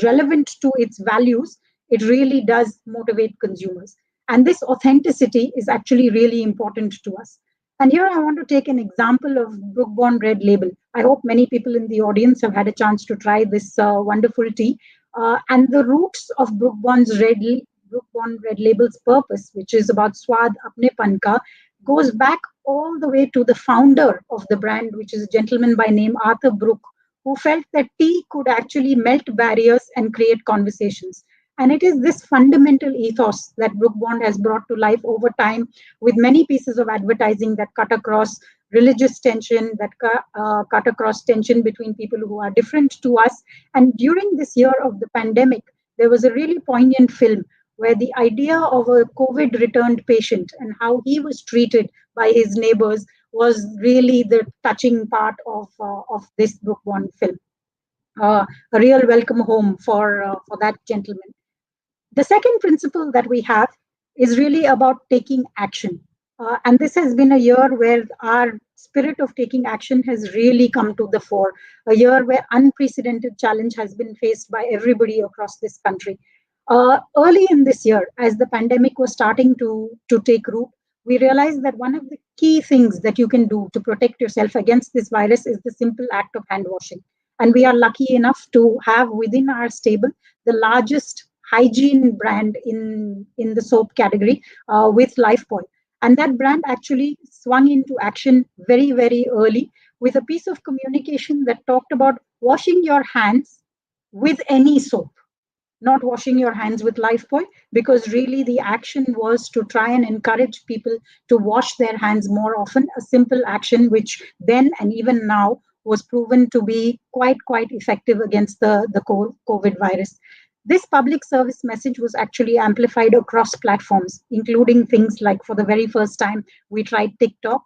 relevant to its values, it really does motivate consumers. And this authenticity is actually really important to us. And here I want to take an example of Brook Bond Red Label. I hope many people in the audience have had a chance to try this wonderful tea. And the roots of Brook Bond Red Label's purpose, which is about Swad Apne Pan Ka, goes back all the way to the founder of the brand, which is a gentleman by name Arthur Brook, who felt that tea could actually melt barriers and create conversations. And it is this fundamental ethos that Brook Bond has brought to life over time with many pieces of advertising that cut across religious tension, that cut across tension between people who are different to us. And during this year of the pandemic, there was a really poignant film where the idea of a COVID returned patient and how he was treated by his neighbors was really the touching part of this Brook Bond film. A real welcome home for that gentleman. The second principle that we have is really about taking action. And this has been a year where our spirit of taking action has really come to the fore, a year where unprecedented challenge has been faced by everybody across this country. Early in this year, as the pandemic was starting to take root, we realized that one of the key things that you can do to protect yourself against this virus is the simple act of hand washing. And we are lucky enough to have within our stable the largest hygiene brand in the soap category with Lifebuoy. And that brand actually swung into action very, very early with a piece of communication that talked about washing your hands with any soap, not washing your hands with Lifebuoy, because really the action was to try and encourage people to wash their hands more often, a simple action which then and even now was proven to be quite effective against the COVID virus. This public service message was actually amplified across platforms, including things like, for the very first time, we tried TikTok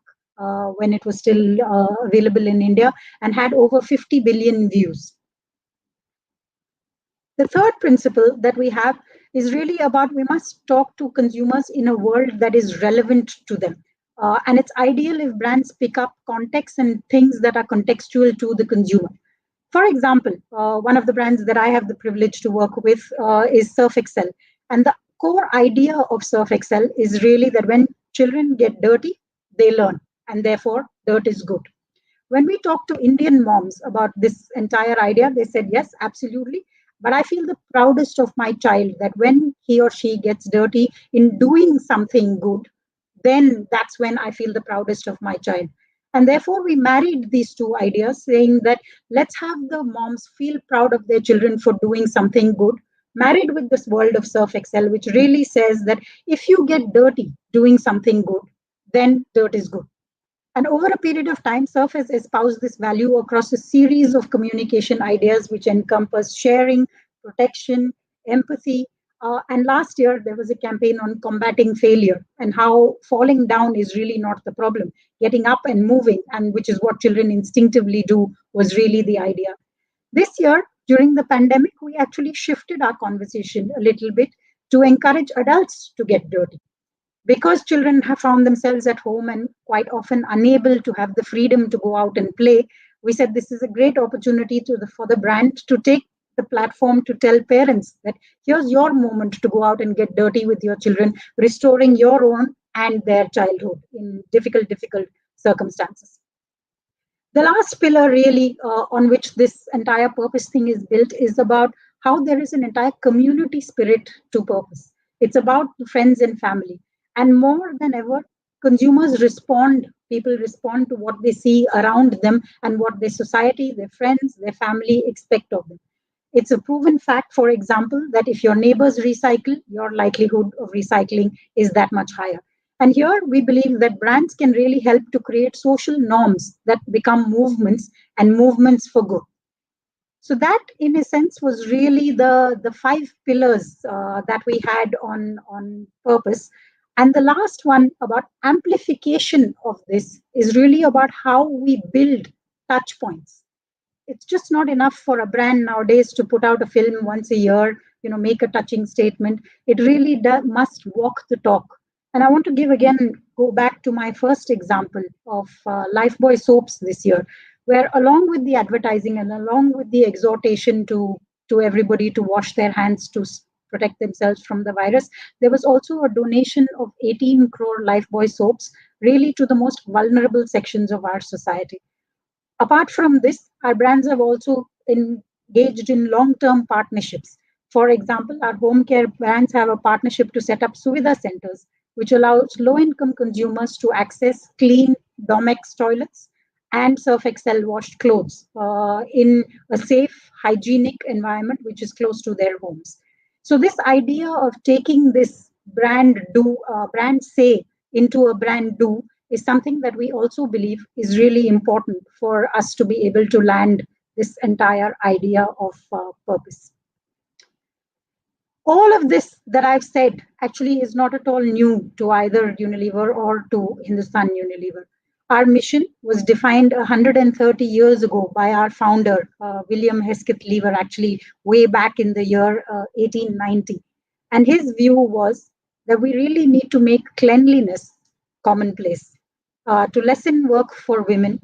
when it was still available in India and had over 50 billion views. The third principle that we have is really about we must talk to consumers in a world that is relevant to them. And it's ideal if brands pick up context and things that are contextual to the consumer. For example, one of the brands that I have the privilege to work with is Surf Excel. And the core idea of Surf Excel is really that when children get dirty, they learn, and therefore dirt is good. When we talk to Indian moms about this entire idea, they said, yes, absolutely. But I feel the proudest of my child that when he or she gets dirty in doing something good, then that's when I feel the proudest of my child. And therefore, we married these two ideas, saying that let's have the moms feel proud of their children for doing something good, married with this world of Surf Excel, which really says that if you get dirty doing something good, then dirt is good. And over a period of time, Surf has espoused this value across a series of communication ideas, which encompass sharing, protection, empathy. And last year, there was a campaign on combating failure and how falling down is really not the problem. Getting up and moving, and which is what children instinctively do, was really the idea. This year, during the pandemic, we actually shifted our conversation a little bit to encourage adults to get dirty. Because children have found themselves at home and quite often unable to have the freedom to go out and play, we said this is a great opportunity for the brand to take the platform to tell parents that here's your moment to go out and get dirty with your children, restoring your own and their childhood in difficult circumstances. The last pillar really on which this entire purpose thing is built is about how there is an entire community spirit to purpose. It's about friends and family. And more than ever, people respond to what they see around them and what their society, their friends, their family expect of them. It's a proven fact, for example, that if your neighbors recycle, your likelihood of recycling is that much higher. And here we believe that brands can really help to create social norms that become movements and movements for good. So that, in a sense, was really the 5 pillars that we had on purpose. And the last one about amplification of this is really about how we build touch points. It's just not enough for a brand nowadays to put out a film once a year, make a touching statement. It really must walk the talk. And I want to go back to my first example of Lifebuoy soaps this year, where along with the advertising and along with the exhortation to everybody to wash their hands to protect themselves from the virus, there was also a donation of 18 crore Lifebuoy soaps, really to the most vulnerable sections of our society. Apart from this, our brands have also engaged in long-term partnerships. For example, our home care brands have a partnership to set up Suvidha centers, which allows low-income consumers to access clean Domex toilets and Surf Excel washed clothes in a safe, hygienic environment which is close to their homes. So this idea of taking this brand say into a brand do is something that we also believe is really important for us to be able to land this entire idea of purpose. All of this that I've said actually is not at all new to either Unilever or to Hindustan Unilever. Our mission was defined 130 years ago by our founder, William Hesketh Lever, actually way back in the year 1890. And his view was that we really need to make cleanliness commonplace, to lessen work for women,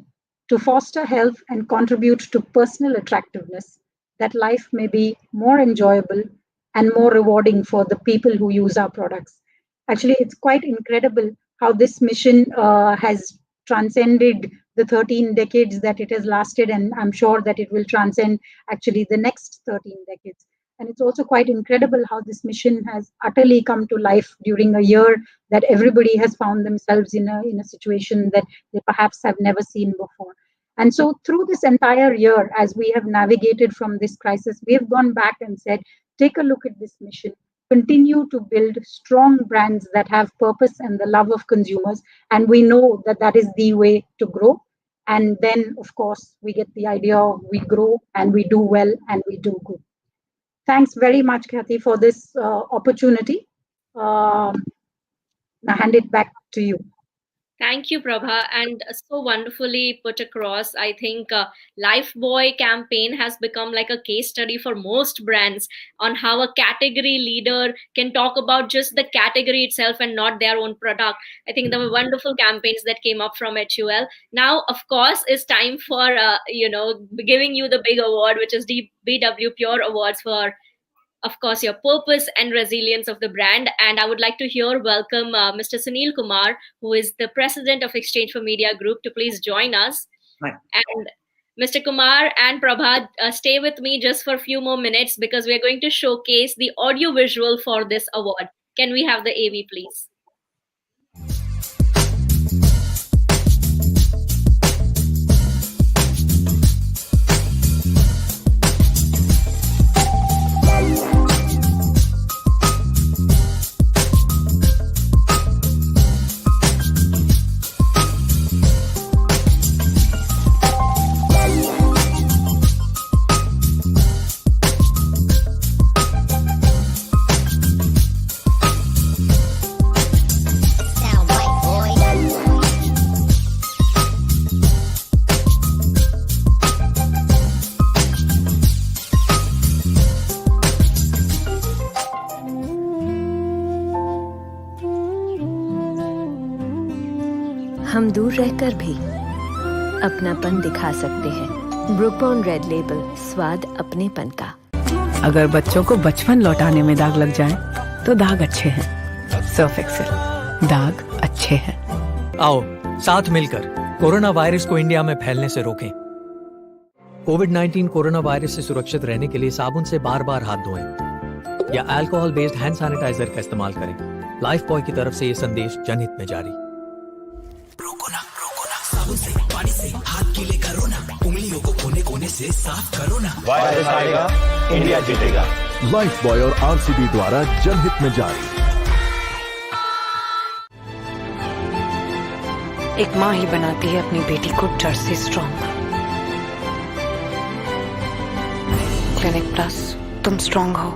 to foster health and contribute to personal attractiveness, that life may be more enjoyable and more rewarding for the people who use our products. Actually, it's quite incredible how this mission has transcended the 13 decades that it has lasted, and I'm sure that it will transcend actually the next 13 decades. And it's also quite incredible how this mission has utterly come to life during a year that everybody has found themselves in a situation that they perhaps have never seen before. And so through this entire year, as we have navigated from this crisis, we have gone back and said, take a look at this mission, continue to build strong brands that have purpose and the love of consumers. And we know that that is the way to grow. And then, of course, we get the idea of we grow and we do well and we do good. Thanks very much, Kathy, for this opportunity. I hand it back to you. Thank you, Prabha, and so wonderfully put across. I think Lifebuoy campaign has become like a case study for most brands on how a category leader can talk about just the category itself and not their own product. I think there were wonderful campaigns that came up from HUL. Now, of course, it's time for giving you the big award, which is the BW PuRe Awards for, of course, your purpose and resilience of the brand. And I would like to welcome Mr. Sunil Kumar, who is the president of Exchange for Media Group, to please join us. Hi. And Mr. Kumar and Prabha, stay with me just for a few more minutes because we're going to showcase the audio visual for this award. Can we have the AV, please? हम दूर रहकर भी अपनापन दिखा सकते हैं। ब्रूकबॉर्न red label, स्वाद अपनेपन का। अगर बच्चों को बचपन लौटाने में दाग लग जाए तो दाग अच्छे हैं। सर्फ एक्सेल, दाग अच्छे हैं। आओ साथ मिलकर कोरोना वायरस को इंडिया में फैलने से रोकें। कोविड-19 कोरोना वायरस से सुरक्षित रहने के लिए साबुन से बार-बार हाथ धोएं या अल्कोहल बेस्ड हैंड सैनिटाइजर का इस्तेमाल करें। लाइफबॉय की तरफ से ये संदेश जनहित में जारी। साबुन से, पानी से हाथ गीले करो ना, उंगलियों को कोने-कोने से साफ करो ना। वायरस आएगा, इंडिया जीतेगा। लाइफबॉय और आरसीबी द्वारा जनहित में जारी। एक माँ ही बनाती है अपनी बेटी को डर से स्ट्रॉन्ग। क्लिनिक प्लस, तुम स्ट्रॉन्ग हो।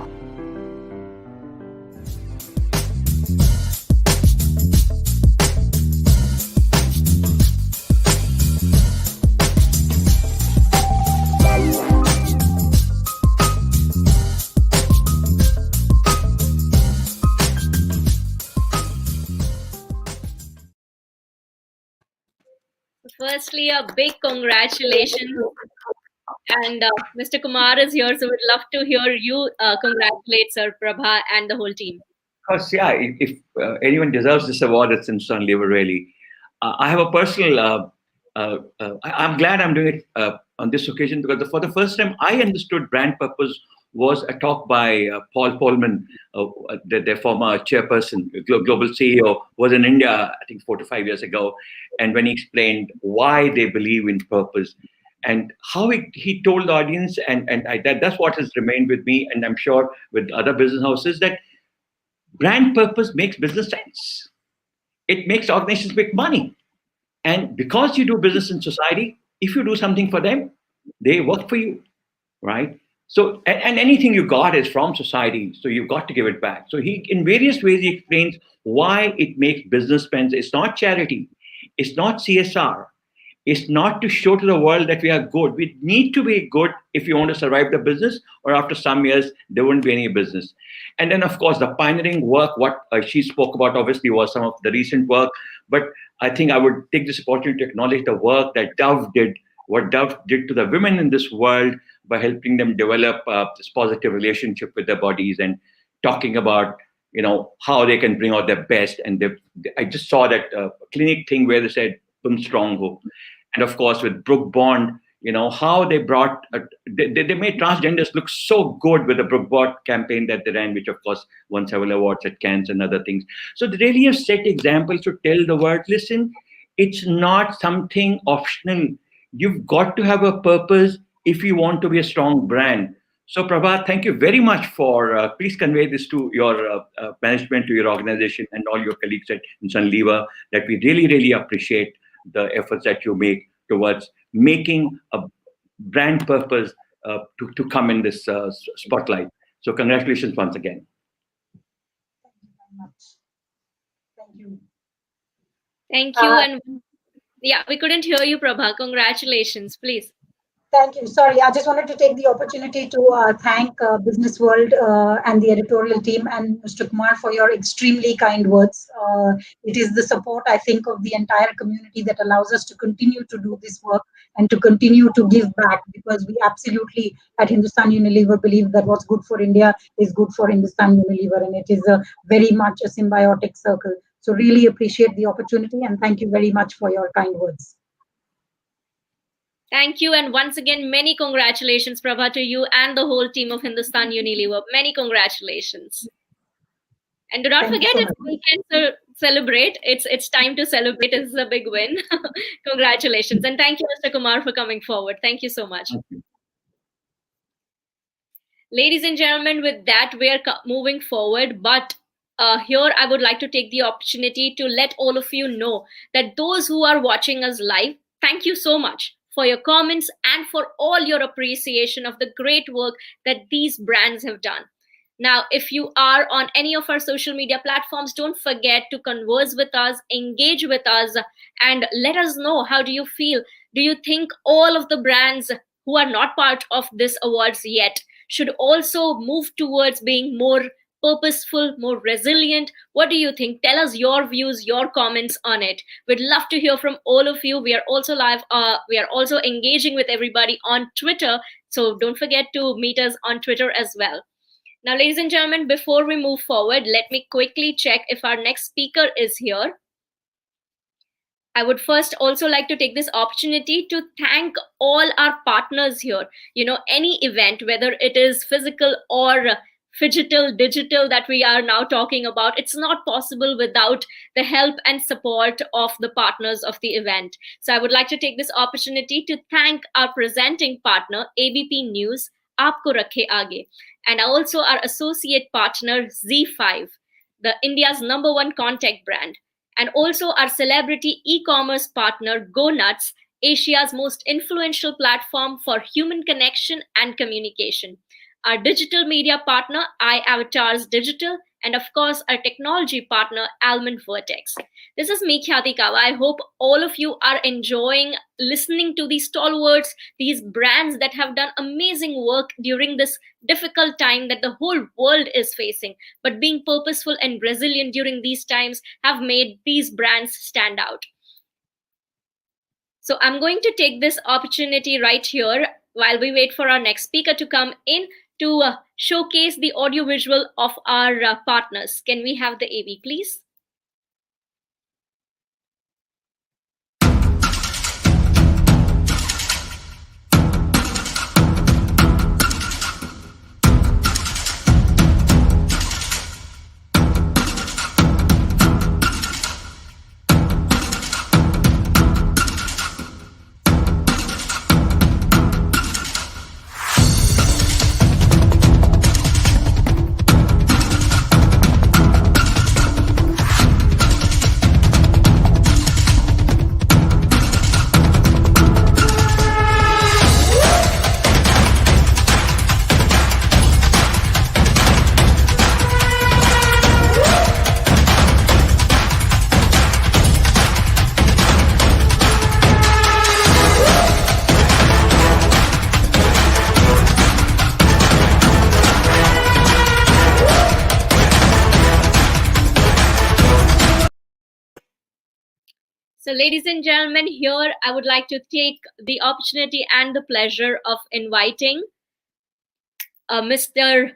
Firstly, a big congratulations. And Mr. Kumar is here, so we'd love to hear you congratulate Sir Prabha and the whole team. Of course, yeah, if anyone deserves this award, it's Hindustan Lever, really. I have a personal, I'm glad I'm doing it on this occasion because for the first time, I understood brand purpose was a talk by Paul Polman, their former chairperson, global CEO, was in India, I think 4 to 5 years ago. And when he explained why they believe in purpose and how he told the audience, that's what has remained with me, and I'm sure with other business houses, that brand purpose makes business sense. It makes organizations make money. And because you do business in society, if you do something for them, they work for you, right? So, and anything you got is from society, so you've got to give it back. So he, in various ways, he explains why it makes business sense. It's not charity. It's not CSR. It's not to show to the world that we are good. We need to be good if you want to survive the business, or after some years, there wouldn't be any business. And then, of course, the pioneering work, what she spoke about, obviously, was some of the recent work. But I think I would take this opportunity to acknowledge the work that Dove did, what Dove did to the women in this world by helping them develop this positive relationship with their bodies and talking about, how they can bring out their best. And I just saw that clinic thing where they said, strong hope. And of course, with Brooke Bond, how they brought, they made transgenders look so good with the Brooke Bond campaign that they ran, which of course won several awards at Cannes and other things. So they really have set examples to tell the world, listen, it's not something optional. You've got to have a purpose if you want to be a strong brand. So Prabha, thank you very much for, please convey this to your management, to your organization and all your colleagues at Hindustan Lever, that we really, really appreciate the efforts that you make towards making a brand purpose to come in this spotlight. So congratulations once again. Thank you very much. Thank you. Thank you. And yeah, we couldn't hear you, Prabha. Congratulations, please. Thank you. Sorry, I just wanted to take the opportunity to thank Business World and the editorial team and Mr. Kumar for your extremely kind words. It is the support, I think, of the entire community that allows us to continue to do this work and to continue to give back, because we absolutely at Hindustan Unilever believe that what's good for India is good for Hindustan Unilever, and it is very much a symbiotic circle. So really appreciate the opportunity and thank you very much for your kind words. Thank you. And once again, many congratulations, Prabha, to you and the whole team of Hindustan Unilever. Many congratulations. And do not forget, it's weekend to celebrate. It's time to celebrate. This is a big win. Congratulations. And thank you, Mr. Kumar, for coming forward. Thank you so much. Ladies and gentlemen, with that, we are moving forward. But here, I would like to take the opportunity to let all of you know that those who are watching us live, thank you so much for your comments and for all your appreciation of the great work that these brands have done. Now, if you are on any of our social media platforms, don't forget to converse with us, engage with us, and let us know, how do you feel? Do you think all of the brands who are not part of this awards yet should also move towards being more purposeful, more resilient? What do you think? Tell us your views, your comments on it. We'd love to hear from all of you. We are also live. We are also engaging with everybody on Twitter. So don't forget to meet us on Twitter as well. Now, ladies and gentlemen, before we move forward, let me quickly check if our next speaker is here. I would first also like to take this opportunity to thank all our partners here. Any event, whether it is physical or digital that we are now talking about, it's not possible without the help and support of the partners of the event. So I would like to take this opportunity to thank our presenting partner, ABP News, Aapko Rakhe Aage, and also our associate partner, Z5, the India's #1 contact brand, and also our celebrity e-commerce partner, GoNuts, Asia's most influential platform for human connection and communication, our digital media partner, iAvatarZ Digital, and of course, our technology partner, Almond Vertex. This is me, Khyati Kawa. I hope all of you are enjoying listening to these stalwarts, these brands that have done amazing work during this difficult time that the whole world is facing. But being purposeful and resilient during these times have made these brands stand out. So I'm going to take this opportunity right here while we wait for our next speaker to come in to showcase the audiovisual of our partners. Can we have the AV, please? So ladies and gentlemen, here I would like to take the opportunity and the pleasure of inviting Mr.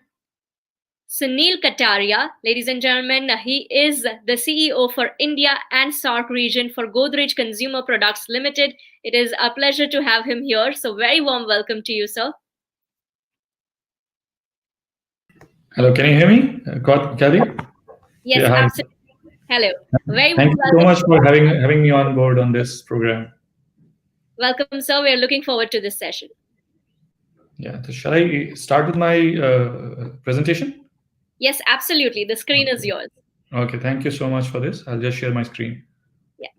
Sunil Kataria. Ladies and gentlemen, he is the CEO for India and SAARC region for Godrej Consumer Products Limited. It is a pleasure to have him here. So very warm welcome to you, sir. Hello, can you hear me, Kadi? Yes, yeah, absolutely. Hello. Thank you so much for having me on board on this program. Welcome, sir. We are looking forward to this session. Yeah, so shall I start with my presentation? Yes, absolutely. The screen is yours. Okay, thank you so much for this. I'll just share my screen. Yeah.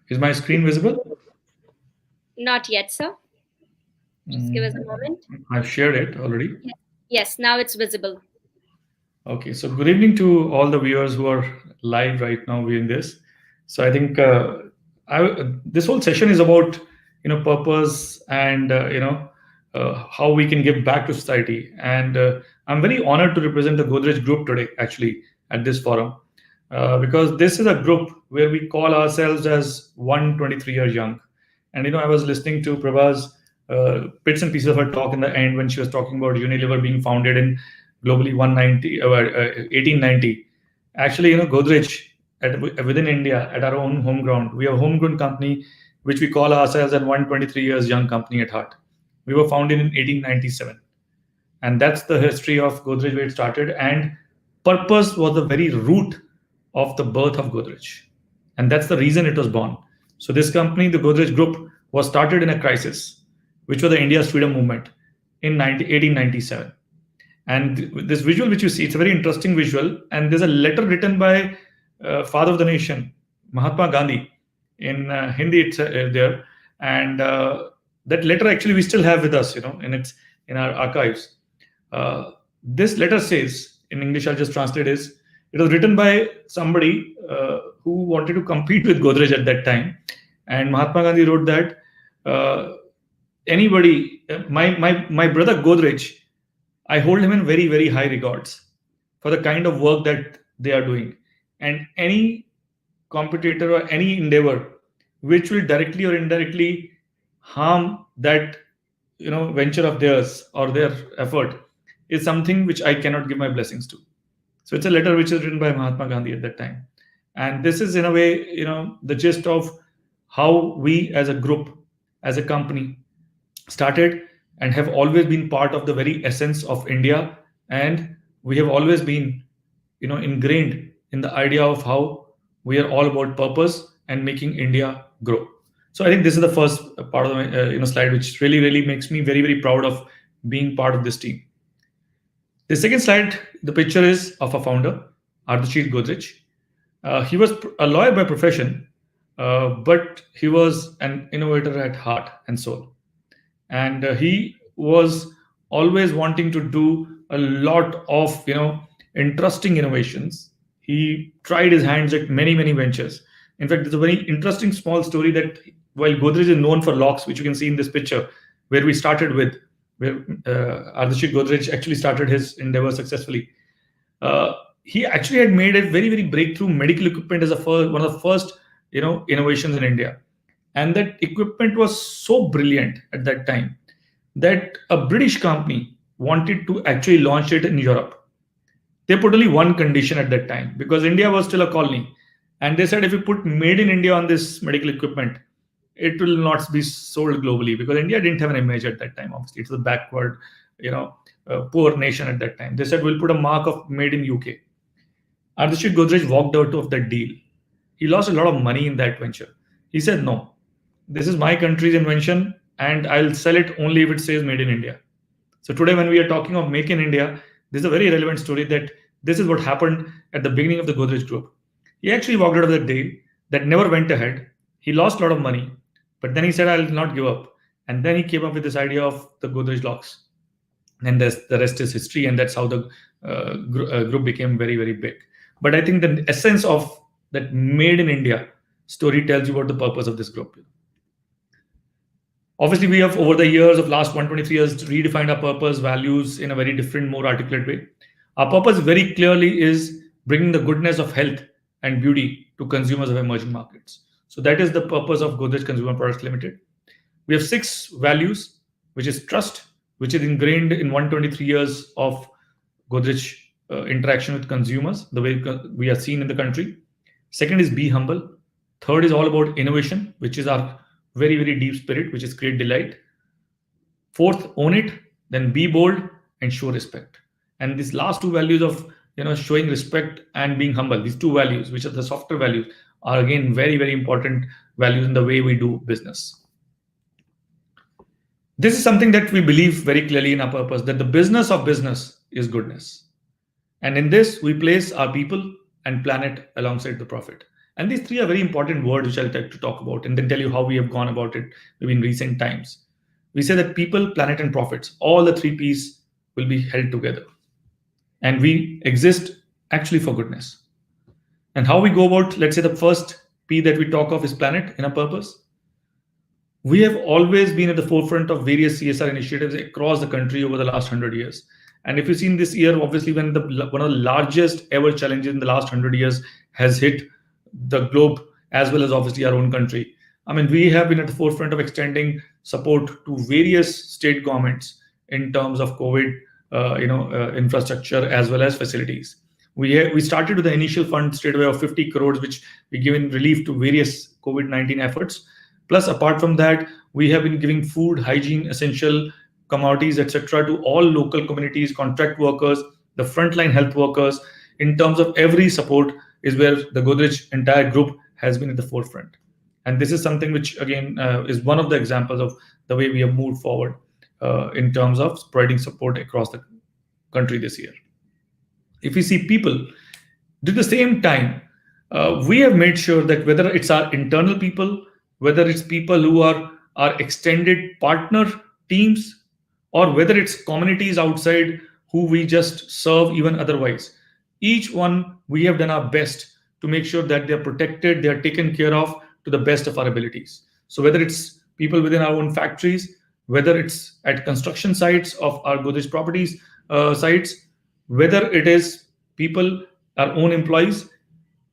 Is my screen visible? Not yet, sir. Just give us a moment. I've shared it already. Yes, now it's visible. Okay, so good evening to all the viewers who are live right now viewing this. So I think this whole session is about purpose and how we can give back to society. And I'm very honored to represent the Godrej Group today, actually, at this forum, because this is a group where we call ourselves as 123 years young. And I was listening to Prabha's bits and pieces of her talk in the end when she was talking about Unilever being founded in globally 1890. Actually, Godrej within India at our own home ground, we have a homegrown company which we call ourselves at 123 years young company at heart. We were founded in 1897, and that's the history of Godrej where it started. And purpose was the very root of the birth of Godrej, and that's the reason it was born. So this company, the Godrej Group, was started in a crisis, which was the India's freedom movement in 1897. And this visual which you see, it's a very interesting visual. And there's a letter written by Father of the Nation, Mahatma Gandhi, in Hindi. It's there, and that letter actually we still have with us, in our archives. This letter says, in English, I'll just translate it was written by somebody who wanted to compete with Godrej at that time, and Mahatma Gandhi wrote that anybody, my brother Godrej, I hold him in very, very high regards for the kind of work that they are doing. And any competitor or any endeavor which will directly or indirectly harm that venture of theirs or their effort is something which I cannot give my blessings to. So it's a letter which is written by Mahatma Gandhi at that time. And this is in a way, the gist of how we as a group, as a company, started and have always been part of the very essence of India. And we have always been, ingrained in the idea of how we are all about purpose and making India grow. So I think this is the first part of the slide, which really, really makes me very, very proud of being part of this team. The second slide, the picture is of a founder, Rajeev Godrej. He was a lawyer by profession, but he was an innovator at heart and soul. And he was always wanting to do a lot of, interesting innovations. He tried his hands at many, many ventures, In fact, there's a very interesting small story that while Godrej is known for locks, which you can see in this picture, where we started with, where Ardeshir Godrej actually started his endeavor successfully. He actually had made a very, very breakthrough medical equipment as one of the first, innovations in India. And that equipment was so brilliant at that time that a British company wanted to actually launch it in Europe. They put only one condition at that time, because India was still a colony. And they said, if you put made in India on this medical equipment, it will not be sold globally, because India didn't have an image at that time. Obviously, it's a backward, poor nation at that time. They said, we'll put a mark of made in UK. Ardeshir Godrej walked out of that deal. He lost a lot of money in that venture. He said, no, this is my country's invention, and I'll sell it only if it says made in India. So today, when we are talking of make in India, this is a very relevant story that this is what happened at the beginning of the Godrej Group. He actually walked out of that deal that never went ahead. He lost a lot of money, but then he said, I'll not give up. And then he came up with this idea of the Godrej locks. And the rest is history, and that's how the group became very, very big. But I think the essence of that made in India story tells you about the purpose of this group. Obviously, we have, over the years of last 123 years, redefined our purpose, values in a very different, more articulate way. Our purpose very clearly is bringing the goodness of health and beauty to consumers of emerging markets. So that is the purpose of Godrej Consumer Products Limited. We have 6 values, which is trust, which is ingrained in 123 years of Godrej interaction with consumers, the way we are seen in the country. Second is be humble. Third is all about innovation, which is our very, very deep spirit, which is create delight. Fourth, own it. Then be bold and show respect. And these last 2 values of showing respect and being humble, these 2 values, which are the softer values, are again very, very important values in the way we do business. This is something that we believe very clearly in our purpose, that the business of business is goodness. And in this, we place our people and planet alongside the profit. And these 3 are very important words which I'll like to talk about and then tell you how we have gone about it maybe in recent times. We say that people, planet, and profits, all the 3 P's will be held together. And we exist actually for goodness. And how we go about, let's say the first P that we talk of is planet in our purpose. We have always been at the forefront of various CSR initiatives across the country over the last 100 years. And if you've seen this year, obviously when one of the largest ever challenges in the last 100 years has hit the globe, as well as obviously our own country. I mean, we have been at the forefront of extending support to various state governments in terms of COVID, infrastructure as well as facilities. We started with the initial fund straight away of 50 crores, which we given relief to various COVID-19 efforts. Plus, apart from that, we have been giving food, hygiene, essential commodities, etc., to all local communities, contract workers, the frontline health workers. In terms of every support is where the Godrej entire group has been at the forefront. And this is something which, again, is one of the examples of the way we have moved forward in terms of spreading support across the country this year. If we see people, at the same time, we have made sure that whether it's our internal people, whether it's people who are our extended partner teams, or whether it's communities outside who we just serve even otherwise, each one we have done our best to make sure that they're protected, they're taken care of to the best of our abilities. So whether it's people within our own factories, whether it's at construction sites of our Godrej properties sites, whether it is people, our own employees,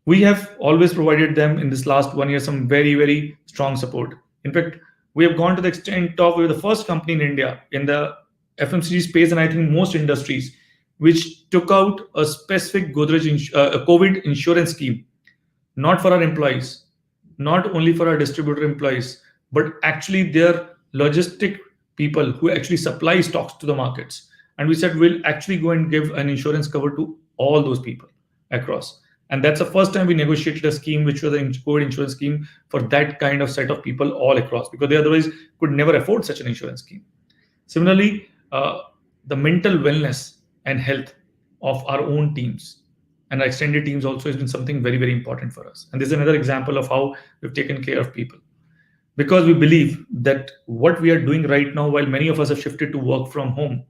we have always provided them in this last 1 year some very, very strong support. In fact, we have gone to the extent of we were the first company in India in the FMCG space, and I think most industries, which took out a specific Godrej COVID insurance scheme, not for our employees, not only for our distributor employees, but actually their logistic people who actually supply stocks to the markets. And we said, we'll actually go and give an insurance cover to all those people across. And that's the first time we negotiated a scheme, which was a COVID insurance scheme for that kind of set of people all across, because they otherwise could never afford such an insurance scheme. Similarly, the mental wellness and health of our own teams and our extended teams also has been something very, very important for us. And this is another example of how we've taken care of people. Because we believe that what we are doing right now, while many of us have shifted to work from home,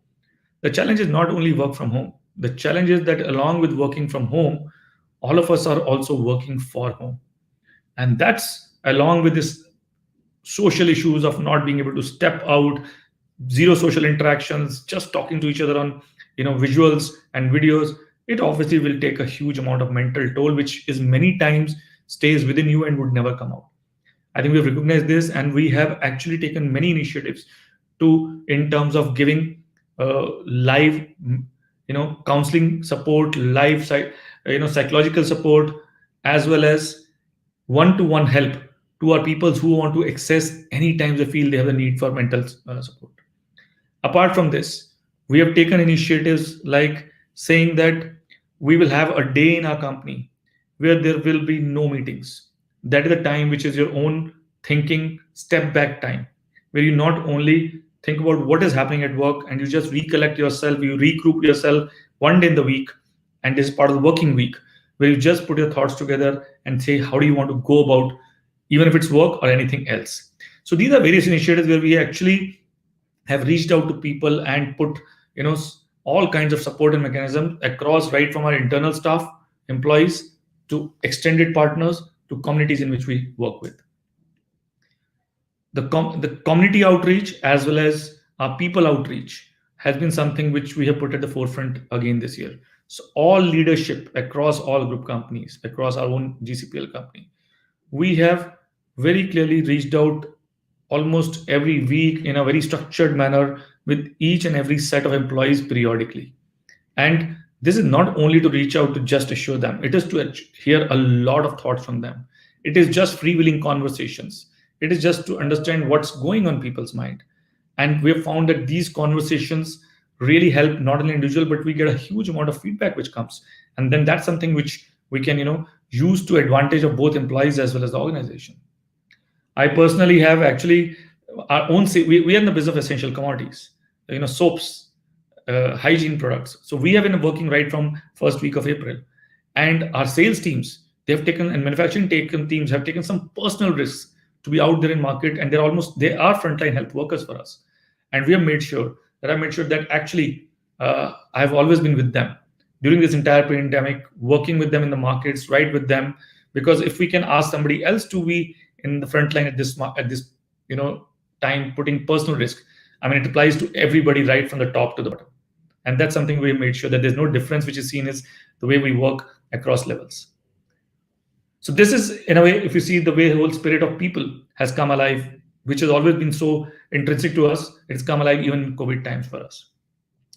the challenge is not only work from home. The challenge is that along with working from home, all of us are also working for home. And that's along with this social issues of not being able to step out, zero social interactions, just talking to each other on visuals and videos. It obviously will take a huge amount of mental toll, which is many times stays within you and would never come out. I think we've recognized this, and we have actually taken many initiatives in terms of giving live counseling support, live psychological support, as well as one-to-one help to our people who want to access anytime they feel they have the need for mental support. Apart from this, we have taken initiatives like saying that we will have a day in our company where there will be no meetings. That is the time which is your own thinking, step back time, where you not only think about what is happening at work and you just recollect yourself, you regroup yourself one day in the week, and this is part of the working week, where you just put your thoughts together and say, how do you want to go about, even if it's work or anything else. So these are various initiatives where we actually have reached out to people and put all kinds of support and mechanisms across, right from our internal staff, employees, to extended partners, to communities in which we work with. The community outreach as well as our people outreach has been something which we have put at the forefront again this year. So all leadership across all group companies, across our own GCPL company, we have very clearly reached out almost every week in a very structured manner with each and every set of employees periodically. And this is not only to reach out to just assure them, it is to hear a lot of thoughts from them. It is just freewheeling conversations. It is just to understand what's going on in people's mind. And we have found that these conversations really help not only individual, but we get a huge amount of feedback which comes. And then that's something which we can, use to advantage of both employees as well as the organization. I personally have actually our own, we are in the business of essential commodities, soaps, hygiene products. So we have been working right from first week of April, and our sales teams, they have taken, and manufacturing teams have taken some personal risks to be out there in market, and they are frontline health workers for us. And we have made sure that actually I've always been with them during this entire pandemic, working with them in the markets, right with them, because if we can ask somebody else to be in the front line at this time, putting personal risk, I mean, it applies to everybody right from the top to the bottom. And that's something we made sure that there's no difference which is seen as the way we work across levels. So this is, in a way, if you see the way the whole spirit of people has come alive, which has always been so intrinsic to us, it's come alive even in COVID times for us.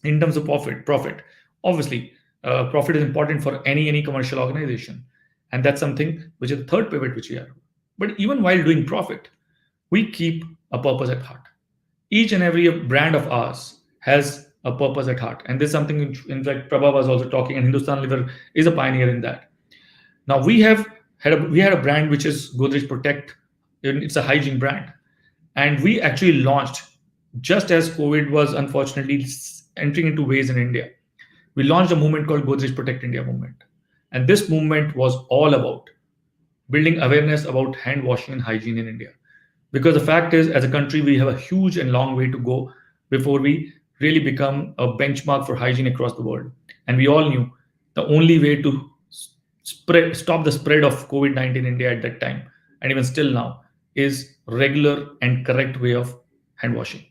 In terms of profit, obviously, profit is important for any commercial organization. And that's something which is the third pivot which we are. But even while doing profit, we keep a purpose at heart. Each and every brand of ours has a purpose at heart. And this is something, in fact, Prabha was also talking, and Hindustan Liver is a pioneer in that. Now, we had a brand which is Godrej Protect. It's a hygiene brand. And we actually launched, just as COVID was unfortunately entering into waves in India, we launched a movement called Godrej Protect India movement. And this movement was all about building awareness about hand washing and hygiene in India. Because the fact is, as a country, we have a huge and long way to go before we really become a benchmark for hygiene across the world. And we all knew the only way to stop the spread of COVID-19 in India at that time, and even still now, is regular and correct way of hand washing.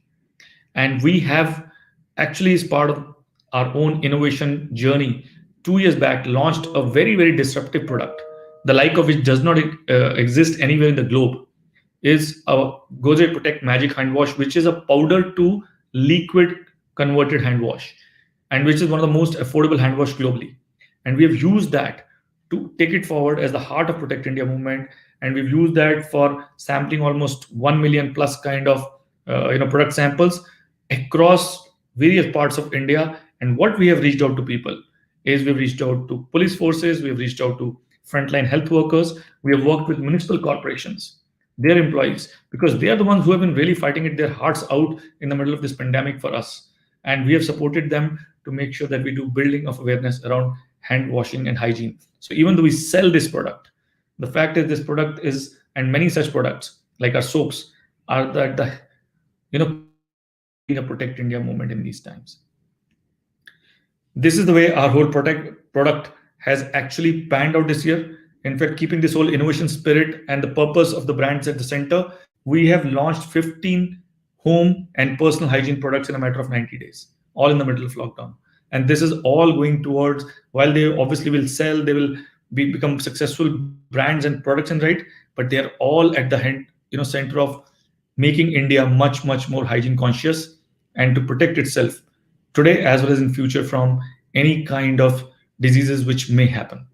And we have actually, as part of our own innovation journey, 2 years back, launched a very, very disruptive product, the like of which does not exist anywhere in the globe, is a Godrej Protect Magic Hand Wash, which is a powder to liquid converted hand wash, and which is one of the most affordable hand wash globally. And we have used that to take it forward as the heart of Protect India movement. And we've used that for sampling almost 1 million plus kind of product samples across various parts of India. And what we have reached out to people is we've reached out to police forces, we've reached out to frontline health workers, we have worked with municipal corporations, their employees, because they are the ones who have been really fighting it their hearts out in the middle of this pandemic for us. And we have supported them to make sure that we do building of awareness around hand washing and hygiene. So even though we sell this product, the fact is this product is, and many such products like our soaps, are the Protect India movement in these times. This is the way our whole product has actually panned out this year. in fact, keeping this whole innovation spirit and the purpose of the brands at the center, we have launched 15 home and personal hygiene products in a matter of 90 days, all in the middle of lockdown. And this is all going towards, while they obviously will sell, they will become successful brands and products and right, but they are all at the center of making India much, much more hygiene conscious and to protect itself today as well as in future from any kind of diseases which may happen.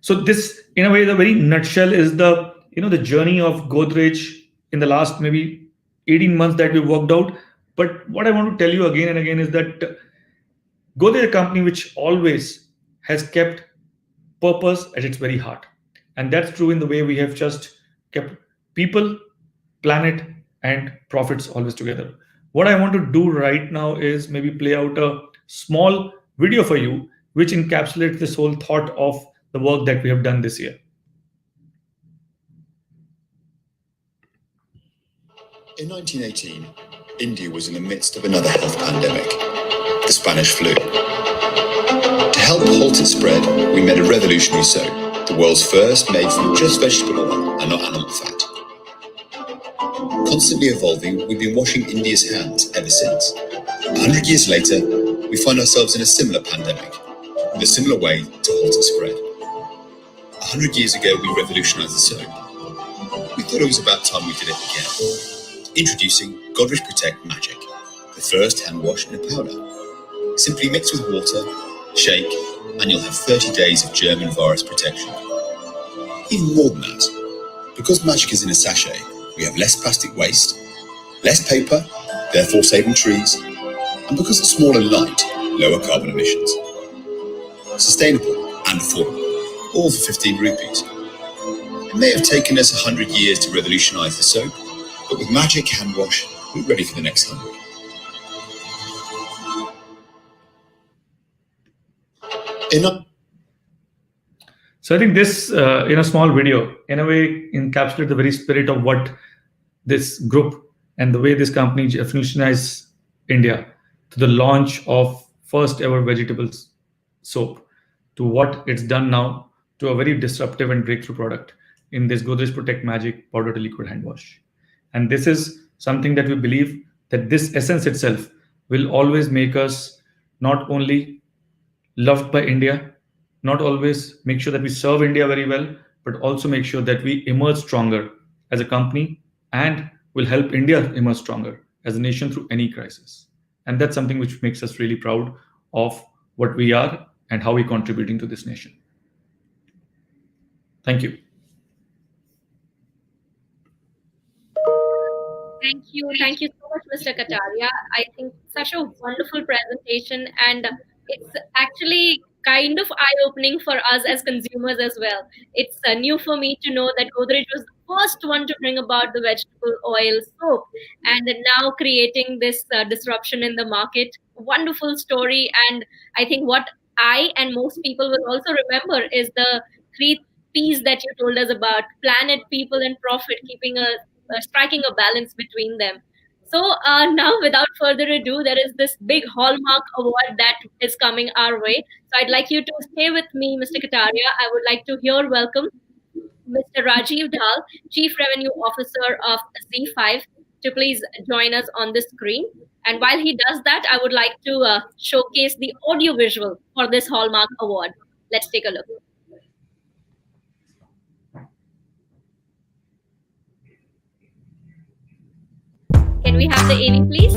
So this, in a way, the very nutshell is the journey of Godrej in the last maybe 18 months that we worked out. But what I want to tell you again and again is that Godrej is a company which always has kept purpose at its very heart. And that's true in the way we have just kept people, planet, and profits always together. What I want to do right now is maybe play out a small video for you, which encapsulates this whole thought of the work that we have done this year. In 1918, India was in the midst of another health pandemic, the Spanish flu. To help halt its spread, we made a revolutionary soap, the world's first made from just vegetable oil and not animal fat. Constantly evolving, we've been washing India's hands ever since. 100 years later, we find ourselves in a similar pandemic, with a similar way to halt its spread. 100 years ago, we revolutionized the soap. We thought it was about time we did it again. Introducing Godrej Protect Magic, the first hand wash in a powder. Simply mix with water, shake, and you'll have 30 days of germ and virus protection. Even more than that, because Magic is in a sachet, we have less plastic waste, less paper, therefore saving trees, and because it's small and light, lower carbon emissions. Sustainable and affordable, all for 15 rupees. It may have taken us 100 years to revolutionize the soap, but with Magic Hand Wash, we're ready for the next 100. So I think this, in a small video, in a way encapsulates the very spirit of what this group and the way this company revolutionized India to the launch of first ever vegetables soap, to what it's done now, to a very disruptive and breakthrough product in this Godrej Protect Magic powder to liquid hand wash. And this is something that we believe that this essence itself will always make us not only loved by India, not always make sure that we serve India very well, but also make sure that we emerge stronger as a company and will help India emerge stronger as a nation through any crisis. And that's something which makes us really proud of what we are and how we're contributing to this nation. Thank you. Thank you. Thank you so much, Mr. Kataria. I think such a wonderful presentation, and it's actually kind of eye-opening for us as consumers as well. It's new for me to know that Godrej was the first one to bring about the vegetable oil soap, and now creating this disruption in the market. Wonderful story, and I think what I and most people will also remember is the 3 P's that you told us about: planet, people, and profit, keeping striking a balance between them. So now, without further ado, there is this big hallmark award that is coming our way. So I'd like you to stay with me, Mr. Kataria. I would like to welcome Mr. Rajeev Dhal, Chief Revenue Officer of Z5, to please join us on the screen. And while he does that, I would like to showcase the audio visual for this hallmark award. Let's take a look. Can we have the AV, please?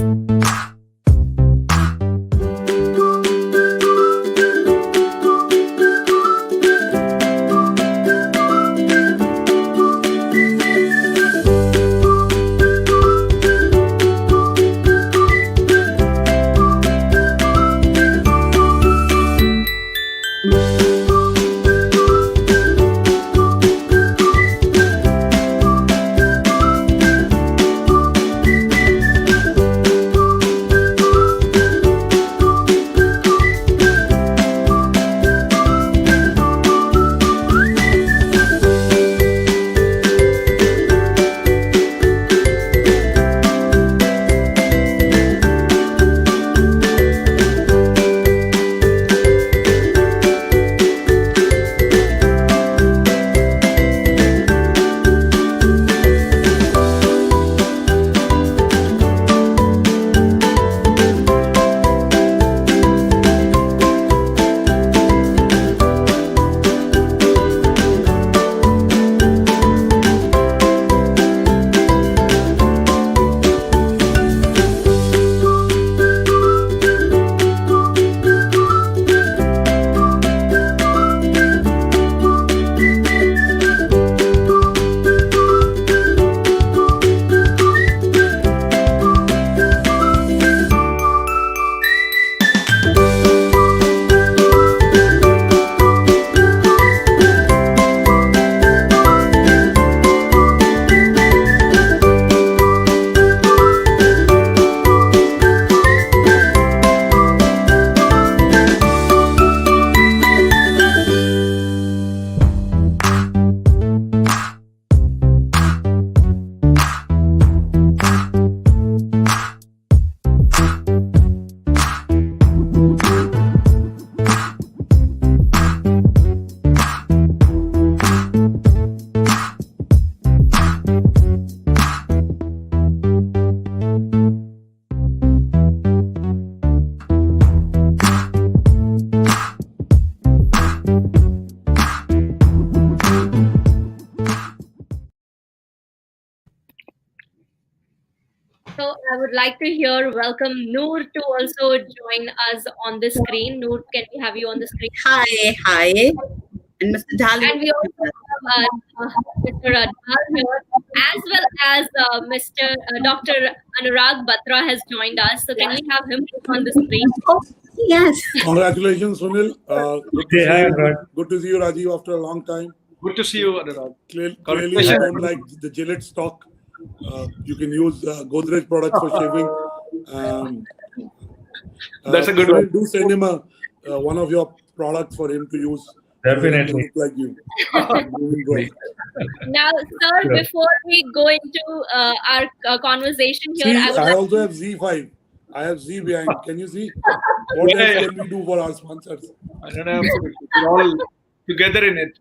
would like to welcome Noor to also join us on the screen. Noor, can we have you on the screen? Hi. And Mr. Dali. And we also have Mr. Dal here, as well as Mr. Dr. Anurag Batra has joined us. So can we have him on the screen? Yes. Congratulations, Sunil. Good to see you, Rajeev, after a long time. Good to see you, Anurag. Clearly, you don't like the Gillette stock. You can use Godrej products for shaving. That's a good one. Do send him one of your products for him to use. Definitely. Like you. Now, sir, before we go into our conversation here, I also have Z5. I have Z behind. Can you see? What else can we do for our sponsors? I don't know. We're all together in it.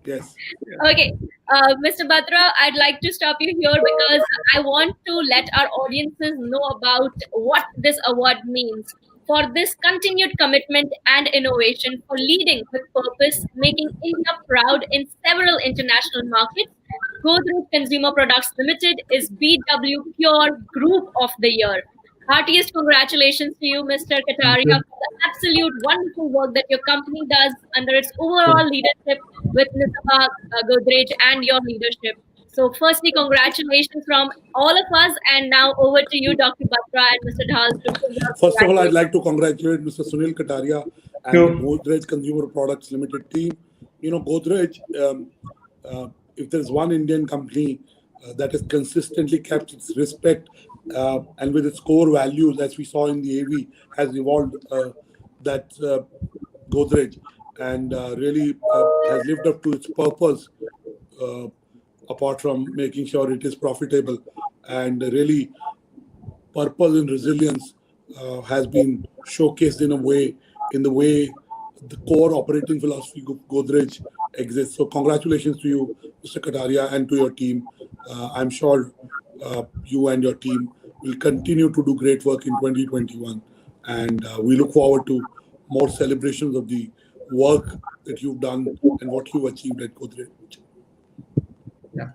Yes. Okay. Mr. Batra, I'd like to stop you here because I want to let our audiences know about what this award means. For this continued commitment and innovation, for leading with purpose, making India proud in several international markets, Godrej Consumer Products Limited is BW PuRe Group of the Year. Heartiest congratulations to you, Mr. Kataria, for the absolute wonderful work that your company does under its overall leadership with Nisaba Godrej and your leadership. So firstly, congratulations from all of us. And now over to you, Dr. Batra and Mr. Dhal. First of all, I'd like to congratulate Mr. Sunil Kataria and the Godrej Consumer Products Limited team. You know, Godrej, if there's one Indian company that has consistently kept its respect and with its core values, as we saw in the AV, has evolved, that Godrej, and really has lived up to its purpose, apart from making sure it is profitable. And really, purpose and resilience has been showcased in the way the core operating philosophy of Godrej exists. So congratulations to you, Mr. Kataria, and to your team. I'm sure you and your team will continue to do great work in 2021. And we look forward to more celebrations of the work that you've done and what you've achieved at Godrej. Yeah.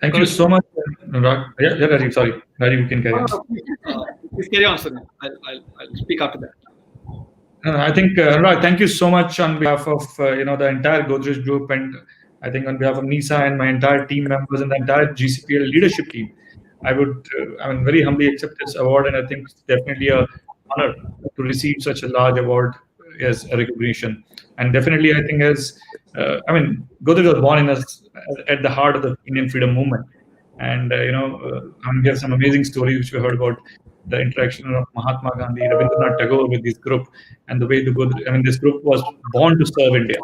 Thank you so much, Anurag. Yeah, Rajeev, sorry. Rajeev, you can carry on. Please carry on, Sunil. I'll speak after that. I think, Anurag, thank you so much on behalf of the entire Godrej Group, and I think on behalf of Nisa and my entire team members and the entire GCPL leadership team. I would very humbly accept this award, and I think it's definitely an honor to receive such a large award as a recognition. And definitely, I think Godrej was born at the heart of the Indian freedom movement. And, we have some amazing stories which we heard about the interaction of Mahatma Gandhi, Rabindranath Tagore with this group, and the way this group was born to serve India.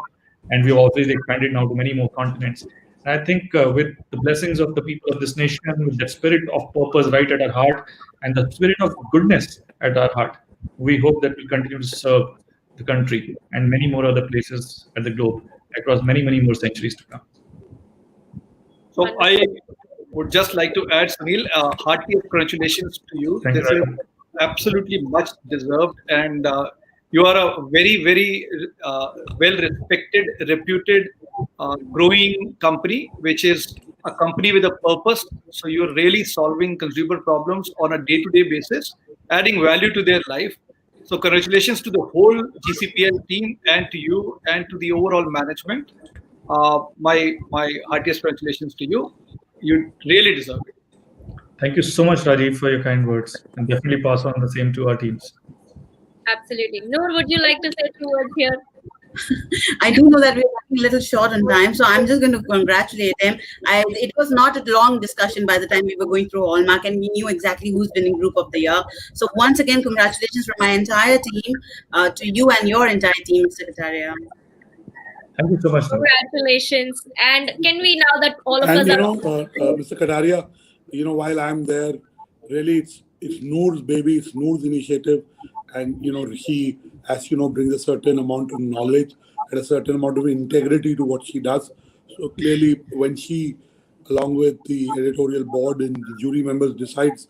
And we've always expanded now to many more continents. And I think with the blessings of the people of this nation, with that spirit of purpose right at our heart, and the spirit of goodness at our heart, we hope that we'll continue to serve the country and many more other places at the globe across many, many more centuries to come. So I would just like to add, Sunil, heartiest congratulations to you. This is absolutely much deserved, and you are a very, very well-respected, reputed, growing company, which is a company with a purpose. So you're really solving consumer problems on a day-to-day basis, adding value to their life. So congratulations to the whole GCPL team and to you and to the overall management. My heartiest congratulations to you. You really deserve it. Thank you so much, Rajeev, for your kind words, and definitely pass on the same to our teams. Absolutely. Noor, would you like to say 2 words here? I do know that we're running a little short on time, so I'm just going to congratulate them. It was not a long discussion by the time we were going through Hallmark, and we knew exactly who's winning Group of the Year. So once again, congratulations from my entire team to you and your entire team, Mr. Kataria. Thank you so much. Congratulations. And can we, now that all of us are... Mr. Kataria, while I'm there, really it's Noor's baby, it's Noor's initiative. And, she, as you know, brings a certain amount of knowledge and a certain amount of integrity to what she does. So clearly, when she, along with the editorial board and the jury members, decides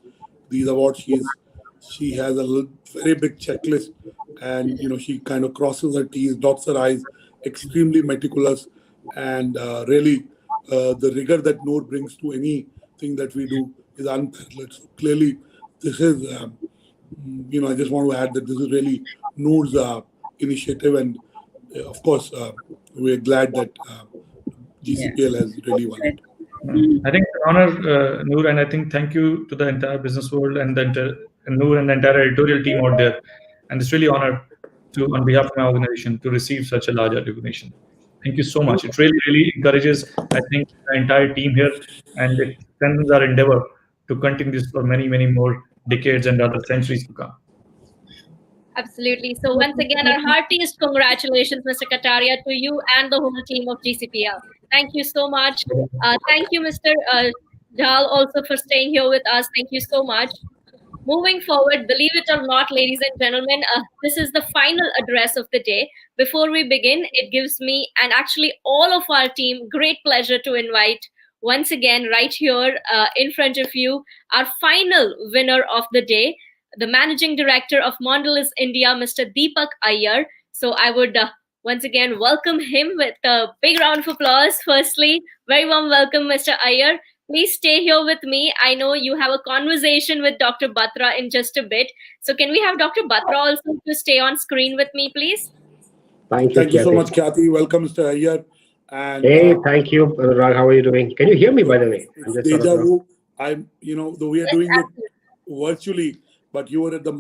these awards, she has a very big checklist. And, she kind of crosses her T's, dots her I's, extremely meticulous. And really, the rigor that Noor brings to anything that we do is unparalleled. So clearly, this is, I just want to add that this is really Noor's initiative, and of course, we're glad that GCPL has really won it. I think it's an honor, Noor, and I think thank you to the entire business world and Noor and the entire editorial team out there. And it's really honored on behalf of my organization, to receive such a large recognition. Thank you so much. It really, really encourages, I think, the entire team here, and it strengthens our endeavor to continue this for many, many more decades and other centuries to come. Absolutely. So once again, our heartiest congratulations, Mr. Kataria, to you and the whole team of GCPL. Thank you so much. Thank you, Mr. Jal, also for staying here with us. Thank you so much. Moving forward, believe it or not, ladies and gentlemen, this is the final address of the day. Before we begin, it gives me and actually all of our team great pleasure to invite once again right here in front of you our final winner of the day, the Managing Director of Mondelez India, Mr. Deepak Iyer. So I would once again welcome him with a big round of applause. Firstly, very warm welcome, Mr. Iyer. Please stay here with me. I know you have a conversation with Dr. Batra in just a bit. So can we have Dr. Batra also to stay on screen with me, please? Thank you so much, Kathy. Welcome, Mr. Iyer. And hey, thank you, Rag. How are you doing? Can you hear me, by the way? Deja vu. Though we are doing it virtually, but you were at the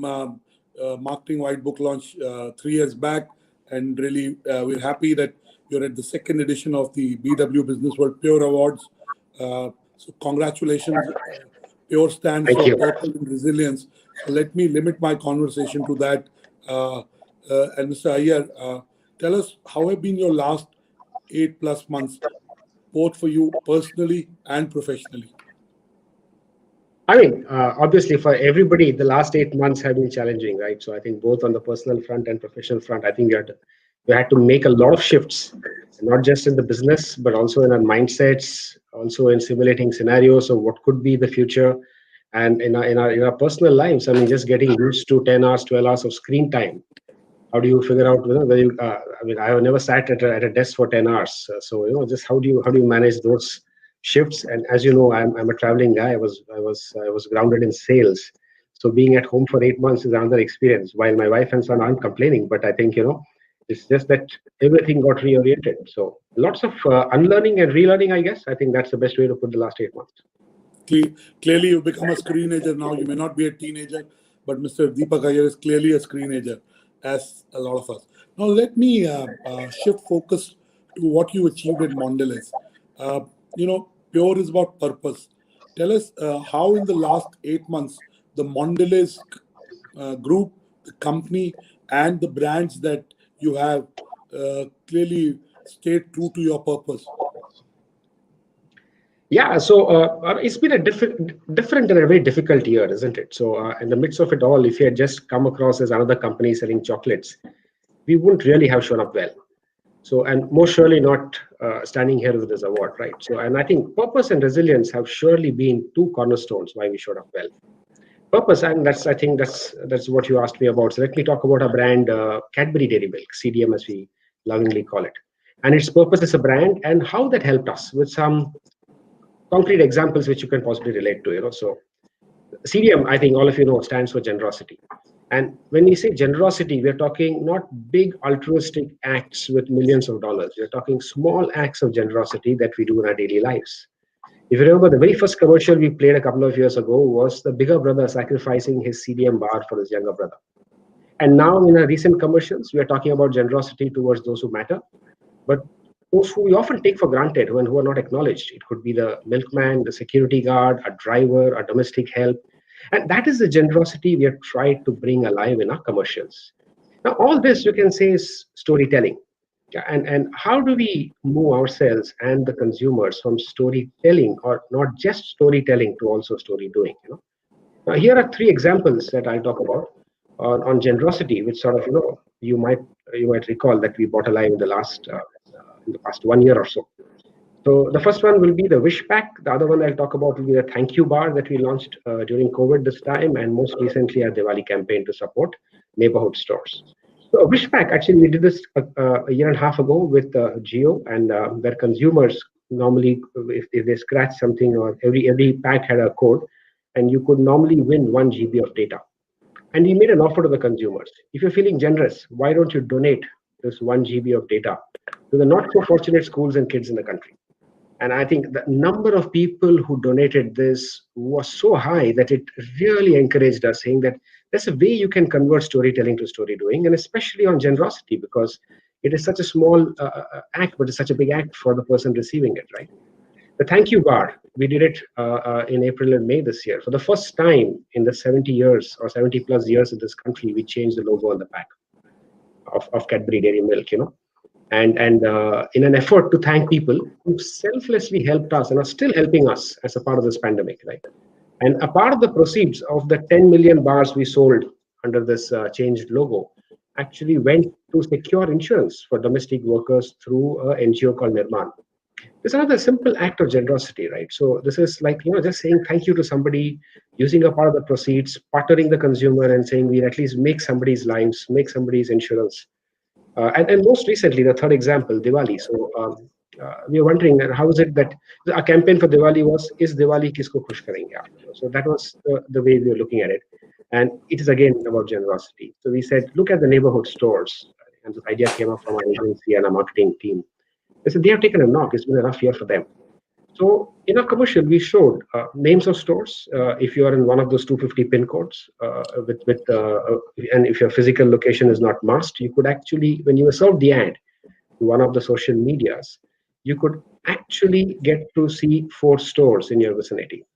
Marketing White Book launch 3 years back, and really we're happy that you're at the second edition of the BW Business World PuRe Awards. So congratulations. PuRe stands for Purple and Resilience. So let me limit my conversation to that. And Mr. Iyer, tell us how have been your last 8+ months, both for you personally and professionally? I mean, obviously for everybody, the last 8 months have been challenging, right? So I think both on the personal front and professional front, I think we had to make a lot of shifts, not just in the business, but also in our mindsets, also in simulating scenarios of what could be the future, and in our personal lives. I mean, just getting used to 10 hours, 12 hours of screen time. How do you figure out whether you? I mean, I have never sat at a desk for 10 hours. So just how do you manage those shifts? And as you know, I'm a traveling guy. I was grounded in sales. So being at home for 8 months is another experience. While my wife and son aren't complaining, but I think it's just that everything got reoriented. So lots of unlearning and relearning, I guess. I think that's the best way to put the last 8 months. Clearly, you've become a screenager now. You may not be a teenager, but Mr. Deepak Iyer is clearly a screenager, as a lot of us. Now, let me shift focus to what you achieved at Mondelez. PuRe is about purpose. Tell us how in the last 8 months, the Mondelez group, the company, and the brands that you have clearly stayed true to your purpose. Yeah, so it's been a different and a very difficult year, isn't it? So in the midst of it all, if you had just come across as another company selling chocolates, we wouldn't really have shown up well. So, and most surely not standing here with this award, right? So, and I think purpose and resilience have surely been two cornerstones why we showed up well. Purpose, and I think that's what you asked me about. So let me talk about our brand, Cadbury Dairy Milk, CDM as we lovingly call it. And its purpose as a brand and how that helped us with some concrete examples which you can possibly relate to. So CDM, I think all of you know, stands for generosity. And when we say generosity, we're talking not big altruistic acts with millions of dollars. We're talking small acts of generosity that we do in our daily lives. If you remember, the very first commercial we played a couple of years ago was the bigger brother sacrificing his CDM bar for his younger brother. And now in our recent commercials, we are talking about generosity towards those who matter, but those who we often take for granted and who are not acknowledged. It could be the milkman, the security guard, a driver, a domestic help. And that is the generosity we have tried to bring alive in our commercials. Now, all this you can say is storytelling. And how do we move ourselves and the consumers from storytelling, or not just storytelling, to also story doing? Now, here are 3 examples that I'll talk about on generosity, which sort of you might recall that we brought alive in the past 1 year or so. So the first one will be the Wish Pack. The other one I'll talk about will be the Thank You Bar that we launched during COVID this time, and most recently our Diwali campaign to support neighborhood stores. So Wish Pack, actually we did this a year and a half ago with Jio, and where consumers normally, if they scratch something, or every pack had a code, and you could normally win 1 GB of data. And we made an offer to the consumers. If you're feeling generous, why don't you donate this 1 GB of data to the not so fortunate schools and kids in the country? And I think the number of people who donated this was so high that it really encouraged us, saying that there's a way you can convert storytelling to story doing, and especially on generosity, because it is such a small act, but it's such a big act for the person receiving it, right? The thank you bar, we did it in April and May this year. For the first time in the 70 years or 70 plus years of this country, we changed the logo on the back of Cadbury Dairy Milk, you know. And in an effort to thank people who selflessly helped us and are still helping us as a part of this pandemic, right? And a part of the proceeds of the 10 million bars we sold under this changed logo actually went to secure insurance for domestic workers through an NGO called Nirman. It's another simple act of generosity, right? So this is like, you know, just saying thank you to somebody, using a part of the proceeds, partnering the consumer and saying we at least make somebody's lives, make somebody's insurance. And most recently, the third example, Diwali. So we are wondering how is it that our campaign for Diwali was, is Diwali kisko khush karenge aap? So that was the way we were looking at it. And it is again about generosity. So we said, look at the neighborhood stores. And this idea came up from our agency and our marketing team. They said they have taken a knock. It's been a rough year for them. So in our commercial, we showed names of stores. If you are in one of those 250 pin codes, and if your physical location is not masked, you could actually, when you served the ad to one of the social medias, you could actually get to see 4 stores in your vicinity.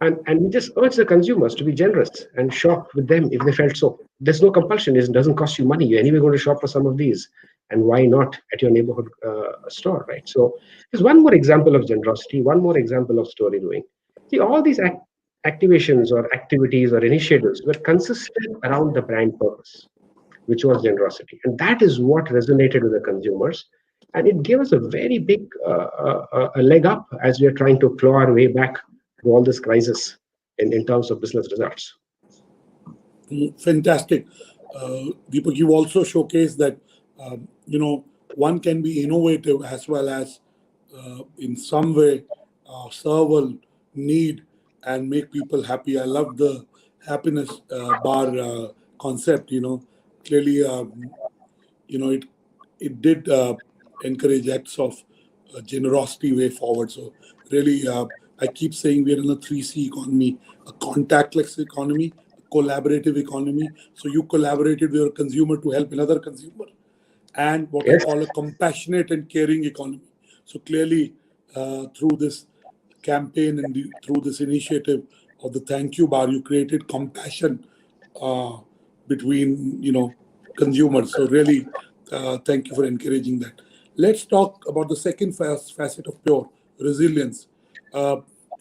And we just urge the consumers to be generous and shop with them if they felt so. There's no compulsion. It doesn't cost you money. You're anyway going to shop for some of these. And why not at your neighborhood store, right? So there's one more example of generosity, one more example of story doing. See, all these activations or activities or initiatives were consistent around the brand purpose, which was generosity. And that is what resonated with the consumers. And it gave us a very big a leg up as we are trying to claw our way back to all this crisis in terms of business results. Fantastic. Deepak, you also showcased that you know, one can be innovative as well as in some way serve a need and make people happy. I love the happiness bar concept, you know. Clearly, you know, it did encourage acts of generosity way forward. So really, I keep saying we're in a 3C economy, a contactless economy, a collaborative economy. So you collaborated with your consumer to help another consumer, and what I call a compassionate and caring economy. So clearly, through this campaign and through this initiative of the thank you bar, you created compassion between, you know, consumers. So really, thank you for encouraging that. Let's talk about the second facet of PuRe, resilience.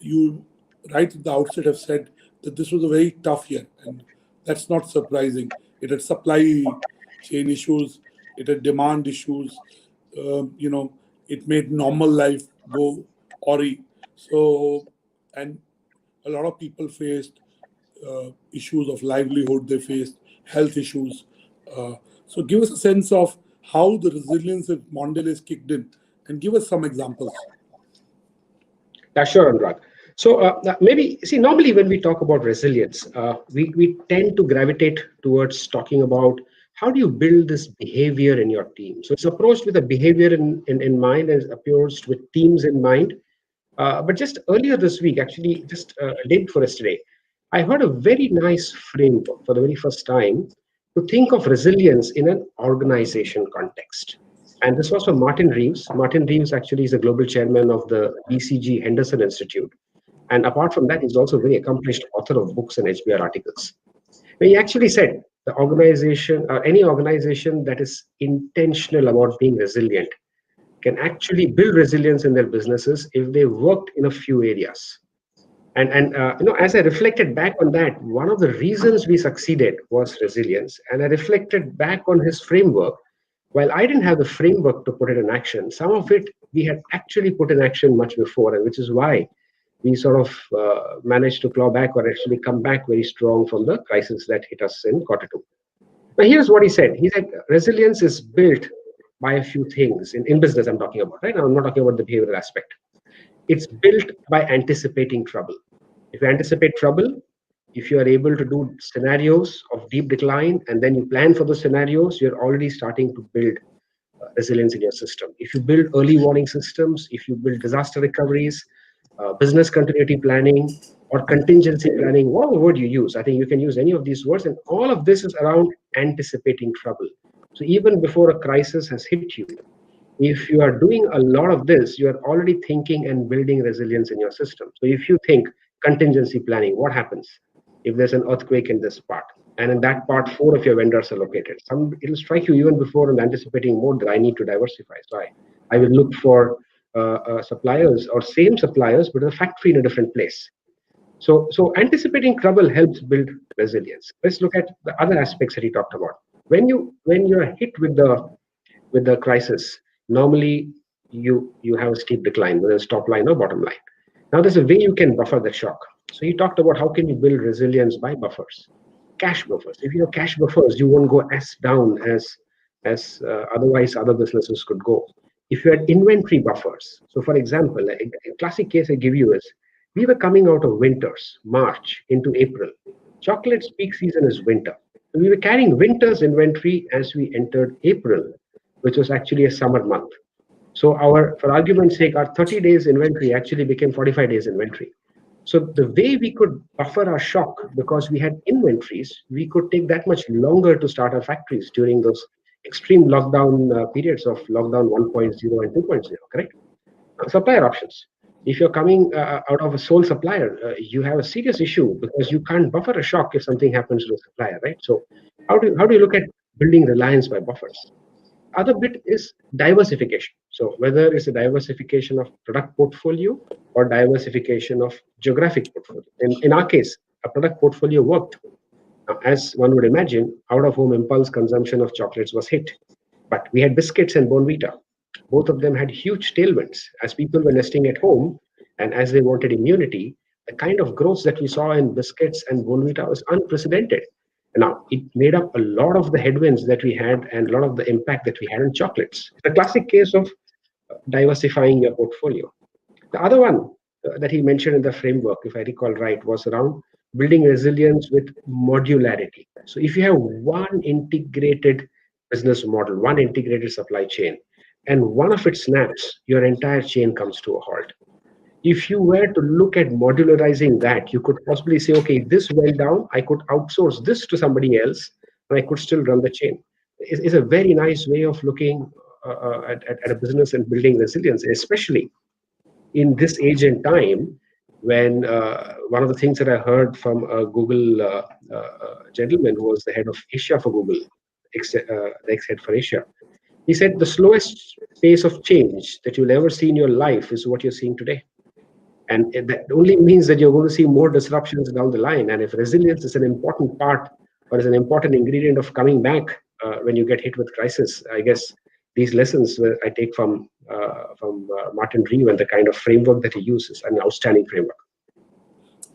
You right at the outset have said that this was a very tough year, and that's not surprising. It had supply chain issues, it had demand issues, you know, it made normal life go awry. So, and a lot of people faced issues of livelihood, they faced health issues. So give us a sense of how the resilience of Mondelez kicked in, and give us some examples. Yeah, sure, Anurag. So maybe, see, normally when we talk about resilience, we tend to gravitate towards talking about how do you build this behavior in your team. So it's approached with a behavior in mind and approached with teams in mind. But just earlier this week, actually just a day before yesterday, I heard a very nice framework for the very first time to think of resilience in an organization context. And this was from Martin Reeves. Martin Reeves actually is the global chairman of the BCG Henderson Institute. And apart from that, he's also a very accomplished author of books and HBR articles. But he actually said the organization, or any organization that is intentional about being resilient, can actually build resilience in their businesses if they worked in a few areas. And you know, as I reflected back on that, one of the reasons we succeeded was resilience. And I reflected back on his framework. While I didn't have the framework to put it in action, some of it we had actually put in action much before, and which is why we sort of managed to claw back or actually come back very strong from the crisis that hit us in Q2. Now, here's what he said. He said, resilience is built by a few things. In business, I'm talking about, right? Now, I'm not talking about the behavioral aspect. It's built by anticipating trouble. If you anticipate trouble, if you are able to do scenarios of deep decline and then you plan for the scenarios, you're already starting to build resilience in your system. If you build early warning systems, if you build disaster recoveries, business continuity planning, or contingency planning, whatever word you use, I think you can use any of these words, and all of this is around anticipating trouble. So even before a crisis has hit you, if you are doing a lot of this, you are already thinking and building resilience in your system. So if you think contingency planning, what happens if there's an earthquake in this part? And in that part, 4 of your vendors are located. It'll strike you even before in the anticipating mode that I need to diversify. So I will look for suppliers or same suppliers, but a factory in a different place. So anticipating trouble helps build resilience. Let's look at the other aspects that he talked about. When you're hit with the crisis, normally you have a steep decline, whether it's top line or bottom line. Now there's a way you can buffer that shock. So he talked about how can you build resilience by buffers, cash buffers. If you have cash buffers, you won't go as down as otherwise other businesses could go. If you had inventory buffers, so for example, a classic case I give you is we were coming out of winters, March into April. Chocolate's peak season is winter. So we were carrying winter's inventory as we entered April, which was actually a summer month. So for argument's sake, our 30 days inventory actually became 45 days inventory. So the way we could buffer our shock, because we had inventories, we could take that much longer to start our factories during those extreme lockdown periods of lockdown 1.0 and 2.0, correct? Supplier options. If you're coming out of a sole supplier, you have a serious issue because you can't buffer a shock if something happens to the supplier, right? So how do you look at building reliance by buffers? Other bit is diversification. So whether it's a diversification of product portfolio or diversification of geographic portfolio. In our case, a product portfolio worked. Now, as one would imagine, out-of-home impulse consumption of chocolates was hit. But we had biscuits and Bonvita. Both of them had huge tailwinds. As people were nesting at home and as they wanted immunity, the kind of growth that we saw in biscuits and Bonvita was unprecedented. Now, it made up a lot of the headwinds that we had and a lot of the impact that we had on chocolates. The classic case of diversifying your portfolio. The other one that he mentioned in the framework, if I recall right, was around building resilience with modularity. So if you have one integrated business model, one integrated supply chain, and one of it snaps, your entire chain comes to a halt. If you were to look at modularizing that, you could possibly say, okay, this went down, I could outsource this to somebody else, and I could still run the chain. It's a very nice way of looking at a business and building resilience, especially in this age and time when one of the things that I heard from a Google gentleman who was the head of Asia for Google, the ex-head for Asia, he said the slowest pace of change that you'll ever see in your life is what you're seeing today. And that only means that you're going to see more disruptions down the line. And if resilience is an important part or is an important ingredient of coming back when you get hit with crisis, I guess these lessons I take from Martin Reeve and the kind of framework that he uses, an outstanding framework.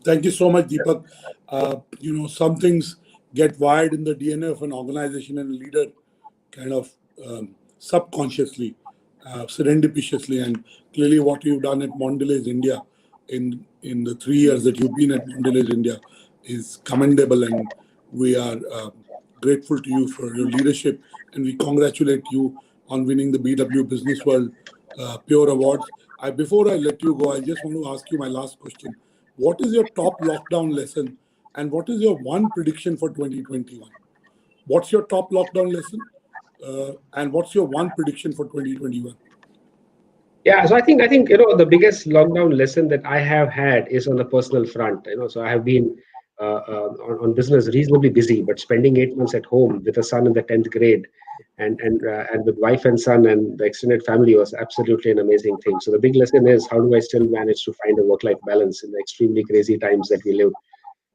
Thank you so much, Deepak. Some things get wired in the DNA of an organization and a leader kind of subconsciously, serendipitously, and clearly what you've done at Mondelez India in the 3 years that you've been at Mondelez India is commendable, and we are grateful to you for your leadership, and we congratulate you on winning the BW Business World PuRe Awards. Before I let you go, I just want to ask you my last question. What is your top lockdown lesson, and what is your one prediction for 2021? What's your top lockdown lesson, and what's your one prediction for 2021? Yeah, so I think the biggest lockdown lesson that I have had is on the personal front. So I have been on business reasonably busy, but spending 8 months at home with a son in the 10th grade and with wife and son and the extended family was absolutely an amazing thing. So the big lesson is, how do I still manage to find a work-life balance in the extremely crazy times that we live?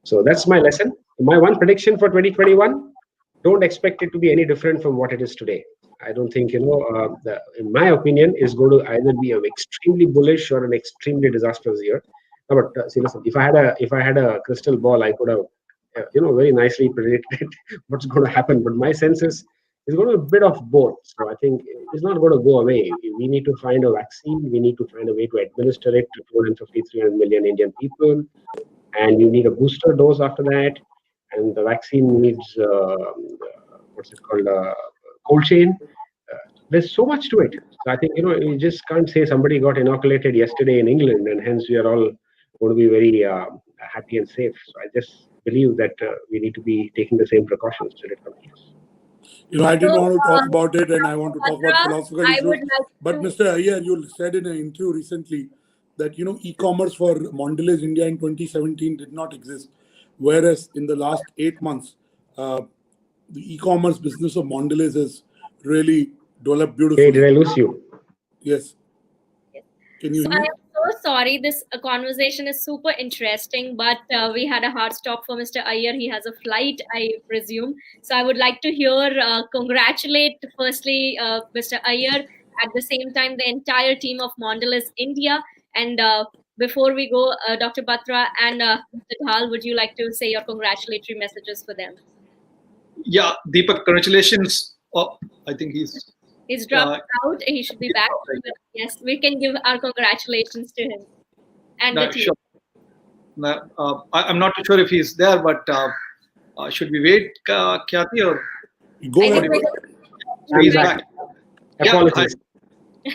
So that's my lesson. My one prediction for 2021, don't expect it to be any different from what it is today. I don't think, in my opinion, is going to either be an extremely bullish or an extremely disastrous year. No, but see, listen, if I had a crystal ball, I could have, very nicely predicted what's going to happen. But my sense is it's going to be a bit of both. So I think it's not going to go away. We need to find a vaccine. We need to find a way to administer it to 250, 300 million Indian people. and you need a booster dose after that, and the vaccine needs what's it called, cold chain. There's so much to it. So I think, you just can't say somebody got inoculated yesterday in England and hence we are all going to be very happy and safe. So I just believe that we need to be taking the same precautions till it completes. I didn't want to talk about it, and I want to talk about philosophical issues. But Mr. Iyer, you said in an interview recently that e-commerce for Mondelez India in 2017 did not exist, whereas in the last 8 months, the e-commerce business of Mondelez has really developed beautifully. Hey, did I lose you? Yes. Can you hear me? I am so sorry. This conversation is super interesting, but we had a hard stop for Mr. Iyer. He has a flight, I presume. So I would like to congratulate firstly Mr. Iyer, at the same time the entire team of Mondelez India. And before we go, Dr. Batra and Mr. Dhal, would you like to say your congratulatory messages for them? Yeah, Deepak, congratulations. Oh, I think he's dropped out. He should be back. But yes, we can give our congratulations to him and the team. Sure. I'm not sure if he's there, but should we wait, Khyati, or go ahead? He's back. Apologies.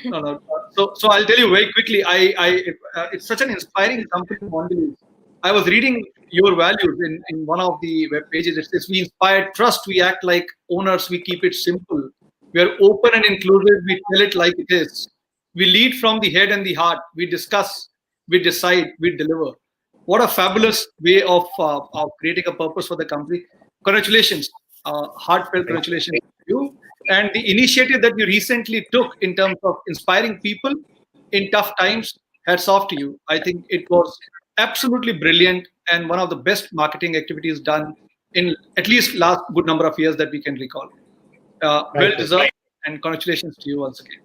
No. So I'll tell you very quickly. It's such an inspiring company, Mondelez. I was reading your values in one of the web pages. It says, we inspire trust, we act like owners, we keep it simple. We are open and inclusive, we tell it like it is. We lead from the head and the heart. We discuss, we decide, we deliver. What a fabulous way of creating a purpose for the company. Congratulations, heartfelt congratulations to you. And the initiative that you recently took in terms of inspiring people in tough times, hats off to you. I think it was absolutely brilliant and one of the best marketing activities done in at least last good number of years that we can recall. Well deserved, and congratulations to you once again.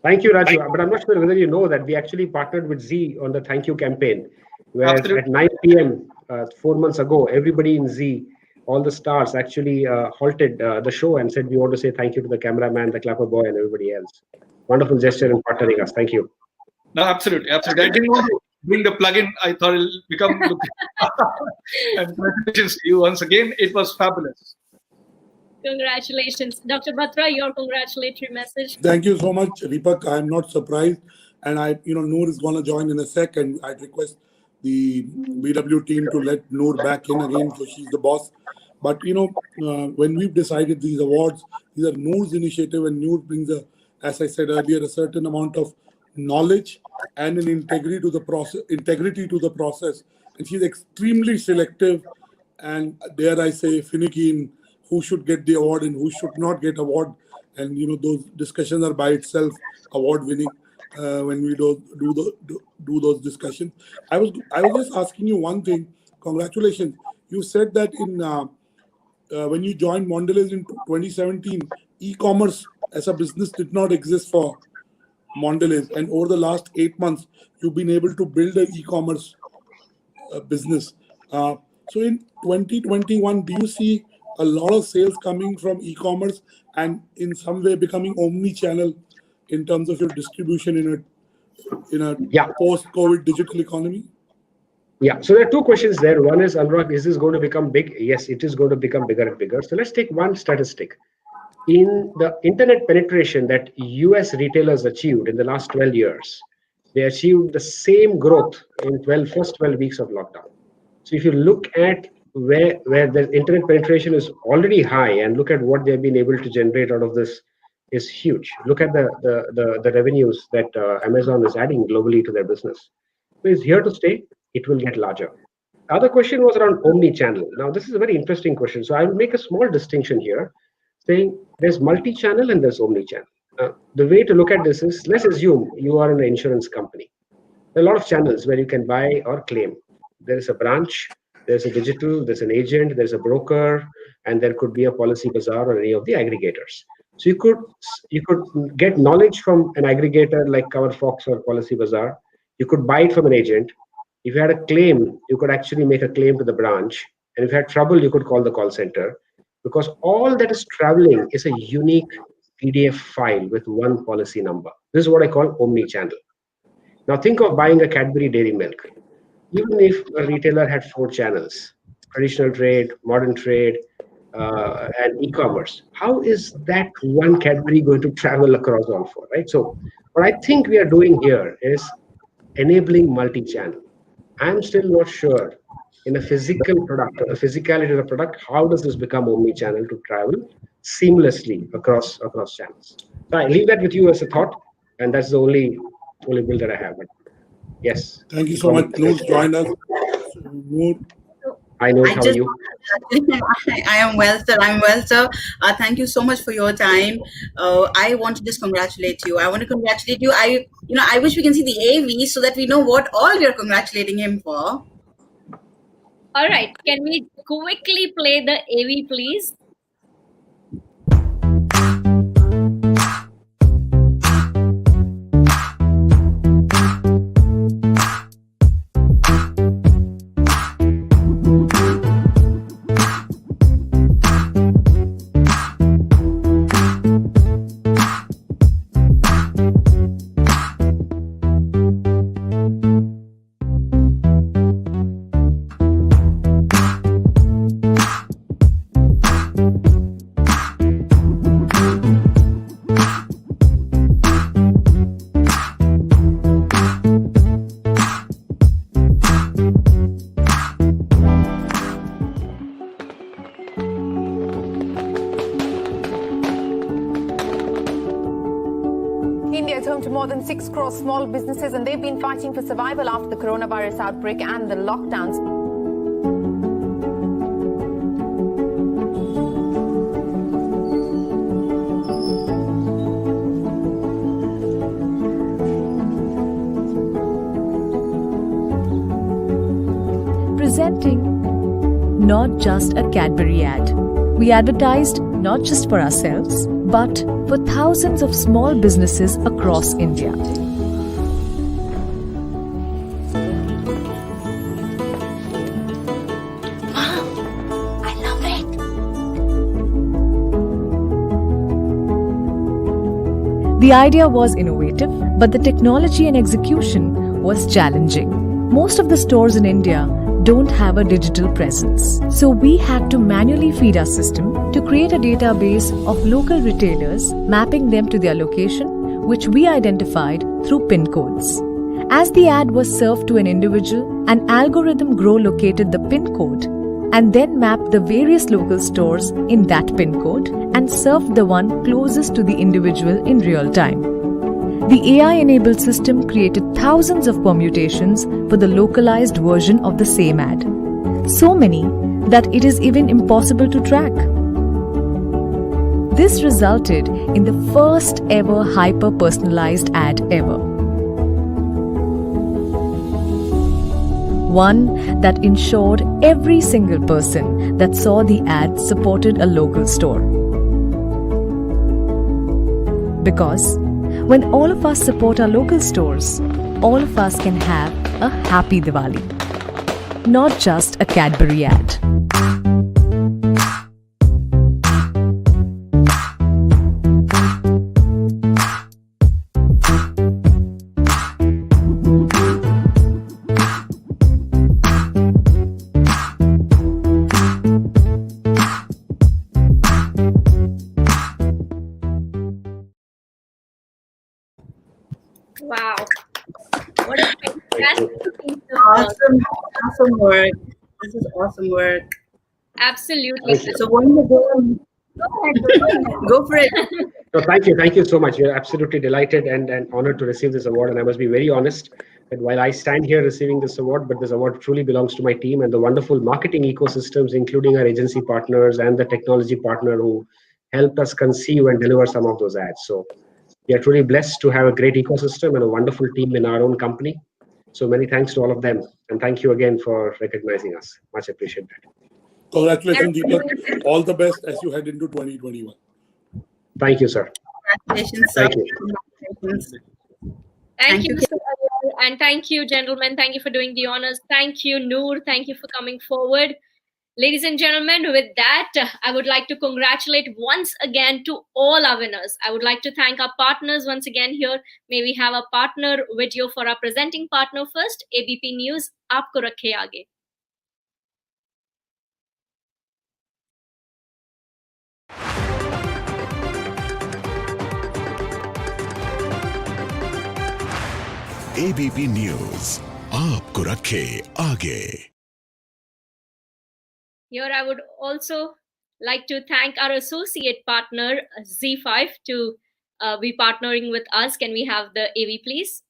Thank you, Rajeev. But I'm not sure whether you know that we actually partnered with Z on the thank you campaign, where at 9 p.m. 4 months ago, everybody in Z, all the stars actually halted the show and said, we want to say thank you to the cameraman, the clapper boy, and everybody else. Wonderful gesture in partnering us. Thank you. No, absolutely. I didn't want to bring the plug-in. I thought it'll become... And congratulations to you once again. It was fabulous. Congratulations. Dr. Batra, your congratulatory message. Thank you so much, Deepak. I'm not surprised. And Noor is going to join in a sec, and I'd request the BW team to let Noor back in again, so she's the boss. But, when we've decided these awards, these are Noor's initiative, and Noor brings, as I said earlier, a certain amount of knowledge and an integrity to the process. And she's extremely selective and, dare I say, finicky in who should get the award and who should not get award. And those discussions are by itself award winning when we do those discussions. I was just asking you one thing. Congratulations. You said that in when you joined Mondelez in 2017, e-commerce as a business did not exist for Mondelez, and over the last 8 months, you've been able to build an e-commerce business. So in 2021, do you see a lot of sales coming from e-commerce and in some way becoming omni-channel in terms of your distribution in a post-COVID digital economy? Yeah, so there are two questions there. One is, Anurag, is this going to become big? Yes, it is going to become bigger and bigger. So let's take one statistic. In the internet penetration that US retailers achieved in the last 12 years, they achieved the same growth in first 12 weeks of lockdown. So if you look at where the internet penetration is already high and look at what they've been able to generate out of this is huge. Look at the revenues that Amazon is adding globally to their business. So it's here to stay. It will get larger. The other question was around omni-channel. Now, this is a very interesting question. So I will make a small distinction here, saying there's multi-channel and there's omni-channel. The way to look at this is, let's assume you are an insurance company. There are a lot of channels where you can buy or claim. There is a branch, there's a digital, there's an agent, there's a broker, and there could be a Policy Bazaar or any of the aggregators. So you could get knowledge from an aggregator like CoverFox or Policy Bazaar. You could buy it from an agent. If you had a claim, you could actually make a claim to the branch. And if you had trouble, you could call the call center. Because all that is traveling is a unique PDF file with one policy number. This is what I call omni-channel. Now think of buying a Cadbury Dairy Milk. even if a retailer had 4 channels, traditional trade, modern trade, and e-commerce, how is that one category going to travel across all 4, right? So what I think we are doing here is enabling multi-channel. I'm still not sure in a physical product, or the physicality of the product, how does this become omni-channel to travel seamlessly across channels? So I leave that with you as a thought, and that's the only bill that I have. But yes. Thank you so much. Noor joined us. Noor. Hi, Noor, how are you? I am well, sir. I'm well, sir. Thank you so much for your time. I want to just congratulate you. I want to congratulate you. I wish we can see the AV so that we know what all we are congratulating him for. All right. Can we quickly play the AV, please? India is home to more than 6 crore small businesses, and they've been fighting for survival after the coronavirus outbreak and the lockdowns. Presenting not just a Cadbury ad. We advertised not just for ourselves, but for thousands of small businesses across India. Mom, I love it. The idea was innovative, but the technology and execution was challenging. Most of the stores in India don't have a digital presence. So we had to manually feed our system to create a database of local retailers, mapping them to their location, which we identified through PIN codes. As the ad was served to an individual, an algorithm located the PIN code and then mapped the various local stores in that PIN code and served the one closest to the individual in real time. The AI-enabled system created thousands of permutations for the localized version of the same ad. So many that it is even impossible to track. This resulted in the first ever hyper-personalized ad ever. One that ensured every single person that saw the ad supported a local store. Because when all of us support our local stores, all of us can have a happy Diwali. Not just a Cadbury ad. Wow. What a fantastic piece of Awesome work. This is awesome work. Absolutely. So when you go for it. So thank you so much. We're absolutely delighted and honored to receive this award. And I must be very honest that while I stand here receiving this award, but this award truly belongs to my team and the wonderful marketing ecosystems, including our agency partners and the technology partner who helped us conceive and deliver some of those ads. So we are truly blessed to have a great ecosystem and a wonderful team in our own company. So many thanks to all of them. And thank you again for recognizing us. Much appreciate that. Congratulations, Deepak. All the best as you head into 2021. Thank you, sir. Congratulations, sir. Thank you. Thank you, Mr. Iyer, and thank you, gentlemen. Thank you for doing the honors. Thank you, Noor. Thank you for coming forward. Ladies and gentlemen, with that, I would like to congratulate once again to all our winners. I would like to thank our partners once again here. May we have a partner video for our presenting partner first, ABP News, Aapko Rakhe Aage. ABP News, Aapko Rakhe Aage. Here, I would also like to thank our associate partner, Z5, to be partnering with us. Can we have the AV, please?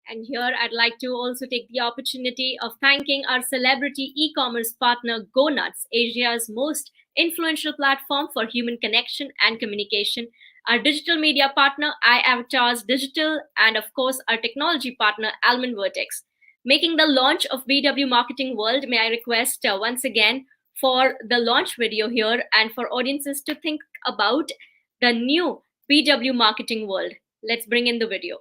And here I'd like to also take the opportunity of thanking our celebrity e-commerce partner GoNuts, Asia's most influential platform for human connection and communication, our digital media partner iAvatarZ Digital, and of course our technology partner Almond Vertex. Making the launch of BW Marketing World, may I request once again for the launch video here and for audiences to think about the new BW Marketing World. Let's bring in the video.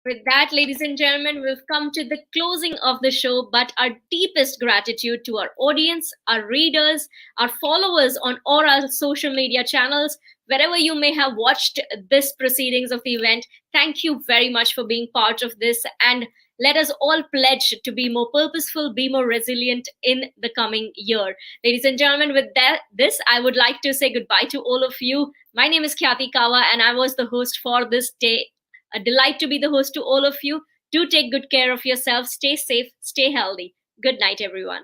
With that, ladies and gentlemen, we've come to the closing of the show, but our deepest gratitude to our audience, our readers, our followers on all our social media channels, wherever you may have watched this proceedings of the event. Thank you very much for being part of this, and let us all pledge to be more purposeful, be more resilient in the coming year. Ladies and gentlemen, with this, I would like to say goodbye to all of you. My name is Khyati Kawa, and I was the host for this day. A delight to be the host to all of you. Do take good care of yourselves. Stay safe, stay healthy. Good night, everyone.